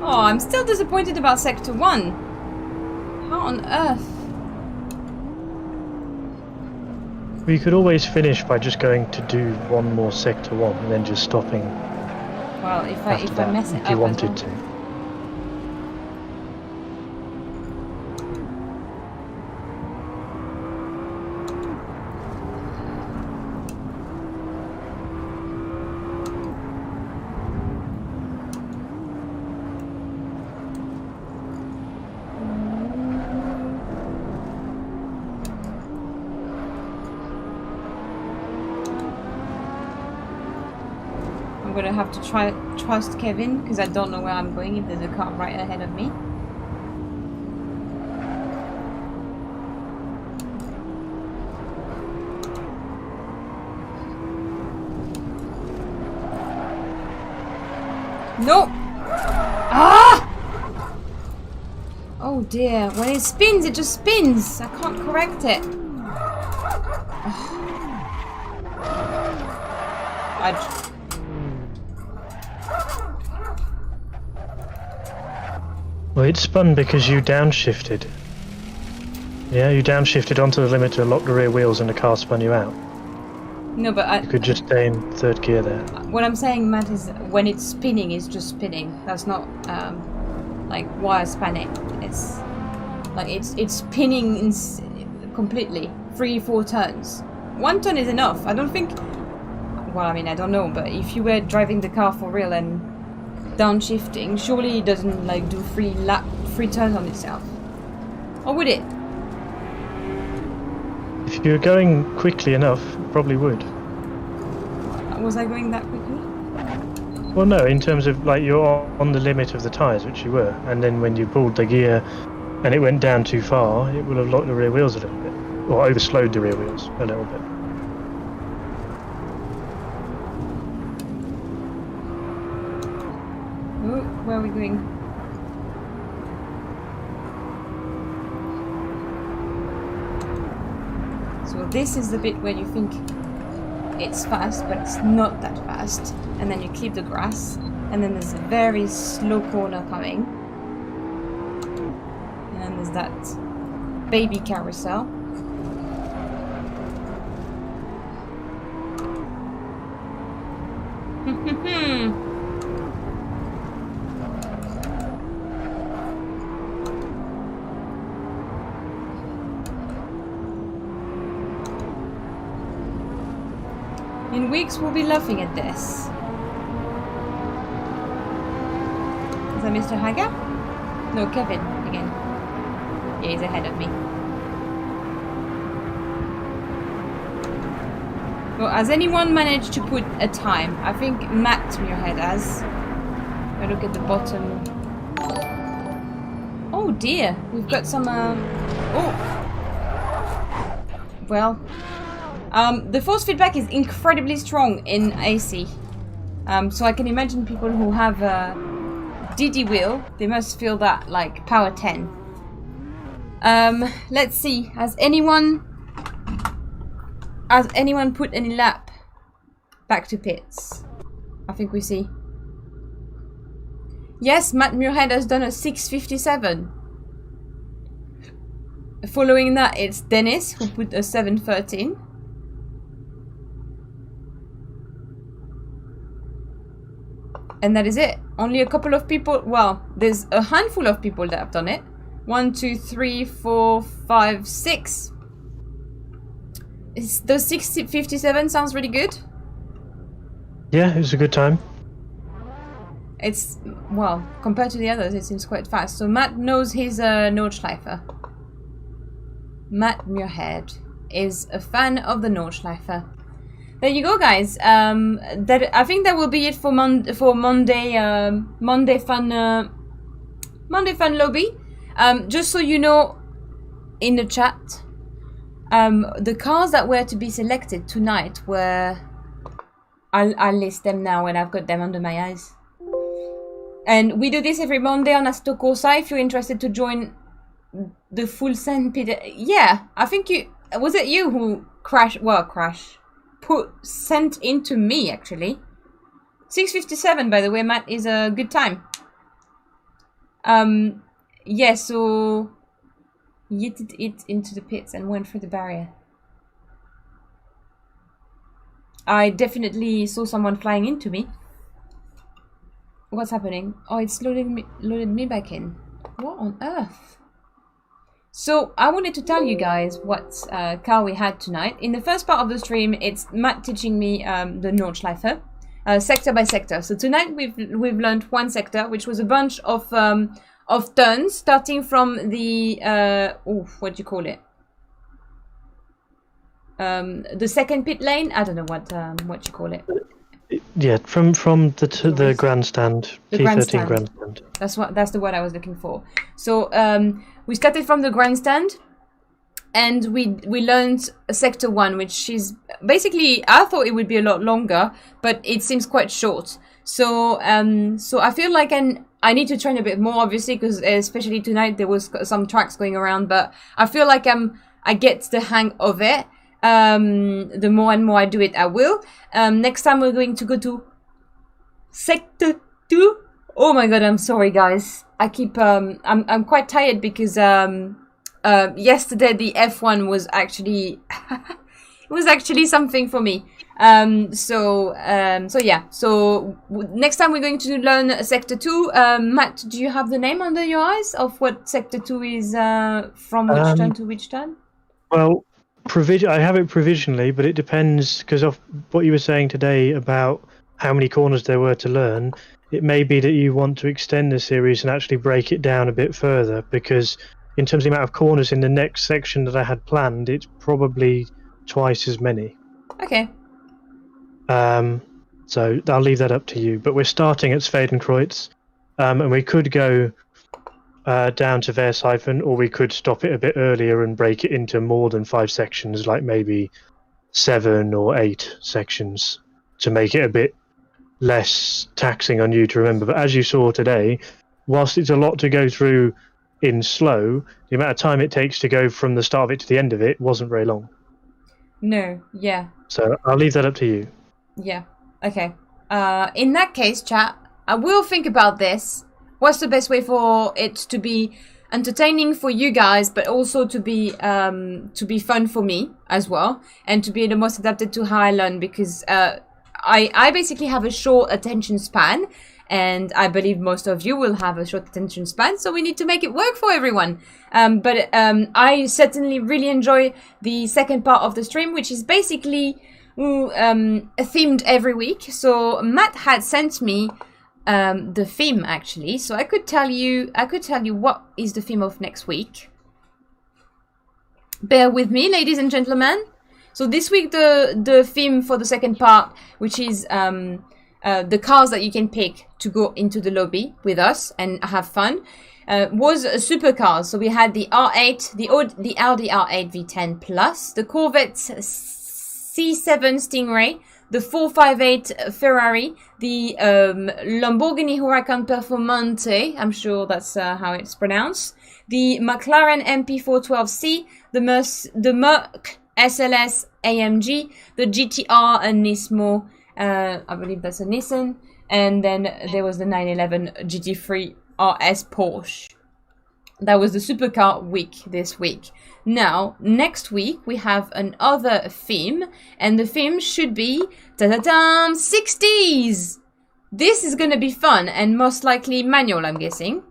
[SPEAKER 6] Oh, I'm still disappointed about Sector 1. How on earth?
[SPEAKER 7] We could always finish by just going to do one more Sector 1 and then just stopping.
[SPEAKER 6] Well, if I mess it up,
[SPEAKER 7] if you wanted to.
[SPEAKER 6] gonna have to trust Kevin because I don't know where I'm going if there's a car right ahead of me. No! Ah! Oh dear, when it spins, it just spins. I can't correct it.
[SPEAKER 7] Well, it spun because you downshifted. Yeah, you downshifted onto the limit to lock the rear wheels and the car spun you out.
[SPEAKER 6] No, but
[SPEAKER 7] You could just stay in third gear there.
[SPEAKER 6] what I'm saying, Matt, is when it's spinning, it's just spinning. That's not like wire spanning. It's like it's spinning completely. 3-4 turns. 1 turn is enough. I don't think. Well, I mean, I don't know, but if you were driving the car for real and downshifting, surely it doesn't like do 3 turns on itself, or would it?
[SPEAKER 7] If you're going quickly enough, it probably would.
[SPEAKER 6] Was I going that quickly?
[SPEAKER 7] Well, no, in terms of like you're on the limit of the tyres, which you were, and then when you pulled the gear and it went down too far, it will have locked the rear wheels a little bit, or overslowed the rear wheels a little bit.
[SPEAKER 6] Oh, where are we going? So this is the bit where you think it's fast, but it's not that fast. And then you keep the grass, and then there's a very slow corner coming. And then there's that baby carousel. In weeks we'll be laughing at this. Is that Mr. Hager? No, Kevin again. Yeah, he's ahead of me. Well, has anyone managed to put a time? I think Matt Muirhead has. I look at the bottom. Oh dear, we've got some. Oh. Well. The force feedback is incredibly strong in AC. So I can imagine people who have a DD wheel, they must feel that like power 10. Let's see. Has anyone put any lap back to pits? I think we see. Yes, Matt Muirhead has done a 6:57. Following that, it's Dennis who put a 7:13. And that is it. Only a couple of people. Well, there's a handful of people that have done it. 1, 2, 3, 4, 5, 6. The 6:57 sounds really good.
[SPEAKER 7] Yeah, it was a good time.
[SPEAKER 6] It's, well, compared to the others, it seems quite fast. So Matt knows his Nordschleife. Matt Muirhead is a fan of the Nordschleife. There you go, guys. That I think that will be it for Monday fun lobby. Just so you know, in the chat, the cars that were to be selected tonight were. I'll list them now when I've got them under my eyes. And we do this every Monday on Assetto Corsa. If you're interested to join the full send pit, yeah, I think was it you who sent into me actually. 6:57, by the way, Matt, is a good time. Yeah, so yeeted it into the pits and went through the barrier. I definitely saw someone flying into me. What's happening? Oh, it's loaded me back in. What on earth? So I wanted to tell you guys what car we had tonight. In the first part of the stream, it's Matt teaching me the Nordschleife, sector by sector. So tonight we've learned one sector, which was a bunch of turns, starting from the what do you call it? The second pit lane. I don't know what you call it.
[SPEAKER 7] Yeah, from the
[SPEAKER 6] race.
[SPEAKER 7] grandstand,
[SPEAKER 6] The
[SPEAKER 7] T13
[SPEAKER 6] grandstand.
[SPEAKER 7] grandstand.
[SPEAKER 6] That's the word I was looking for. So we started from the grandstand, and we learned sector 1, which is basically, I thought it would be a lot longer, but it seems quite short. So so I feel like I need to train a bit more, obviously, because especially tonight there was some tracks going around, but I feel like I get the hang of it. The more and more I do it, I will. Next time we're going to go to sector 2. Oh my god, I'm sorry guys. I keep I'm quite tired because yesterday the F1 was actually it was actually something for me. So yeah. So next time we're going to learn sector 2. Matt, do you have the name under your eyes of what sector 2 is, from which turn to which turn?
[SPEAKER 7] Well, I have it provisionally, but it depends because of what you were saying today about how many corners there were to learn. It may be that you want to extend the series and actually break it down a bit further, because in terms of the amount of corners in the next section that I had planned, it's probably twice as many.
[SPEAKER 6] Okay.
[SPEAKER 7] So I'll leave that up to you. But we're starting at Swedenkreuz, and we could go down to Versiphon, or we could stop it a bit earlier and break it into more than 5 sections, like maybe 7 or 8 sections, to make it a bit less taxing on you to remember. But as you saw today, whilst it's a lot to go through in slow, the amount of time it takes to go from the start of it to the end of it wasn't very long.
[SPEAKER 6] No, yeah.
[SPEAKER 7] So I'll leave that up to you.
[SPEAKER 6] Yeah, okay. In that case, chat, I will think about this. What's the best way for it to be entertaining for you guys, but also to be fun for me as well, and to be the most adapted to how I learn, because I basically have a short attention span, and I believe most of you will have a short attention span, so we need to make it work for everyone. But I certainly really enjoy the second part of the stream, which is basically themed every week. So Matt had sent me the theme, actually, so I could tell you what is the theme of next week. Bear with me, ladies and gentlemen. So this week the theme for the second part, which is the cars that you can pick to go into the lobby with us and have fun, was supercars. So we had the R8, the Audi R8 V10 Plus, the Corvette C7 Stingray, the 458 Ferrari, the Lamborghini Huracan Performante, I'm sure that's how it's pronounced, the McLaren MP412C, the Merc SLS AMG, the GTR and Nismo, I believe that's a Nissan, and then there was the 911 GT3 RS Porsche. That was the supercar week this week. Now, next week we have another theme, and the theme should be 60s! This is going to be fun, and most likely manual, I'm guessing.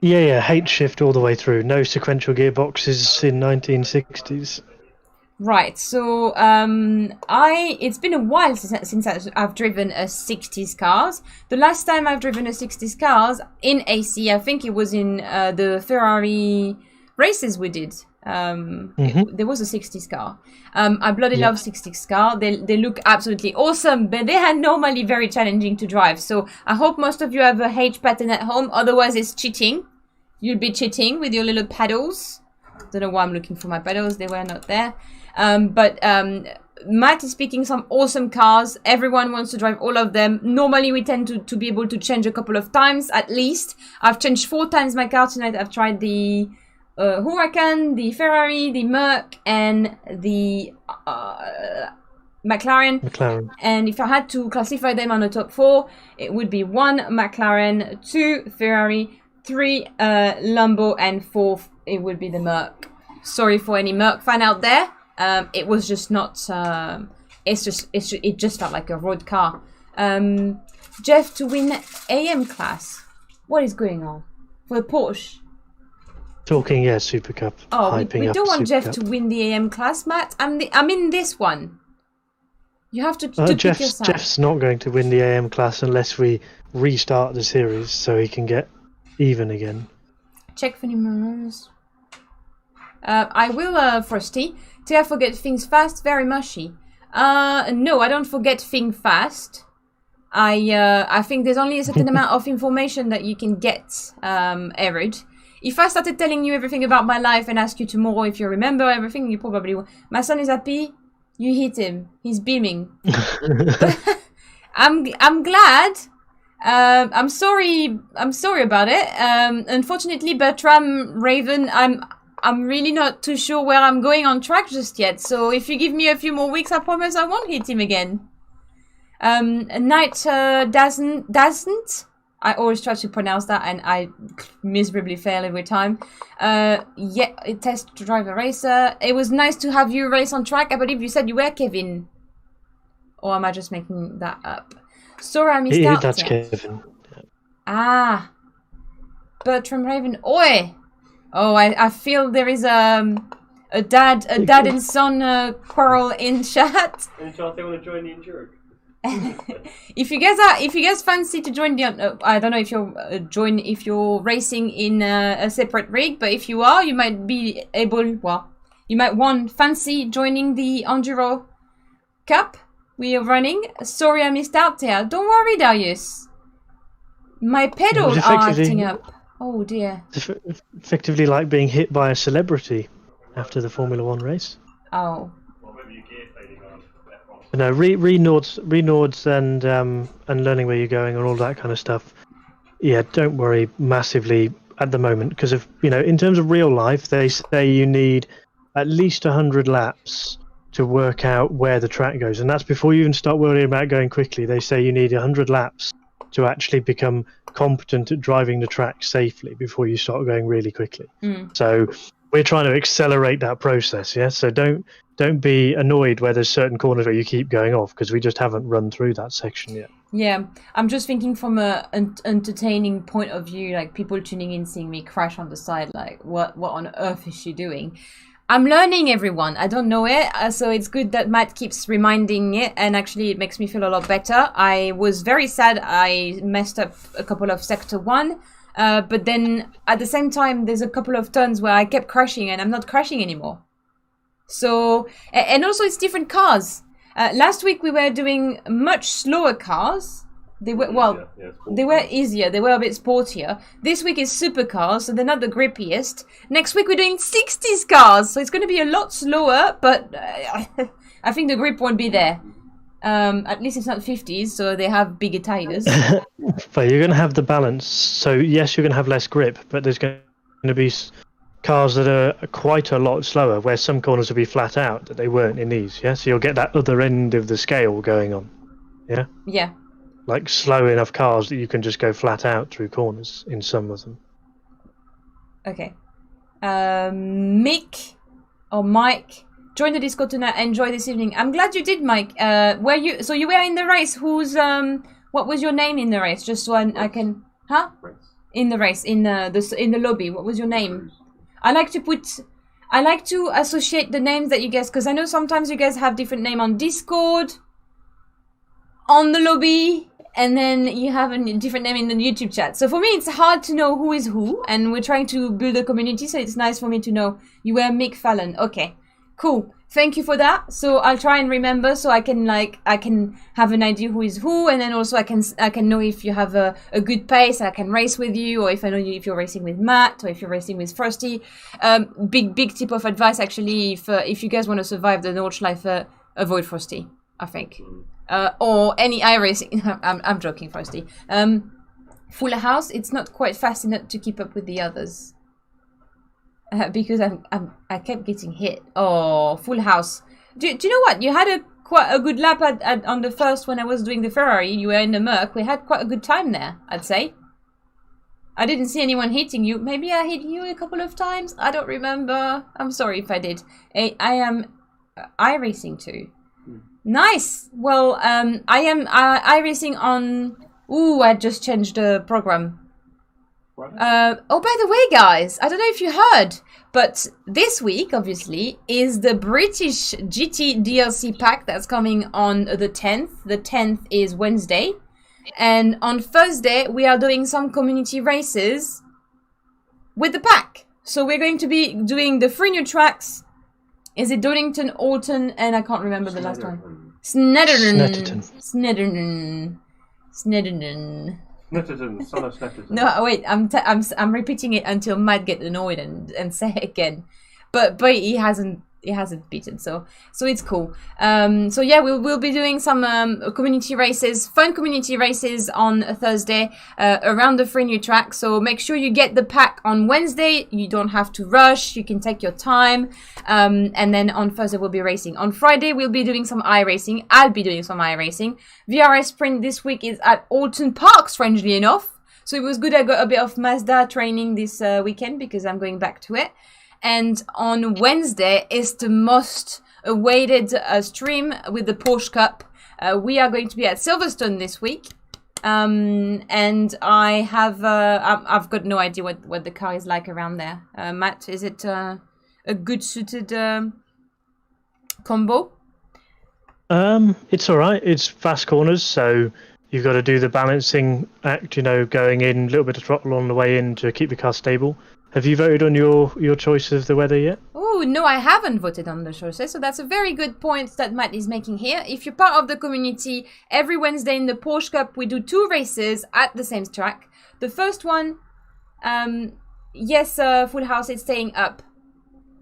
[SPEAKER 7] Yeah, H shift all the way through. No sequential gearboxes in 1960s.
[SPEAKER 6] Right, so it's been a while since I've driven a 60s cars. The last time I've driven a 60s cars in AC, I think it was in the Ferrari races we did. There was a 60s car. I bloody love 60s car. They look absolutely awesome, but they are normally very challenging to drive. So I hope most of you have a H pattern at home. Otherwise, it's cheating. You'll be cheating with your little pedals. Don't know why I'm looking for my pedals. They were not there. But Matt is picking some awesome cars. Everyone wants to drive all of them. Normally, we tend to be able to change a couple of times at least. I've changed 4 times my car tonight. I've tried the Huracan, the Ferrari, the Merc, and the McLaren. And if I had to classify them on the top 4, it would be 1 McLaren, 2 Ferrari, 3 Lambo, and 4 it would be the Merc. Sorry for any Merc fan out there. It was just not. It just felt like a road car. Jeff to win AM class. What is going on for the Porsche?
[SPEAKER 7] Talking, Super Cup.
[SPEAKER 6] Oh, we don't want
[SPEAKER 7] Super
[SPEAKER 6] Jeff
[SPEAKER 7] Cup.
[SPEAKER 6] to win the AM class, Matt. I'm in this one. You have to pick your side.
[SPEAKER 7] Jeff's not going to win the AM class unless we restart the series so he can get even again.
[SPEAKER 6] Check for numerals. I will, Frosty. Do I forget things fast? Very mushy. No, I don't forget things fast. I think there's only a certain amount of information that you can get, Everett. If I started telling you everything about my life and ask you tomorrow if you remember everything, you probably will. My son is happy. You hit him. He's beaming. I'm glad. I'm sorry about it. Unfortunately, Bertram Raven, I'm really not too sure where I'm going on track just yet. So if you give me a few more weeks, I promise I won't hit him again. Knight doesn't. I always try to pronounce that and I miserably fail every time. Yeah, test driver racer. It was nice to have you race on track. I believe you said you were Kevin. Or am I just making that up? Sorry, I missed out.
[SPEAKER 7] That's Kevin.
[SPEAKER 6] Ah. Bertram Raven. Oi! Oh, I feel there is a dad and son quarrel in chat.
[SPEAKER 4] Any chance they want to join the Enduro?
[SPEAKER 6] If you guys fancy to join the, I don't know if if you're racing in a separate rig, but if you are, you might be able. Well, you might fancy joining the Enduro Cup we are running. Sorry, I missed out there. Don't worry, Darius. My pedals are acting up. Oh dear.
[SPEAKER 7] It's effectively like being hit by a celebrity after the Formula 1 race.
[SPEAKER 6] Oh.
[SPEAKER 7] No, Nords and learning where you're going and all that kind of stuff. Yeah, don't worry massively at the moment because in terms of real life, they say you need at least 100 laps to work out where the track goes, and that's before you even start worrying about going quickly. They say you need 100 laps to actually become competent at driving the track safely before you start going really quickly. So we're trying to accelerate that process. Yeah, so don't be annoyed where there's certain corners where you keep going off because we just haven't run through that section yet.
[SPEAKER 6] Yeah, I'm just thinking from an entertaining point of view, like people tuning in seeing me crash on the side, like what on earth is she doing? I'm learning, everyone. I don't know it, so it's good that Matt keeps reminding it, and actually it makes me feel a lot better. I was very sad I messed up a couple of Sector 1, but then at the same time there's a couple of turns where I kept crashing and I'm not crashing anymore. So, and also it's different cars. Last week we were doing much slower cars. They were they were easier. They were a bit sportier. This week is supercars, so they're not the grippiest. Next week we're doing 60s cars, so it's going to be a lot slower. But I think the grip won't be there. At least it's not 50s, so they have bigger tires.
[SPEAKER 7] But you're going to have the balance. So yes, you're going to have less grip, but there's going to be cars that are quite a lot slower, where some corners will be flat out that they weren't in these. Yeah, so you'll get that other end of the scale going on. Yeah. Yeah. Like slow enough cars that you can just go flat out through corners in some of them.
[SPEAKER 6] Okay. Mick or Mike, join the Discord tonight. Enjoy this evening. I'm glad you did, Mike. Were you? So you were in the race. Who's what was your name in the race? Just so I can. Huh? In the race, in the lobby. What was your name? I like to associate the names that you guys, because I know sometimes you guys have different name on Discord, on the lobby, and then you have a different name in the YouTube chat. So for me, it's hard to know who is who, and we're trying to build a community, so it's nice for me to know you were Mick Fallon. Okay, cool. Thank you for that. So I'll try and remember, so I can have an idea who is who, and then also I can know if you have a good pace. I can race with you, or if I know you if you're racing with Matt, or if you're racing with Frosty. Big tip of advice actually, if you guys want to survive the Nordschleife, avoid Frosty. I think. Or any iRacing. I'm joking, Frosty. Full House, it's not quite fast enough to keep up with the others. Because I kept getting hit. Oh, Full House. Do you know what? You had quite a good lap on the first when I was doing the Ferrari. You were in the Merc. We had quite a good time there, I'd say. I didn't see anyone hitting you. Maybe I hit you a couple of times. I don't remember. I'm sorry if I did. I am iRacing too. Nice. Well, I am iRacing on. Ooh, I just changed the program. Oh, by the way, guys, I don't know if you heard, but this week, obviously, is the British GT DLC pack that's coming on the 10th. The 10th is Wednesday. And on Thursday, we are doing some community races with the pack. So we're going to be doing the 3 new tracks. Is it Donington, Alton, and I can't remember the last one. Snetterton. Snedden.
[SPEAKER 4] Snetterton, son of Snetterton.
[SPEAKER 6] No, wait. I'm repeating it until Matt get annoyed and say it again. But he hasn't beaten, so it's cool. So yeah, we'll be doing some community races, fun community races on a Thursday around the 3 new track. So make sure you get the pack on Wednesday. You don't have to rush. You can take your time. And then on Thursday we'll be racing. On Friday we'll be doing some iRacing. I'll be doing some iRacing. VRS Sprint this week is at Alton Park, strangely enough. So it was good I got a bit of Mazda training this weekend because I'm going back to it. And on Wednesday is the most awaited stream with the Porsche Cup. We are going to be at Silverstone this week. And I have, I've got no idea what the car is like around there. Matt, is it a good suited combo?
[SPEAKER 7] It's alright. It's fast corners, so you've got to do the balancing act, you know, going in, a little bit of throttle on the way in to keep the car stable. Have you voted on your choice of the weather yet?
[SPEAKER 6] Oh, no, I haven't voted on the choices. So that's a very good point that Matt is making here. If you're part of the community, every Wednesday in the Porsche Cup, we do 2 races at the same track. The first one, yes, Full House is staying up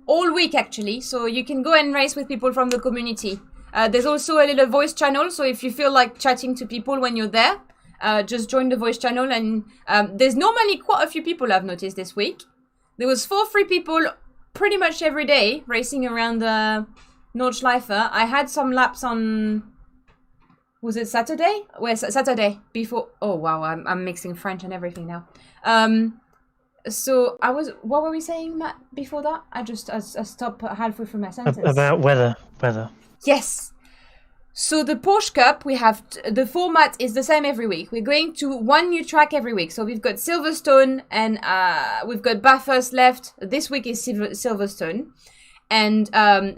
[SPEAKER 6] all week, actually. So you can go and race with people from the community. There's also a little voice channel. So if you feel like chatting to people when you're there, just join the voice channel. And there's normally quite a few people I've noticed this week. There was 4 free people pretty much every day racing around Nordschleife. I had some laps on, was it Saturday? Well, Saturday before. Oh wow, I'm mixing French and everything now. So what were we saying, Matt, before that? I stopped halfway through my sentence.
[SPEAKER 7] About weather.
[SPEAKER 6] Yes. So the Porsche Cup, we have the format is the same every week. We're going to 1 new track every week. So we've got Silverstone and we've got Bathurst left. This week is Silverstone. And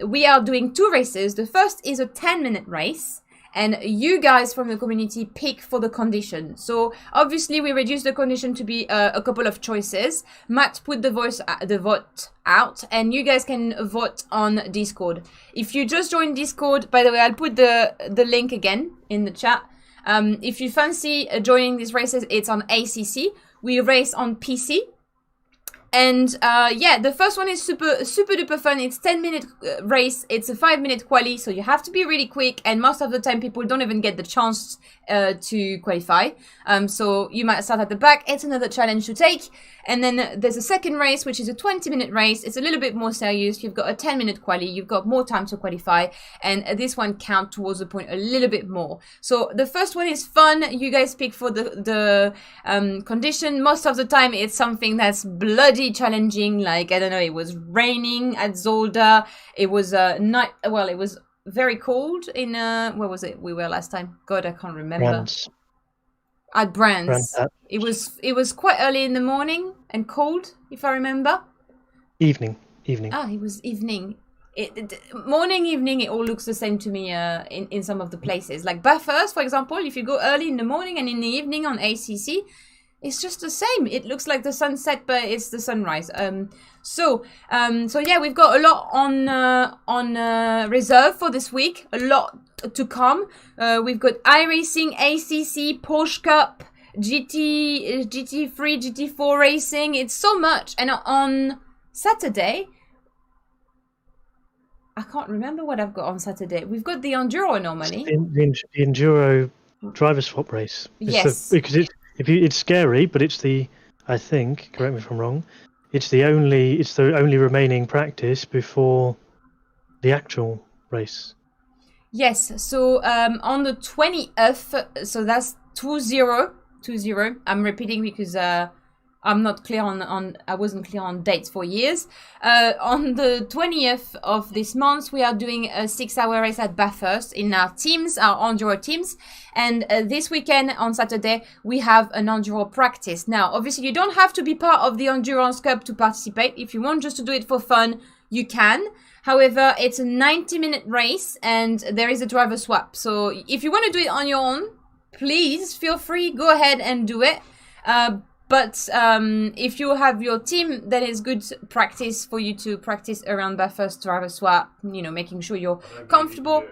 [SPEAKER 6] we are doing 2 races. The first is a 10-minute race. And you guys from the community pick for the condition. So obviously we reduced the condition to be a couple of choices. Matt put the vote out, and you guys can vote on Discord. If you just joined Discord, by the way, I'll put the link again in the chat. If you fancy joining these races, it's on ACC. We race on PC. And yeah, the first one is super duper fun. It's 10-minute race. It's a 5-minute quali, so you have to be really quick. And most of the time, people don't even get the chance to qualify. So you might start at the back. It's another challenge to take. And then there's a second race, which is a 20-minute race. It's a little bit more serious. You've got a 10-minute quali. You've got more time to qualify. And this one counts towards the point a little bit more. So the first one is fun. You guys pick for the condition. Most of the time, it's something that's bloody challenging. Like, I don't know, it was raining at Zolder. It was night. Well, it was very cold in where was it we were last time? God, I can't remember.
[SPEAKER 7] Brands.
[SPEAKER 6] At Brands. It was quite early in the morning and cold, if I remember.
[SPEAKER 7] Evening.
[SPEAKER 6] Ah, it was evening. Morning, evening, it all looks the same to me in some of the places. Like Bathurst, for example, if you go early in the morning and in the evening on ACC, it's just the same. It looks like the sunset, but it's the sunrise. So yeah, we've got a lot on reserve for this week. A lot to come. We've got iRacing, ACC, Porsche Cup, GT3, GT4 racing. It's so much. And on Saturday, I can't remember what I've got on Saturday. We've got the Enduro normally.
[SPEAKER 7] The Enduro driver swap race.
[SPEAKER 6] Yes.
[SPEAKER 7] Because it's scary, but it's I think, correct me if I'm wrong, it's the only remaining practice before the actual race. Yes,
[SPEAKER 6] so on the 20th, so that's 20. I'm repeating because I'm not clear I wasn't clear on dates for years. On the 20th of this month, we are doing a 6-hour race at Bathurst in our teams, our Enduro teams. And this weekend on Saturday, we have an Enduro practice. Now, obviously, you don't have to be part of the Endurance Cup to participate. If you want just to do it for fun, you can. However, it's a 90-minute race and there is a driver swap. So if you want to do it on your own, please feel free, go ahead and do it. But if you have your team, that is good practice for you to practice around Bathurst driver swap, making sure you're comfortable.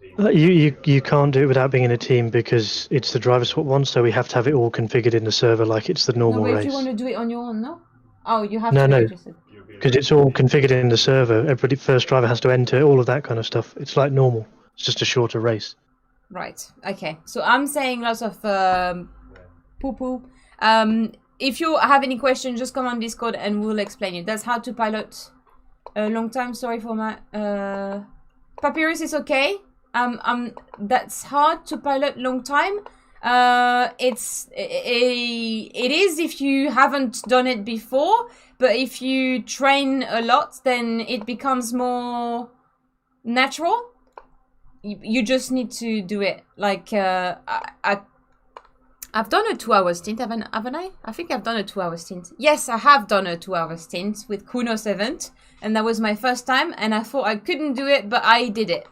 [SPEAKER 7] You can't do it without being in a team because it's the driver swap one, so we have to have it all configured in the server like it's the
[SPEAKER 6] No,
[SPEAKER 7] normal
[SPEAKER 6] but if
[SPEAKER 7] race.
[SPEAKER 6] you want to do it on your own, no? Oh, you have
[SPEAKER 7] No,
[SPEAKER 6] to be
[SPEAKER 7] no.
[SPEAKER 6] registered.
[SPEAKER 7] Because it's all configured in the server. Everybody, first driver has to enter all of that kind of stuff. It's like normal. It's just a shorter race.
[SPEAKER 6] Right. Okay. So I'm saying lots of poo-poo. If you have any questions, just come on Discord and we'll explain it. That's how to pilot a long time. Sorry for my Papyrus is okay. That's hard to pilot long time. It is if you haven't done it before, but if you train a lot, then it becomes more natural. You just need to do it. Like I've done a 2-hour stint, haven't I? I think I've done a 2-hour stint. Yes, I have done a 2-hour stint with Kunos event, and that was my first time, and I thought I couldn't do it, but I did it.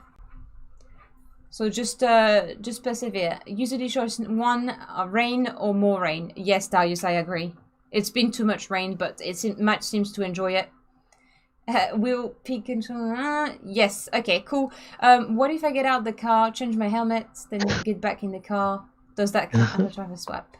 [SPEAKER 6] So just persevere. Usually choice 1, rain or more rain. Yes, Darius, I agree. It's been too much rain, but Matt seems to enjoy it. Will peak control. Yes, okay, cool. What if I get out the car, change my helmet, then get back in the car? Does that count as a driver swap?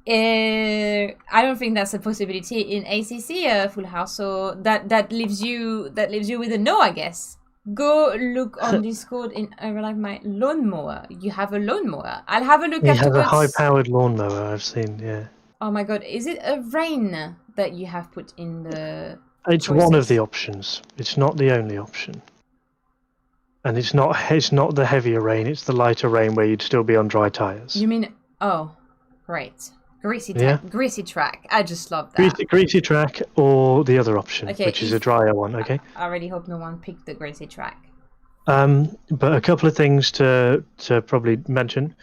[SPEAKER 6] I don't think that's a possibility in ACC, Full House. So that leaves you with a no, I guess. Go look on Discord in like my lawnmower. You have a lawnmower. I'll have a look
[SPEAKER 7] We
[SPEAKER 6] afterwards.
[SPEAKER 7] have a high-powered lawnmower. I've seen. Yeah.
[SPEAKER 6] Oh my god, is it a rain that you have put in the?
[SPEAKER 7] It's
[SPEAKER 6] choices?
[SPEAKER 7] one of the options. It's not the only option. And it's not the heavier rain. It's the lighter rain where you'd still be on dry tires.
[SPEAKER 6] You mean? Oh, great. Greasy track. I just love that.
[SPEAKER 7] Greasy track or the other option,
[SPEAKER 6] Okay,
[SPEAKER 7] which is a drier one. Okay.
[SPEAKER 6] I really hope no one picked the greasy track.
[SPEAKER 7] But a couple of things to probably mention.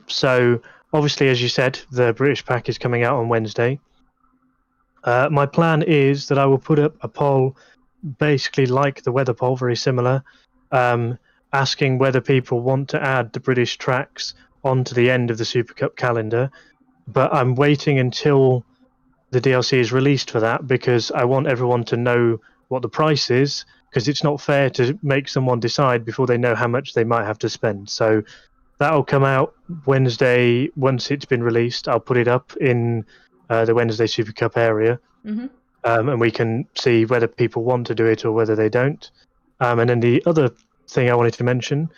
[SPEAKER 7] So obviously, as you said, the British pack is coming out on Wednesday. My plan is that I will put up a poll, basically like the weather poll, very similar, asking whether people want to add the British tracks onto the end of the Super Cup calendar. But I'm waiting until the DLC is released for that because I want everyone to know what the price is, because it's not fair to make someone decide before they know how much they might have to spend. So that'll come out Wednesday. Once it's been released, I'll put it up in the Wednesday Super Cup area, and we can see whether people want to do it or whether they don't. And then the other thing I wanted to mention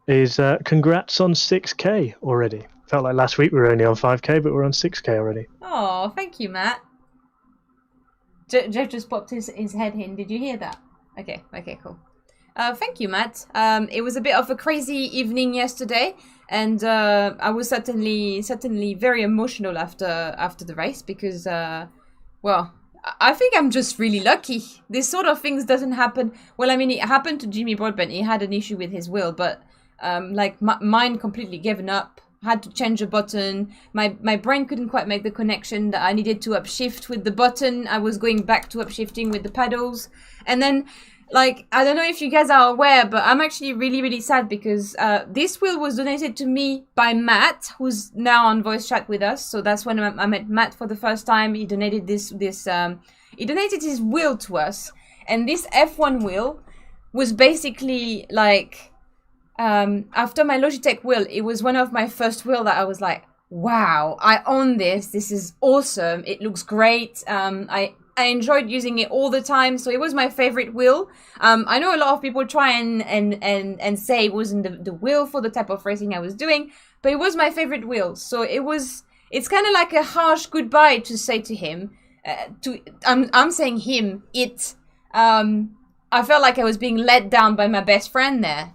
[SPEAKER 7] is congrats on 6K already. Felt like last week we were only on 5K, but we're on 6K already.
[SPEAKER 6] Oh, thank you, Matt. Jeff just popped his head in. Did you hear that? Okay, cool. Thank you, Matt. It was a bit of a crazy evening yesterday, and I was certainly very emotional after the race because, well, I think I'm just really lucky. This sort of things doesn't happen. Well, I mean, it happened to Jimmy Broadbent. He had an issue with his wheel, but like mine completely given up. Had to change a button. My brain couldn't quite make the connection that I needed to upshift with the button. I was going back to upshifting with the pedals. And then, like, I don't know if you guys are aware, but I'm actually really, really sad because this wheel was donated to me by Matt, who's now on voice chat with us. So that's when I met Matt for the first time. He donated he donated his wheel to us. And this F1 wheel was basically like... after my Logitech wheel, it was one of my first wheel that I was like, wow, I own this. This is awesome. It looks great. I enjoyed using it all the time. So it was my favorite wheel. I know a lot of people try and say it wasn't the wheel for the type of racing I was doing, but it was my favorite wheel. So it's kind of like a harsh goodbye to say to him. I'm saying him, it. I felt like I was being let down by my best friend there.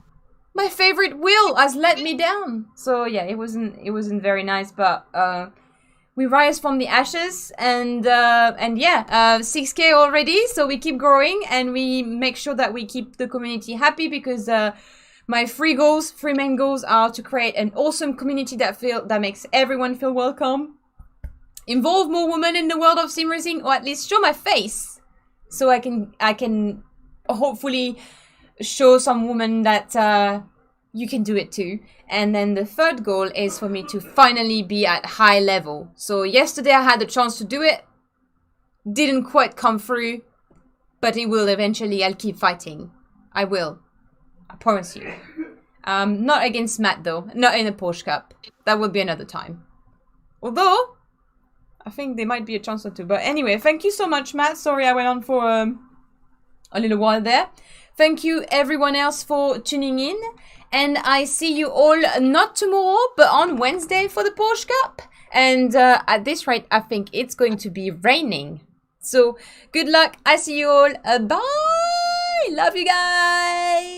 [SPEAKER 6] My favorite wheel has let me down. So yeah, it wasn't very nice, but we rise from the ashes, and yeah, 6K already. So we keep growing, and we make sure that we keep the community happy because my three main goals are to create an awesome community that makes everyone feel welcome, involve more women in the world of sim racing, or at least show my face, so I can hopefully show some women that you can do it too. And then the third goal is for me to finally be at high level. So yesterday I had the chance to do it. Didn't quite come through, but it will eventually. I'll keep fighting. I will. I promise you. Not against Matt though. Not in a Porsche Cup. That will be another time. Although, I think there might be a chance or two. But anyway, thank you so much, Matt. Sorry I went on for a little while there. Thank you everyone else for tuning in. And I see you all not tomorrow, but on Wednesday for the Porsche Cup. And at this rate, I think it's going to be raining. So, good luck. I see you all. Bye. Love you guys.